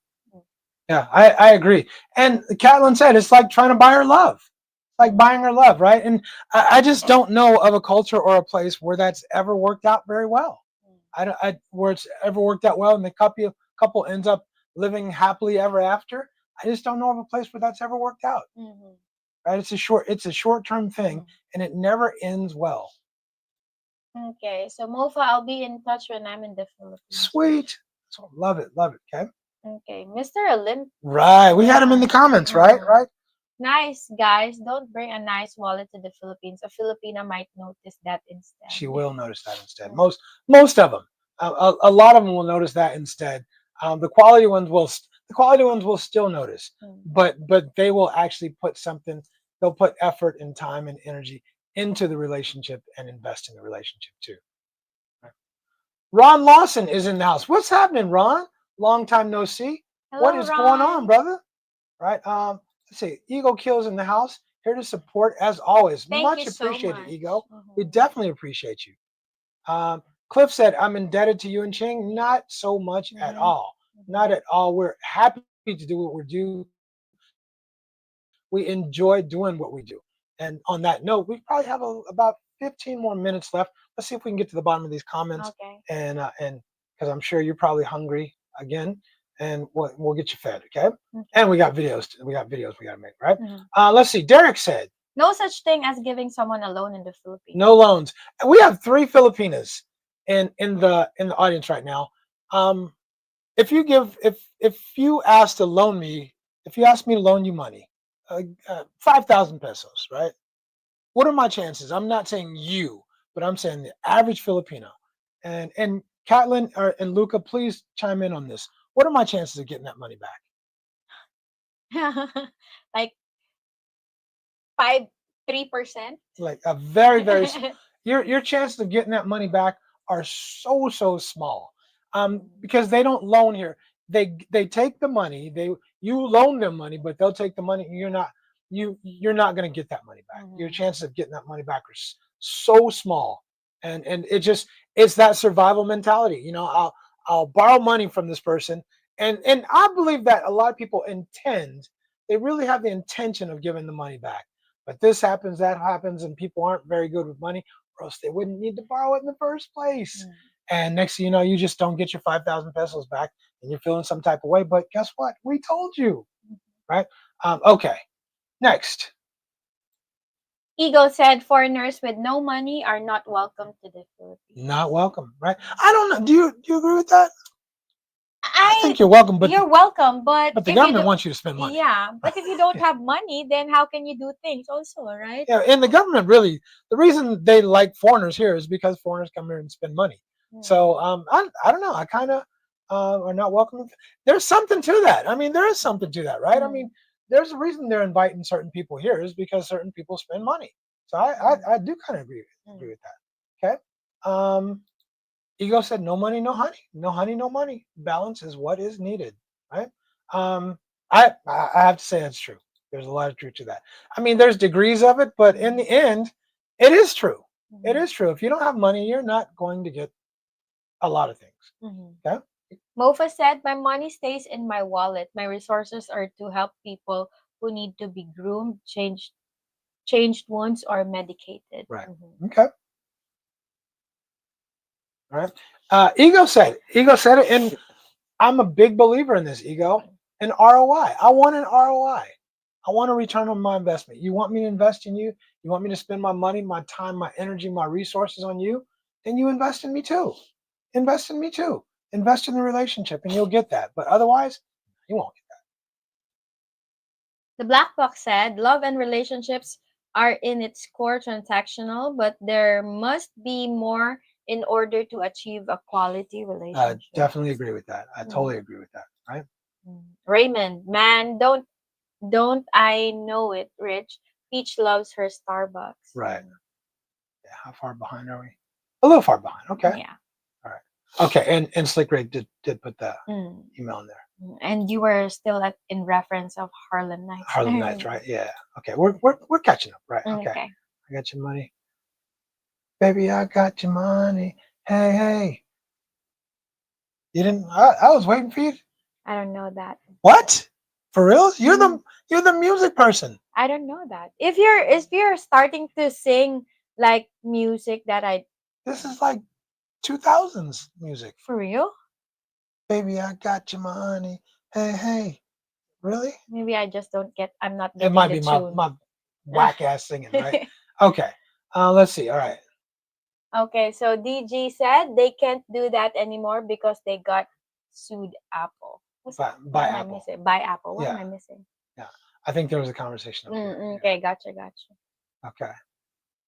Yeah, I agree. And Catelyn said it's like trying to buy her love. It's like buying her love, right? And I just don't know of a culture or a place where that's ever worked out very well. Where it's ever worked out well and the couple ends up living happily ever after. I just don't know of a place where that's ever worked out. Mhm. Right? It's a short-term thing and it never ends well. Okay, so Mofa, I'll be in touch when I'm in the Philippines. Sweet. So love it. Okay. Okay, Mr. Olymp. Right. We had him in the comments, right? Mhm. Right? Nice guys, don't bring a nice wallet to the Philippines. A Filipina might notice that instead. She will notice that instead. Most of them, a lot of them will notice that instead. The quality ones will still notice, but they will actually put something. They'll put effort and time and energy into the relationship and invest in the relationship too. Right. Ron Lawson is in the house. What's happening, Ron? Long time no see. What Hello, is going on, Ron. brother? Right. Let's see. Ego Kills in the house. Here to support as always. Thank Much you so appreciated, much. Ego. We definitely appreciate you. Cliff said, I'm indebted to you and Ching. Not so much at all. Not at all. We're happy to do what we do. We enjoy doing what we do. And on that note, we probably have about 15 more minutes left. Let's see if we can get to the bottom of these comments. Okay. And because I'm sure you're probably hungry again, and we'll get you fed. Okay. And we got videos. We got videos we got to make. Right. Let's see. Derek said, no such thing as giving someone a loan in the Philippines. no loans. And we have 3 Filipinas in the audience right now. If you ask me to loan you money, 5,000 pesos, right? What are my chances? I'm not saying you, but I'm saying the average Filipino. And Catelyn and Luca, please chime in on this. What are my chances of getting that money back? Like 3%. Like a very your chances of getting that money back are so small. Because they don't loan here. They take the money. You loan them money, but they'll take the money. And you're not going to get that money back. Your chances of getting that money back are so small, and it's that survival mentality. I'll borrow money from this person, and I believe that a lot of people they really have the intention of giving the money back. But this happens, that happens, and people aren't very good with money, or else they wouldn't need to borrow it in the first place. And next thing you know, you just don't get your 5,000 pesos back, and you're feeling some type of way. But guess what? We told you, right? Okay. Next. Ego said foreigners with no money are not welcome to the Philippines. Not welcome, right? I don't know. Do you agree with that? I think you're welcome, but you're welcome, but the if you government don't- wants you to spend money. Yeah, but if you don't have money, then how can you do things also, right? Yeah, and the government really, the reason they like foreigners here is because foreigners come here and spend money. So I don't know. I kind of are not welcome. There's something to that. I mean, there is something to that, right? I mean, there's a reason they're inviting certain people here is because certain people spend money. So I do kind of agree with that. Okay. Ego said, no money, no honey. No honey, no money. Balance is what is needed, right? I have to say that's true. There's a lot of truth to that. I mean, there's degrees of it, but in the end, it is true. It is true. If you don't have money, you're not going to get a lot of things. Okay. Mofa said, my money stays in my wallet. My resources are to help people who need to be groomed, changed wounds, or medicated. Right. Okay. Right? Ego said it, and I'm a big believer in this, Ego. An ROI. I want an ROI. I want a return on my investment. You want me to invest in you? You want me to spend my money, my time, my energy, my resources on you? Then you invest in me too. Invest in me too. Invest in the relationship, and you'll get that. But otherwise, you won't get The Black Box said, love and relationships are in its core transactional, but there must be more in order to achieve a quality that. relationship. Definitely agree with that. I totally agree with that. Right? Raymond, man, don't I know it, Rich? Peach loves her Starbucks. Right. Yeah. How far behind are we? A little far behind. Okay. Yeah. Okay. And Slick Rick did put the email in there. And you were still in reference of Harlem Nights. Harlem Nights, right? Yeah. Okay. We're catching up, right? Okay. Okay. I got your money. Baby, I got your money. Hey. You didn't I was waiting for you. I don't know that. What? For real? You're the music person. I don't know that. If you're starting to sing like music that This is like 2000s music. for real, Baby, I got your money. Hey. Really? maybe I just don't get. I'm not It getting might the be tune. my whack ass singing, right? Okay. Let's see. All right. Okay, so DG said they can't do that anymore because they got sued Apple. By What am I Apple. missing? By Apple. What am Yeah. I missing? I think there was a conversation. Up here. Okay, gotcha. Okay.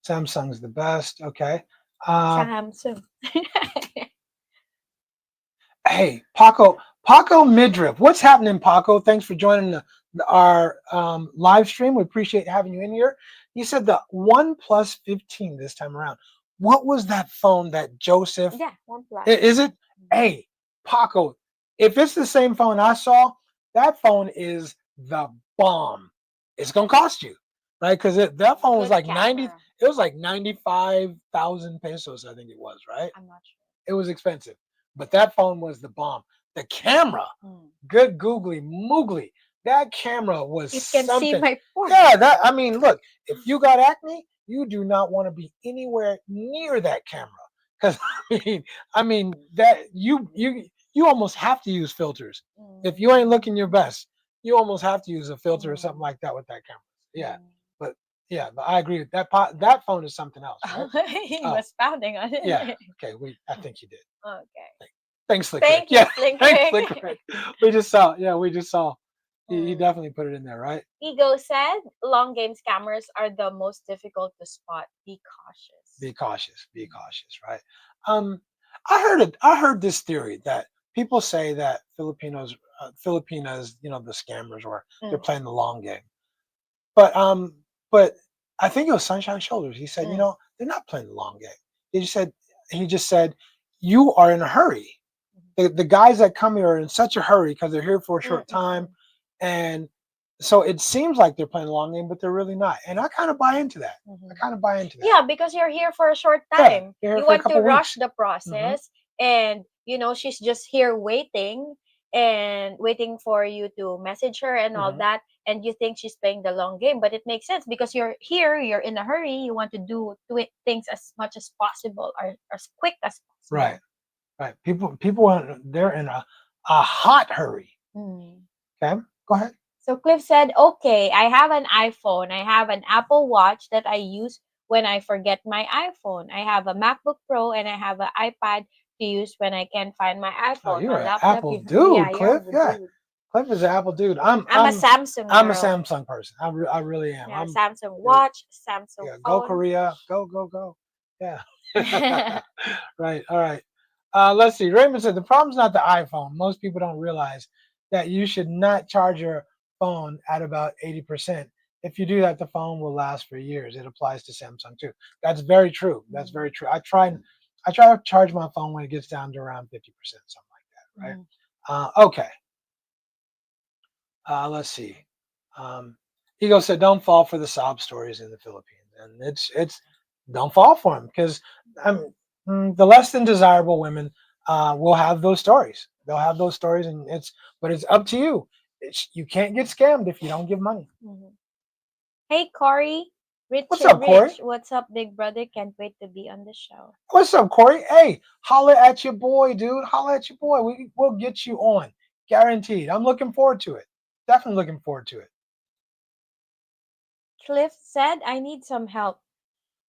Samsung's the best. Okay. Samsung. Hey, Paco Midriff. What's happening, Paco? Thanks for joining our live stream. We appreciate having you in here. You said the OnePlus 15 this time around. What was that phone that Joseph? Yeah, OnePlus. Is it? Hey, Paco, if it's the same phone I saw, that phone is the bomb. It's gonna cost you, right? Because that phone was Good like 90. camera. It was like 95,000 pesos, I think it was, right? I'm not sure. It was expensive, but that phone was the bomb. The camera, good googly moogly. That camera was You can something. see my port. Yeah, I mean, look, if you got acne, you do not want to be anywhere near that camera. Because I mean that you almost have to use filters. If you ain't looking your best, you almost have to use a filter or something like that with that camera. Yeah, but I agree with that. That phone is something else, right? He was pounding on it. Yeah. Okay. I think you did. Okay. Thanks, Slick Thank Rick. you, Slick Thanks, Rick. Slick Rick. We just saw. Yeah, we just saw. He definitely put it in there, right? Ego said long game scammers are the most difficult to spot. Be cautious. Be cautious, right? I heard this theory that people say that Filipinas, the scammers, or they're playing the long game. But I think it was Sunshine Shoulders. He said, they're not playing the long game. He just said, you are in a hurry. The guys that come here are in such a hurry because they're here for a short time, and so it seems like they're playing the long game, but they're really not. And I kind of buy into that. Yeah, because you're here for a short time. you're here You for a want to couple rush weeks. the process, and she's just here waiting for you to message her and all that, and you think she's playing the long game, but it makes sense because you're here, you're in a hurry, you want to do things as much as possible or as quick as possible. Right. People they're in a hot hurry. Okay, go ahead. So Cliff said, okay, I have an iPhone. I have an Apple Watch that I use when I forget my iPhone. I have a MacBook Pro and I have an iPad to use when I can't find my iPhone. Oh, you're My an laptop, Apple dude, Cliff. you're Yeah. Cliff is an Apple dude. I'm a Samsung I'm a girl. Samsung person. I really am. Yeah, I'm Samsung watch, Samsung phone. Go Korea. Go. Yeah. Right. All right. Let's see. Raymond said the problem's not the iPhone. Most people don't realize that you should not charge your phone at about 80%. If you do that, the phone will last for years. It applies to Samsung too. That's very true. That's very true. I try to charge my phone when it gets down to around 50%, something like that. Right. Okay. Let's see. Ego said, "Don't fall for the sob stories in the Philippines," and it's don't fall for them because the less than desirable women will have those stories. They'll have those stories, but it's up to you. You can't get scammed if you don't give money. Hey Corey, What's up, Corey? Rich, what's up, big brother? Can't wait to be on the show. What's up, Corey? Hey, holla at your boy, dude. Holla at your boy. We'll get you on. Guaranteed. I'm looking forward to it. Definitely looking forward to it. Cliff said, I need some help.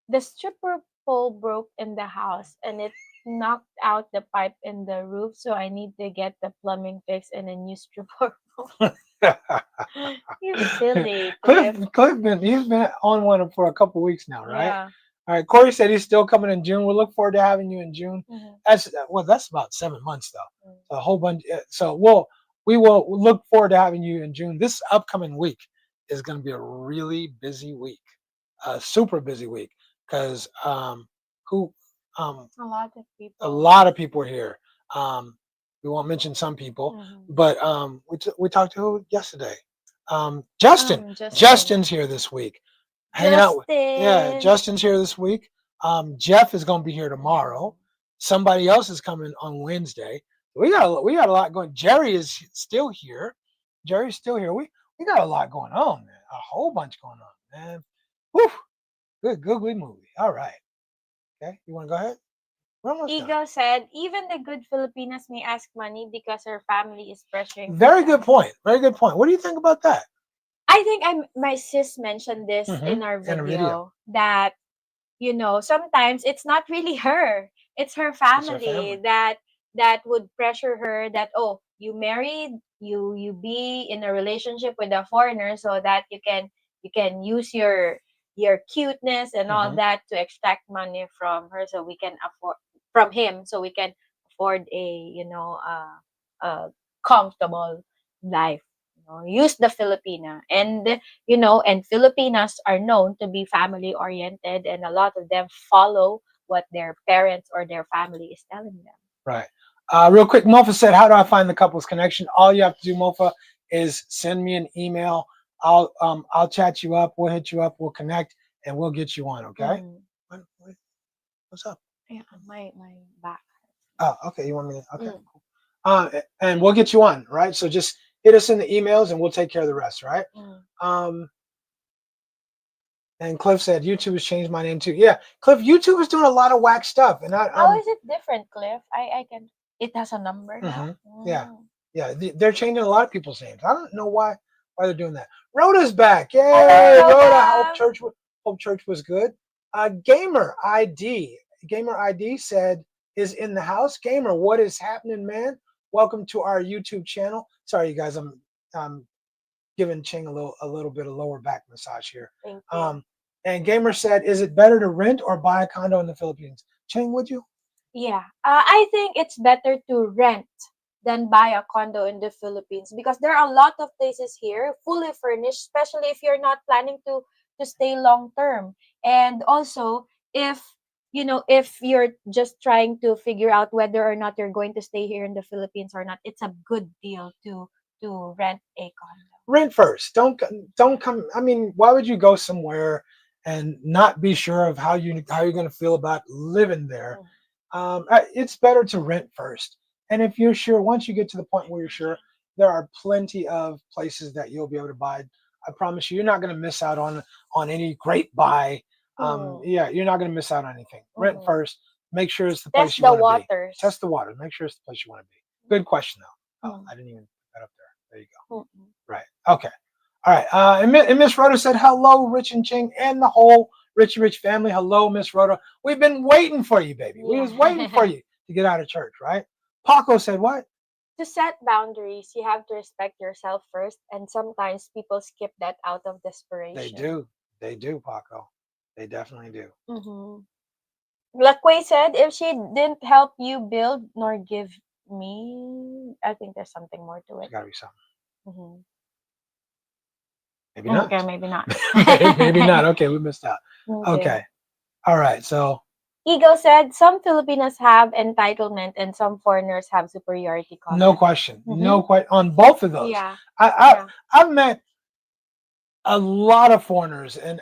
The stripper pole broke in the house and it knocked out the pipe in the roof, so I need to get the plumbing fixed and a new stripper pole. You're silly, Cliff. Cliff he's been on one for a couple weeks now, right? Yeah. All right. Corey said he's still coming in June. We'll look forward to having you in June. Mhm. That's about 7 months though. Mm. A whole bunch. So we will look forward to having you in June. This upcoming week is going to be a really busy week, a super busy week, because A lot of people. a lot of people are here. We won't mention some people, Mhm. but we talked to who yesterday? Justin. Justin's here this week, hanging out. Yeah, Justin's here this week. Jeff is going to be here tomorrow. Somebody else is coming on Wednesday. We got a lot going. Jerry is still here. Jerry's still here. We got a lot going on, man. A whole bunch going on, man. Whew. Good googly movie. All right. Okay, you want to go ahead? We're almost done. Ego said, even the good Filipinas may ask money because her family is pressuring. Very good point. Very good point. What do you think about that? I think my sis mentioned this in our in a video, video. that sometimes it's not really her, it's her family, family. that would pressure her that, oh, you married, you be in a relationship with a foreigner so that you can use your cuteness and all Mhm. that to extract money from her, so we can afford from him, so we can afford a comfortable life. Use the Filipina, and and Filipinas are known to be family oriented, and a lot of them follow what their parents or their family is telling them. Right. Real quick, Mofa said, how do I find the couples connection? All you have to do, Mofa, is send me an email. I'll chat you up. We'll hit you up. We'll connect, and we'll get you on. Okay. What's up? Yeah, my back. Oh, okay. You want me to? Okay. Mm. Cool. And we'll get you on. Right. So just hit us in the emails, and we'll take care of the rest. Right. And Cliff said, YouTube has changed my name too. Yeah, Cliff, YouTube is doing a lot of whack stuff, and How is it different, Cliff? I can. It has a number now. Yeah. Yeah, they're changing a lot of people's names. I don't know why they're doing that. Rhoda's back. Yay, Hello, Rhoda. Rhoda. Hope church was good. Gamer ID said is in the house. Gamer, what is happening, man? Welcome to our YouTube channel. Sorry, you guys, I'm giving Ching a little bit of lower back massage here. Thank you. And Gamer said, is it better to rent or buy a condo in the Philippines? Ching, would you? Yeah, I think it's better to rent than buy a condo in the Philippines, because there are a lot of places here fully furnished, especially if you're not planning to stay long term. And also, if you're just trying to figure out whether or not you're going to stay here in the Philippines or not, it's a good deal to rent a condo. Rent first. Don't come. I mean, why would you go somewhere and not be sure of how you're going to feel about living there? It's better to rent first. And if you're sure, once you get to the point where you're sure, there are plenty of places that you'll be able to buy. I promise you, you're not going to miss out on any great buy. Yeah, you're not going to miss out on anything. Rent first. Make sure it's the place you want to be. Test the waters. Make sure it's the place you want to be. Good question, though. Oh, I didn't even put that up there. There you go. Right. Okay. All right. And Miss Rhoda said, hello, Rich and Ching, and the whole Richie Rich family. Hello, Miss Rhoda. We've been waiting for you, baby. We was waiting for you to get out of church, right? Paco said what? To set boundaries, you have to respect yourself first, and sometimes people skip that out of desperation. They do, Paco. They definitely do. Laquay said, if she didn't help you build nor give me, I think there's something more to it. There's got to be something. Maybe not. Okay, maybe not. Maybe not. Okay, we missed out. Okay. All right. So Ego said, some Filipinos have entitlement and some foreigners have superiority complex. No question. No question on both of those. Yeah. I've met a lot of foreigners, and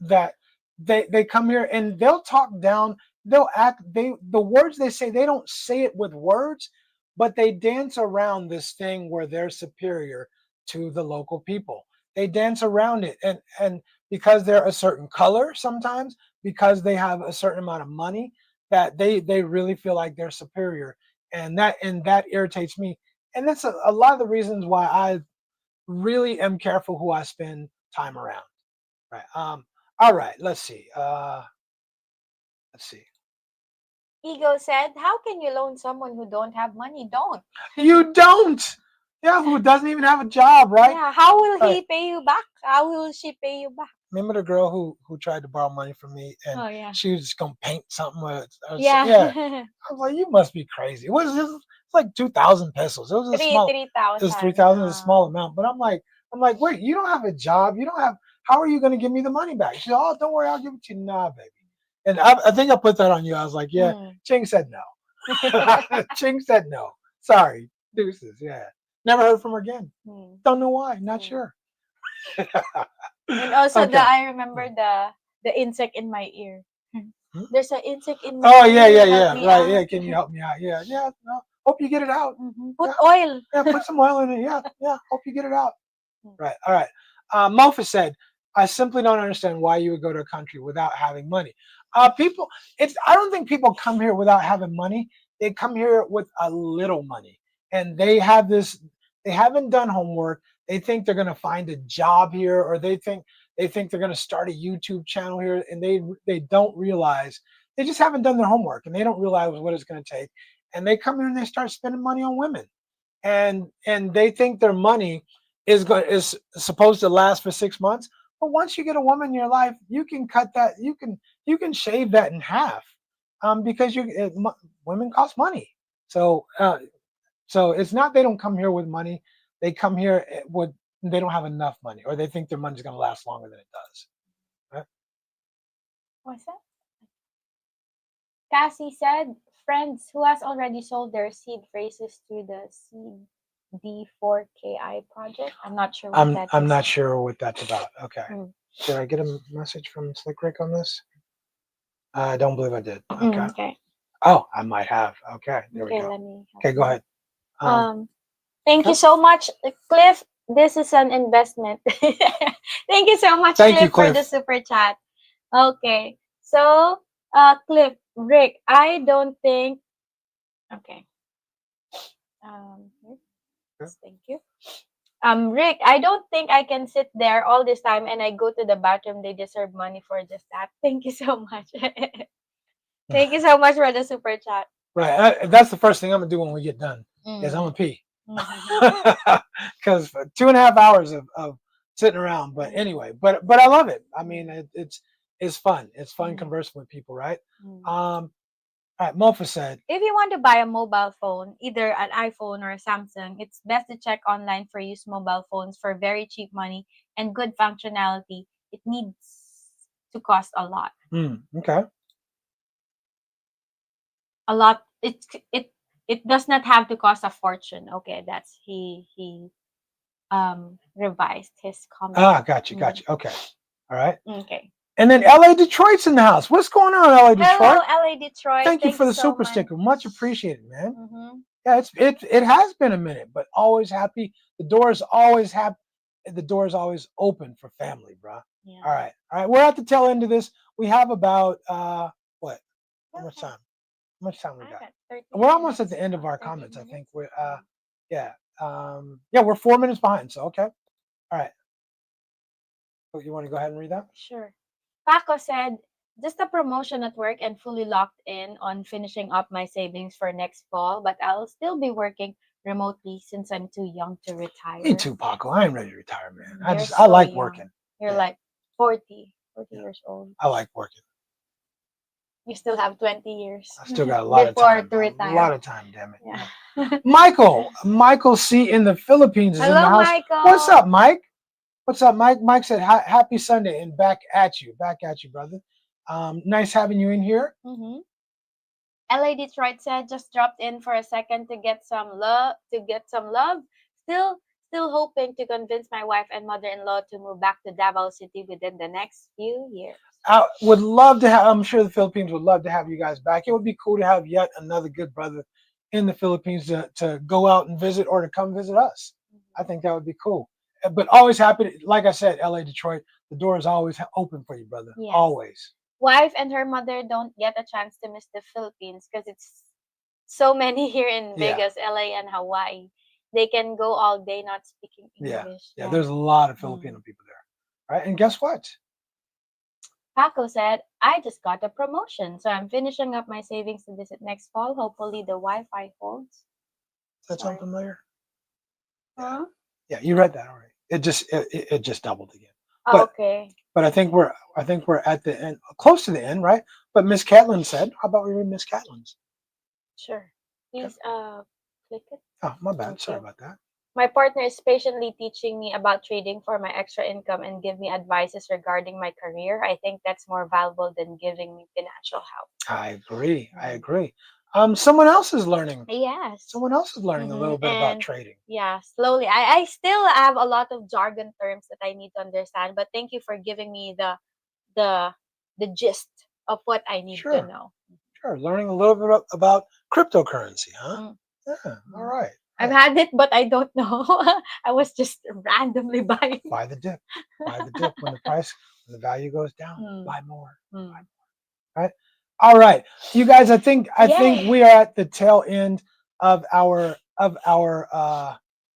that they come here and they'll talk down. They'll act. The words they say, they don't say it with words, but they dance around this thing where they're superior to the local people. They dance around it, and because they're a certain color sometimes, because they have a certain amount of money, that they really feel like they're superior, and that irritates me. And that's a lot of the reasons why I really am careful who I spend time around. Right. All right. Let's see. Let's see. Ego said, "How can you loan someone who don't have money? Don't." You don't. Yeah. Who doesn't even have a job, right? Yeah. How will he Right. pay you back? How will she pay you back? Remember the girl who tried to borrow money from me, and Oh yeah. she was just gonna paint something with. Yeah. Yeah. I was like, you must be crazy. What is this? It's like 2,000 pesos. It was a small. It was 3,000. 3,000. It was a small amount. But I'm like, wait, you don't have a job. You don't have. How are you gonna give me the money back? She said, oh, don't worry, I'll give it to you. Nah, baby. And I think I put that on you. I was like, yeah. Ching said no. Ching said no. Sorry. Deuces. Yeah. Never heard from her again. Don't know why. Not sure. And also Okay. I remember the insect in my ear. There's an insect in my Oh ear. yeah, Help yeah. me Right. out. Yeah. Can you help me out? Yeah. Yeah. No. Hope you get it out. Put oil. Yeah. Put some oil in it. Yeah. Yeah. Hope you get it out. Right. All right. Mofa said, I simply don't understand why you would go to a country without having money. People, I don't think people come here without having money. They come here with a little money, and they haven't done homework. They think they're going to find a job here, or they think they're going to start a YouTube channel here, and they don't realize, they just haven't done their homework, and they don't realize what it's going to take. And they come here and they start spending money on women, and they think their money is supposed to last for 6 months. But once you get a woman in your life, you can cut that. You can shave that in half, because women cost money. So it's not they don't come here with money. They come here they don't have enough money, or they think their money's going to last longer than it does. Right? What's that? Cassie said, friends who has already sold their seed phrases through the CD4KI project. I'm not sure what that is. I'm not sure what that's about. Okay. Did I get a message from Slick Rick on this? I don't believe I did. Okay. Okay. Oh, I might have. Okay. There we Okay, go. let me help Okay, go you. ahead. Thank you so much, Cliff. This is an investment. Thank you so much, Thank you, Cliff, for the Cliff. super chat. Okay. So, Cliff, Rick, I don't think. Okay. Here. Yeah. Thank you. Rick, I don't think I can sit there all this time and I go to the bathroom. They deserve money for just that. Thank you so much. Thank you so much for the super chat. Right. That's the first thing I'm gonna do when we get done. Is I'm gonna pee. Because 2.5 hours of sitting around. But anyway, but I love it. I mean, it's fun. It's fun conversing with people, right? All right. Mofa said, if you want to buy a mobile phone, either an iPhone or a Samsung, it's best to check online for used mobile phones for very cheap money and good functionality. It needs to cost a lot. Okay. A lot. It does not have to cost a fortune. Okay, that's he revised his comment. Gotcha. Okay. All right. Okay. And then LA Detroit's in the house. What's going on, LA Detroit? Hello, LA Detroit. Thank you for the so super much. sticker. Much appreciated, man. Yeah, it has been a minute, but always happy. The door is always happy. The door is always open for family, bro. Yeah. All right. We're at the tail end of this. We have about what? How much time? How much time we got? We're almost at the end of our comments. I think we're we're 4 minutes behind. So okay. All right. Oh, you want to go ahead and read that? Sure. Paco said, just a promotion at work and fully locked in on finishing up my savings for next fall, but I'll still be working remotely since I'm too young to retire. Me too, Paco. I ain't ready to retire, man. I You're like so working. You're like 40 years old. I like working. You still have 20 years. I still got a lot of time. To retire. A lot of time, damn it. Yeah. Michael C in the Philippines is in the Hello, house. Michael. What's up, Mike? What's up, Mike? Mike said, happy Sunday and back at you, brother. Nice having you in here. LA Detroit said, just dropped in for a second to get some love. Still hoping to convince my wife and mother-in-law to move back to Davao City within the next few years. I would love to have, I'm sure the Philippines would love to have you guys back. It would be cool to have yet another good brother in the Philippines to go out and visit or to come visit us. I think that would be cool. But always happy, like I said, LA Detroit, the door is always open for you, brother. Yes. Always. Wife and her mother don't get a chance to miss the Philippines because it's so many here in Yeah. Vegas, LA, and Hawaii. They can go all day not speaking Yeah. English. Yeah. There's a lot of Filipino people there, right? And guess what? Paco said, I just got a promotion, so I'm finishing up my savings to visit next fall. Hopefully the Wi-Fi holds. Does that sound familiar? Huh? Yeah, you read that already. It just doubled again. Oh, But- okay. But I think we're at the end, close to the end, right? But Miss Catlin said, how about we read Miss Catlin's? Sure. Please click it. Oh, my bad. Sorry Okay. about that. My partner is patiently teaching me about trading for my extra income and give me advices regarding my career. I think that's more valuable than giving me financial help. I agree. Someone else is learning. Yes. Someone else is learning a Mhm. little bit about And trading. yeah, slowly. I still have a lot of jargon terms that I need to understand, but thank you for giving me the gist of what I need Sure. to know. Sure, learning a little bit about cryptocurrency, huh? Mm. Yeah, all right. I've had it, but I don't know. I was just randomly buying. Buy the dip. Buy the dip when the value goes down. Mm. Buy more. Mm. Right? All right. You guys, I think Yay. we are at the tail end of our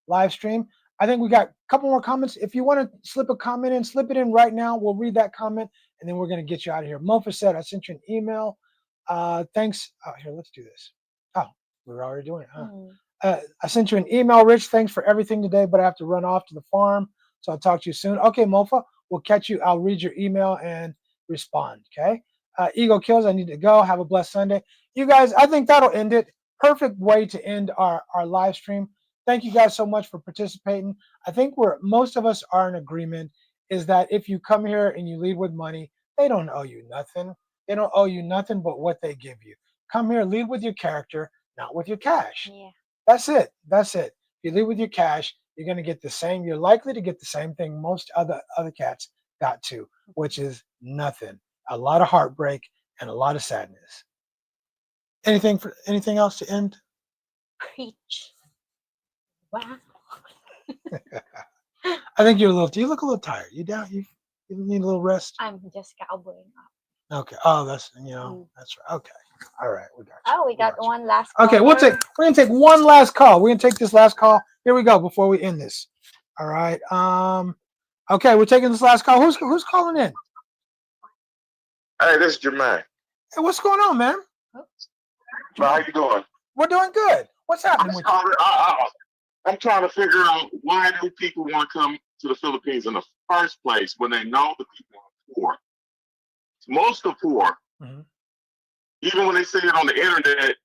live stream. I think we got a couple more comments. If you want to slip a comment in, slip it in right now. We'll read that comment and then we're going to get you out of here. Mofa said, I sent you an email. Thanks. Oh, here, let's do this. Oh, we were already doing it, huh? Mm. I sent you an email, Rich. Thanks for everything today, but I have to run off to the farm. So I'll talk to you soon. Okay, Mofa, we'll catch you. I'll read your email and respond. Okay. Ego Kills, I need to go. Have a blessed Sunday. You guys, I think that'll end it. Perfect way to end our live stream. Thank you guys so much for participating. I think most of us are in agreement is that if you come here and you leave with money, they don't owe you nothing. They don't owe you nothing but what they give you. Come here, leave with your character, not with your cash. Yeah. That's it. That's it. If you leave with your cash, you're going to get the same. You're likely to get the same thing most other cats got to, which is nothing. A lot of heartbreak and a lot of sadness. Anything else to end? Preach. Wow. I think you look a little tired. You down? You need a little rest? I'm just cowboying up. Okay. Oh, that's that's right. Okay. All right. We got you. Oh, we got you. one last Okay, we're gonna take one last call. We're gonna take this last call. Here we go before we end this. All right. Okay, we're taking this last call. Who's calling in? Hey, this is Jermaine. Hey, what's going on, man? How you doing? We're doing good. What's happening with you? I'm trying to figure out why do people want to come to the Philippines in the first place when they know the people are poor. Most are poor. Mhm. Even when they say it on the internet,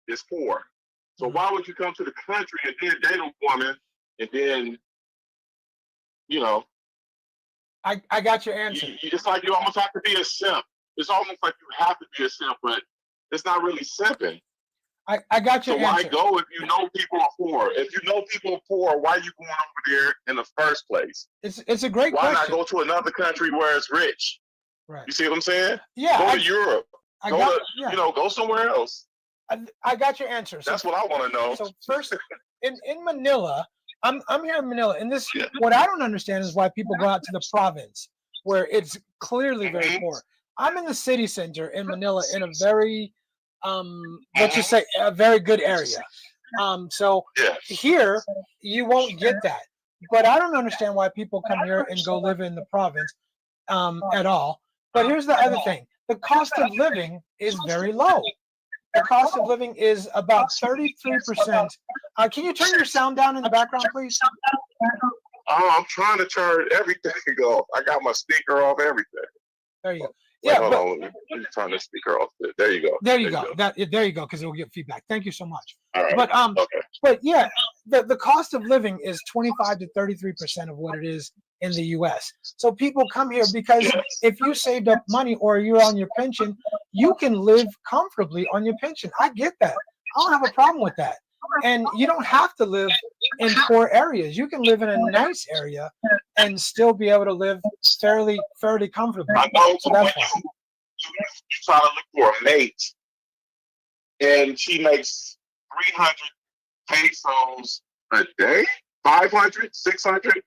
it's poor. So why would you come to the country and then date a woman and then, I got your answer. it's like you almost have to be a simp. It's almost like you have to be a simp, but it's not really simping. I got your So why answer. go if you know people are poor? If you know people are poor, why are you going over there in the first place? It's a great Why question. not go to another country where it's rich? Right. You see what I'm saying? Yeah. Go to Europe. Go somewhere else. I got your answer. So That's what I want to know. So first, in Manila, I'm here in Manila, and what I don't understand is why people go out to the province where it's clearly very poor. I'm in the city center in Manila in a very let's just say a very good area. So here you won't get that. But I don't understand why people come here and go live in the province at all. But here's the other thing. The cost of living is very low. The cost of living is about 33%. Can you turn your sound down in the background, please? Oh, I'm trying to turn everything off. I got my speaker off, everything. There you go. Wait, Yeah, hold on. Let me turn the speaker off. There you go. there you go. There you go, because it will get feedback. Thank you so much. All right. But Okay. but yeah, the cost of living is 25 to 33% of what it is in the U.S. So people come here because if you saved up money or you're on your pension, you can live comfortably on your pension. I get that. I don't have a problem with that. And you don't have to live in poor areas. You can live in a nice area and still be able to live fairly comfortably. I know, So but that's when fine. you try to look for a mate, and she makes 300 pesos a day, 500, 600.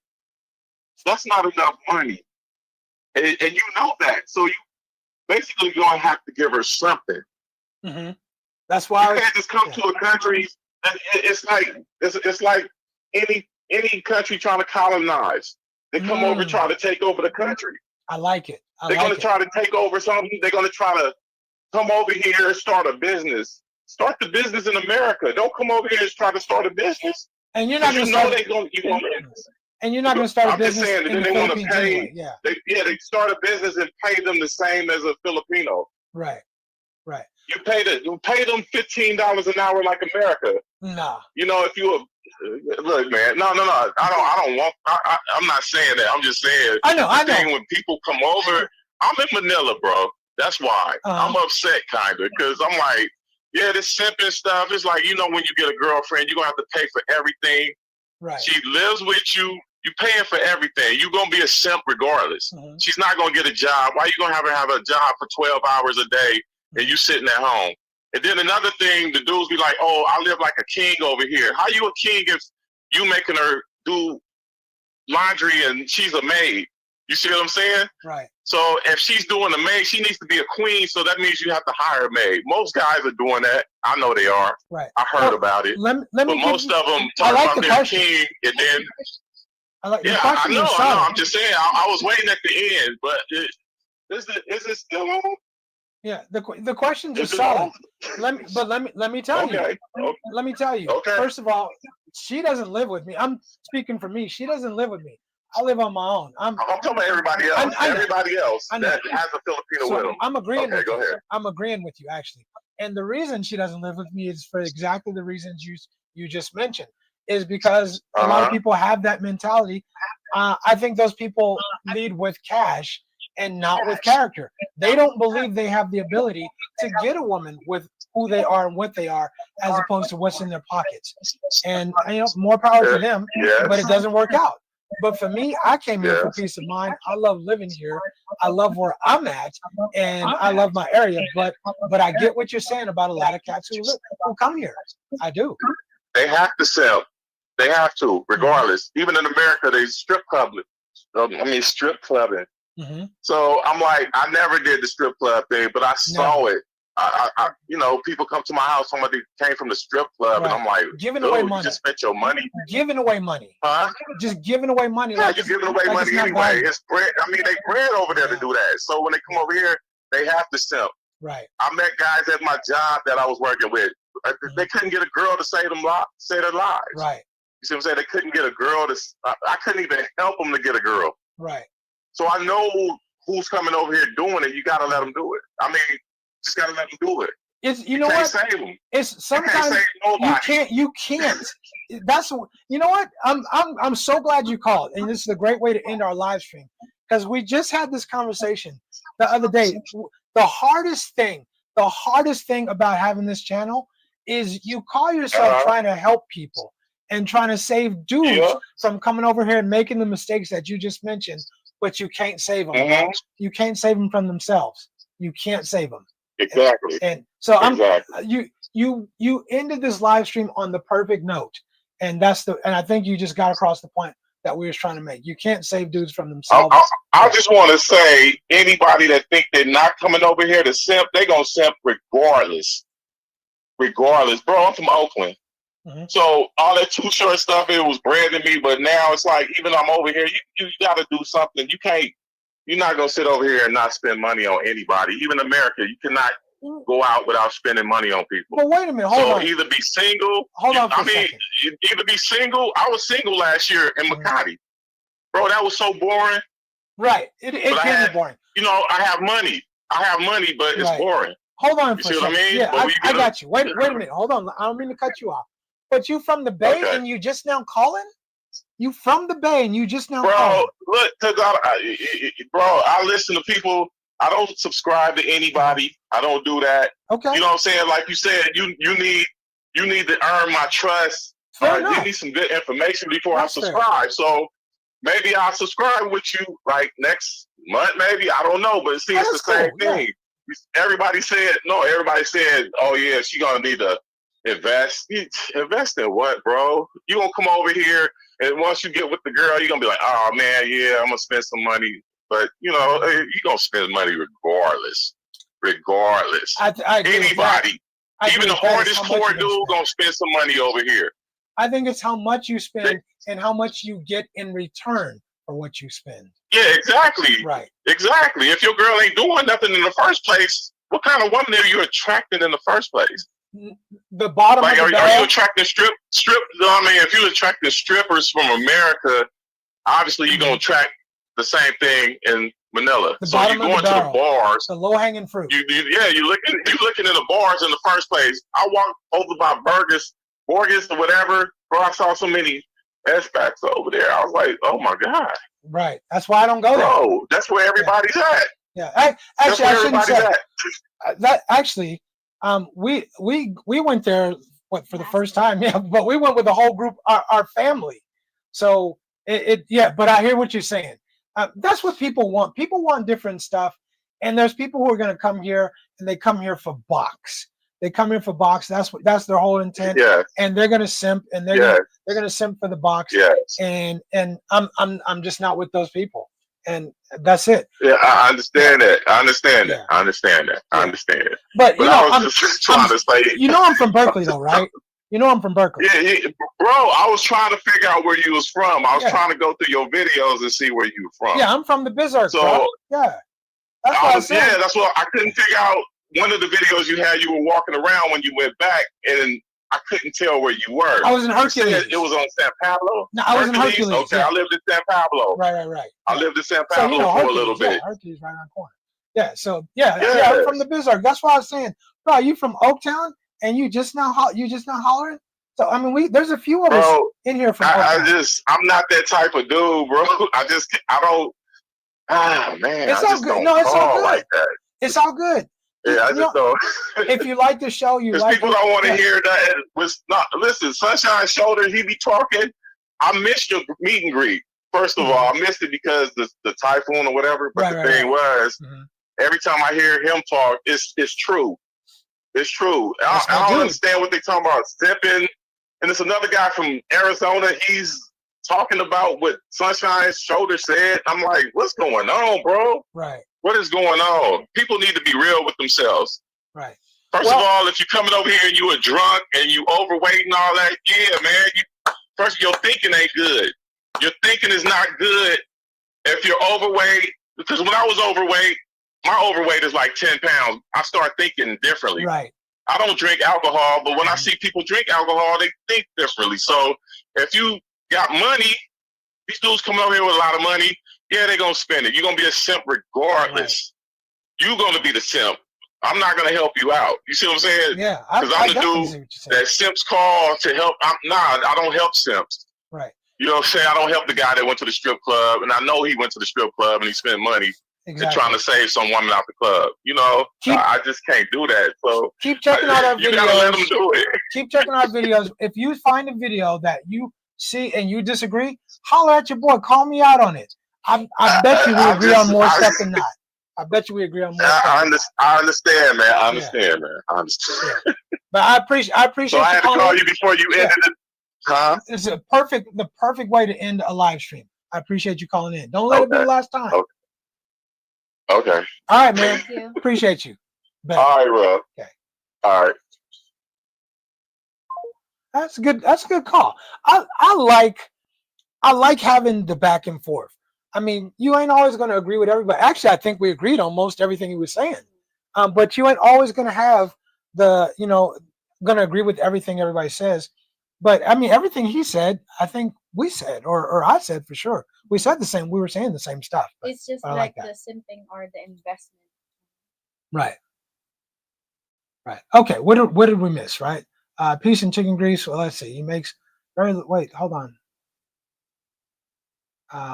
That's not enough money and you know that. So you basically gonna have to give her something. Hmm. That's why You can't just come to a country. It's like any country trying to colonize. They come over trying to take over the country. I like it. They're gonna try to take over something. They're gonna try to come over here and start a business. Start the business in America. Don't come over here and try to start a business. And you're not going to start. And you're not going to start a I'm just business saying, in the they want to Philippines pay. anyway. Yeah. They start a business and pay them the same as a Filipino. Right. You pay them $15 an hour like America. Nah. You know, if you look, man, no. I'm not saying that. I'm just saying. I know. When people come over, I'm in Manila, bro. That's why I'm upset, kind of, because I'm like, yeah, this simping stuff. It's like, you know, when you get a girlfriend, you're gonna have to pay for everything. Right. She lives with you. You paying for everything. You're gonna be a simp regardless. Mm-hmm. She's not gonna get a job. Why you gonna have a job for 12 hours a day and you sitting at home? And then another thing, the dudes be like, "Oh, I live like a king over here." How you a king if you making her do laundry and she's a maid? You see what I'm saying? Right. So if she's doing a maid, she needs to be a queen. So that means you have to hire a maid. Most guys are doing that. I know they are. Right. I heard about it. Let but me most of them talk about their king, and then I know. I'm just saying. I was waiting at the end, but is it still on? Yeah. The questions are solid. Let me tell you. Okay. Let me tell you. Okay. First of all, she doesn't live with me. I'm speaking for me. She doesn't live with me. I live on my own. I'm talking about everybody else. Everybody else that has a Filipino with them. I'm agreeing with go you. ahead. I'm agreeing with you, actually. And the reason she doesn't live with me is for exactly the reasons you just mentioned, is because a lot of people have that mentality. I think those people lead with cash and not with character. They don't believe they have the ability to get a woman with who they are and what they are, as opposed to what's in their pockets. And more power to them, but it doesn't work out. But for me, I came here for peace of mind. I love living here. I love where I'm at, and I love my area. But I get what you're saying about a lot of cats who come here. I do. They have to sell. They have to, regardless. Even in America, they strip clubbing. Strip clubbing. Mm-hmm. So I'm like, I never did the strip club thing, but I saw it. I people come to my house. Somebody came from the strip club, and I'm like, giving away money. You just spent your money. Giving away money. Huh? Just giving away money. Yeah, you're giving away money anyway. It's bread. They bred over there to do that. So when they come over here, they have to simp. Right. I met guys at my job that I was working with. They couldn't get a girl to say their lies. Right. You see what I'm saying? They couldn't get a girl to. I couldn't even help them to get a girl. Right. So I know who's coming over here doing it. You got to let them do it. Just got to let them do it. You know what? Save them. It's sometimes you can't. That's what. I'm so glad you called, and this is a great way to end our live stream, because we just had this conversation the other day. The hardest thing about having this channel is you call yourself trying to help people and trying to save dudes from coming over here and making the mistakes that you just mentioned, but you can't save them. Mm-hmm. You can't save them from themselves. You can't save them. Exactly. And so you ended this live stream on the perfect note, and I think you just got across the point that we were trying to make. You can't save dudes from themselves. I just want to say, anybody that think they're not coming over here to simp, they gonna simp regardless. Regardless, bro. I'm from Oakland, so all that Too Short stuff, it was branding me. But now it's like, even though I'm over here, you got to do something. You can't. You're not gonna sit over here and not spend money on anybody. Even America, you cannot go out without spending money on people. But wait a minute, hold on. Either be single. Hold on for a second. Either be single. I was single last year in Makati, bro. That was so boring. Right. It can be boring. I have money. But it's boring. Hold on for a second. You see what I mean? Yeah, I got you. Wait a minute. Hold on. I don't mean to cut you off. But you from the Bay and you just now calling? You from the Bay and you just now calling? Look, because I listen to people. I don't subscribe to anybody. I don't do that. Okay. You know what I'm saying? Like you said, you need to earn my trust. You need some good information before I subscribe. So maybe I'll subscribe with you like next month, maybe. I don't know. But see, it's the same thing. Everybody said, oh yeah, she's gonna need to invest. Invest in what, bro? You gonna come over here, and once you get with the girl, you're gonna be like, oh man, yeah, I'm gonna spend some money. but you know, you're gonna spend money regardless. Regardless, I agree with that. anybody, I agree even the with that. hardest It's how much poor you're dude, spend. gonna spend some money over here. I think it's how much you spend and how much you get in return for what you spend. Yeah, exactly. Right. Exactly. If your girl ain't doing nothing in the first place, what kind of woman are you attracting in the first place? The bottom Like, of the are barrel. you attracting I mean, if you're attracting strippers from America, obviously you're gonna attract the same thing in Manila. The So you're bottom of the going to the barrel. bars. The low hanging fruit. You're looking in the bars in the first place. I walked over by Borges or whatever, bro. I saw so many S-backs over there. I was like, oh my God. Right. That's why I don't go there. Bro, that's where everybody's at. Yeah. That's Actually, where I shouldn't everybody's say at. that. Actually, we went there for the first time. Yeah, but we went with the whole group, our family. So but I hear what you're saying. That's what people want. People want different stuff, and there's people who are going to come here and they come here for box. They come here for box. That's their whole intent. Yeah. And they're going to simp, and they're going to simp for the box. Yes. And I'm just not with those people, and that's it. Yeah, I understand that. I understand that. I understand that. I understand it. But you know, I was just trying to say. You know, I'm from Berkeley, though, right? You know, I'm from Berkeley. Yeah, bro. I was trying to figure out where you was from. I was Yeah. trying to go through your videos and see where you were from. Yeah, I'm from the Bizarre. So bro. Yeah, that's what I said. yeah, that's what I couldn't figure out. One of the videos you had, you were walking around when you went back, and I couldn't tell where you were. I was in You Hercules. said it was on San Pablo. No, I was in Hercules. Okay, Yeah. I lived in San Pablo. Right. I lived in San So Pablo you know, for Hercules, a little bit. Yeah, Hercules right around the corner. Yeah. So yeah, I'm from the Bizarre. That's why I was saying, bro, you from Oaktown, and you just now hollering. So I mean, there's a few of us in here from Oaktown. I'm not that type of dude, bro. I don't. Ah, man, It's I all just good. don't No, it's all call good. like that. It's all good. Yeah, I just don't. If you like the show, you Because like people it. don't want to Yeah. hear that. Listen, Sunshine Shoulder, he be talking. I missed your meet and greet. First of all, I missed it because the typhoon or whatever. But the thing was, every time I hear him talk, it's true. It's true. I don't understand what they talking about. Stepping, and it's another guy from Arizona. He's talking about what Sunshine Shoulder said. I'm like, what's going on, bro? Right. What is going on? People need to be real with themselves. Right. First of all, if you're coming over here and you are drunk and you overweight and all that, yeah, man. First, your thinking ain't good. Your thinking is not good if you're overweight. Because when I was overweight, my overweight is like 10 pounds. I start thinking differently. Right. I don't drink alcohol, but when I see people drink alcohol, they think differently. So if you got money, these dudes coming over here with a lot of money, yeah, they're going to spend it. You're going to be a simp regardless. Right. You're going to be the simp. I'm not going to help you out. You see what I'm saying? Yeah. Because I'm the dude that simps call to help. I don't help simps. Right. You know what I'm saying? I don't help the guy that went to the strip club, and I know he went to the strip club and he spent money and trying to save some woman out the club. You know, I just can't do that. So keep checking out our videos. You gotta let them do it. Keep checking our videos. If you find a video that you see and you disagree, holler at your boy. Call me out on it. I bet you we agree on more stuff than not. I bet you we agree on more stuff. I understand, man. I understand, man. I understand. Yeah. But I appreciate. So I had to call you before you ended it. Huh? It's the perfect way to end a live stream. I appreciate you calling in. Don't let it be the last time. Okay. All right, man. Thank you. Appreciate you. Bet. All right, Rob. Okay. All right. That's good. That's a good call. I like having the back and forth. I mean, you ain't always going to agree with everybody. Actually, I think we agreed on most everything he was saying. But you ain't always going to have going to agree with everything everybody says. But I mean, everything he said, I think we said, or I said for sure. We said the same. We were saying the same stuff. It's just like the simping or the investment. Right. Right. Okay. What did we miss? Right. Peace and chicken grease. Well, let's see. He makes wait, hold on.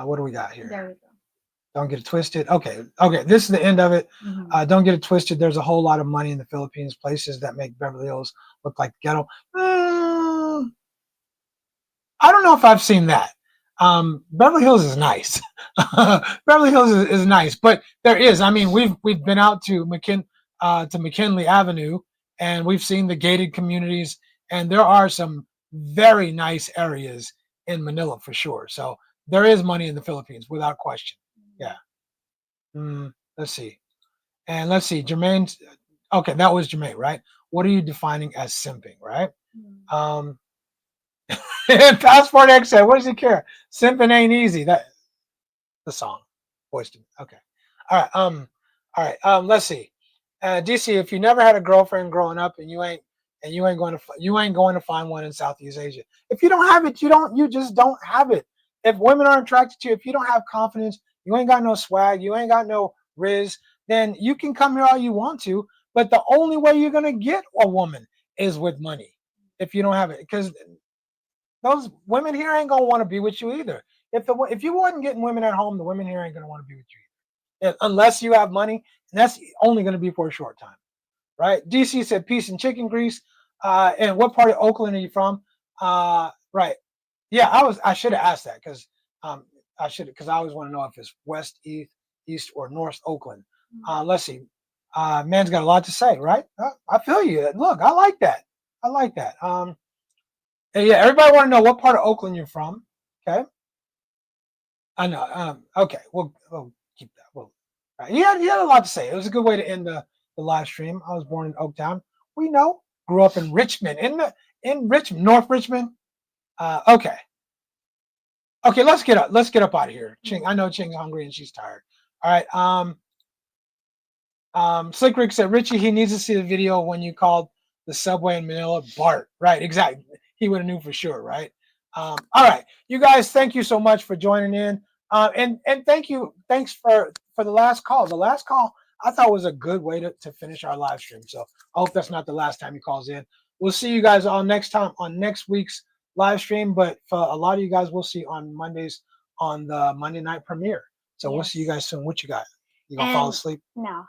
What do we got here? There we go. Don't get it twisted. Okay. This is the end of it. Don't get it twisted. There's a whole lot of money in the Philippines, places that make Beverly Hills look like ghetto. I don't know if I've seen that. Beverly Hills is nice. Beverly Hills is nice, but there is. I mean, we've been out to McKinley Avenue, and we've seen the gated communities, and there are some very nice areas in Manila for sure. So there is money in the Philippines without question. Yeah. Let's see. And let's see, Jermaine. Okay, that was Jermaine, right? What are you defining as simping, right? Passport X said, "What does he care? Simping ain't easy." That the song, voiced it. Okay, all right. Let's see. DC, if you never had a girlfriend growing up and you ain't going to find one in Southeast Asia. If you don't have it, you just don't have it. If women aren't attracted to you, if you don't have confidence, you ain't got no swag, you ain't got no riz, then you can come here all you want to. But the only way you're gonna get a woman is with money. If you don't have it, because those women here ain't gonna want to be with you either. If you wasn't getting women at home, the women here ain't gonna want to be with you either, unless you have money, and that's only gonna be for a short time, right? DC said peace and chicken grease. And what part of Oakland are you from? Right. Yeah, I should have asked that because I always want to know if it's west, east, or north Oakland. Let's see. Man's got a lot to say, right? I feel you. Look, I like that. And yeah, everybody want to know what part of Oakland you're from. Okay. I know. Okay, we'll keep that. Well, right. He had a lot to say. It was a good way to end the live stream. I was born in Oaktown. We know. Grew up in Richmond, in Richmond, North Richmond. Okay, let's get up out of here. Ching, I know Ching's hungry and she's tired. All right. Slick Rick said, Richie, he needs to see the video when you called the subway in Manila Bart. Right, exactly. He would have knew for sure, right? All right, you guys, thank you so much for joining in. And thanks for the last call. The last call I thought was a good way to finish our live stream. So I hope that's not the last time he calls in. We'll see you guys all next time on next week's live stream. But for a lot of you guys, we'll see on Mondays on the Monday night premiere. So we'll see you guys soon. What you got? You gonna fall asleep? No.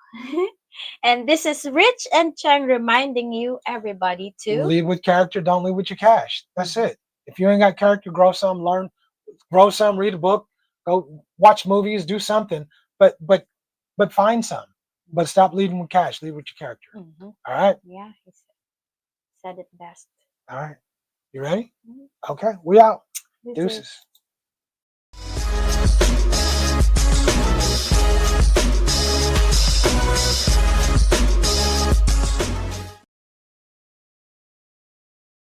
And this is Rich and Chang reminding you, everybody, to lead with character, don't lead with your cash. That's it. If you ain't got character, grow some, read a book, go watch movies, do something. But find some. But stop leading with cash. Lead with your character. All right? Yeah, he said it best. All right. You ready? Okay. We out. Deuces.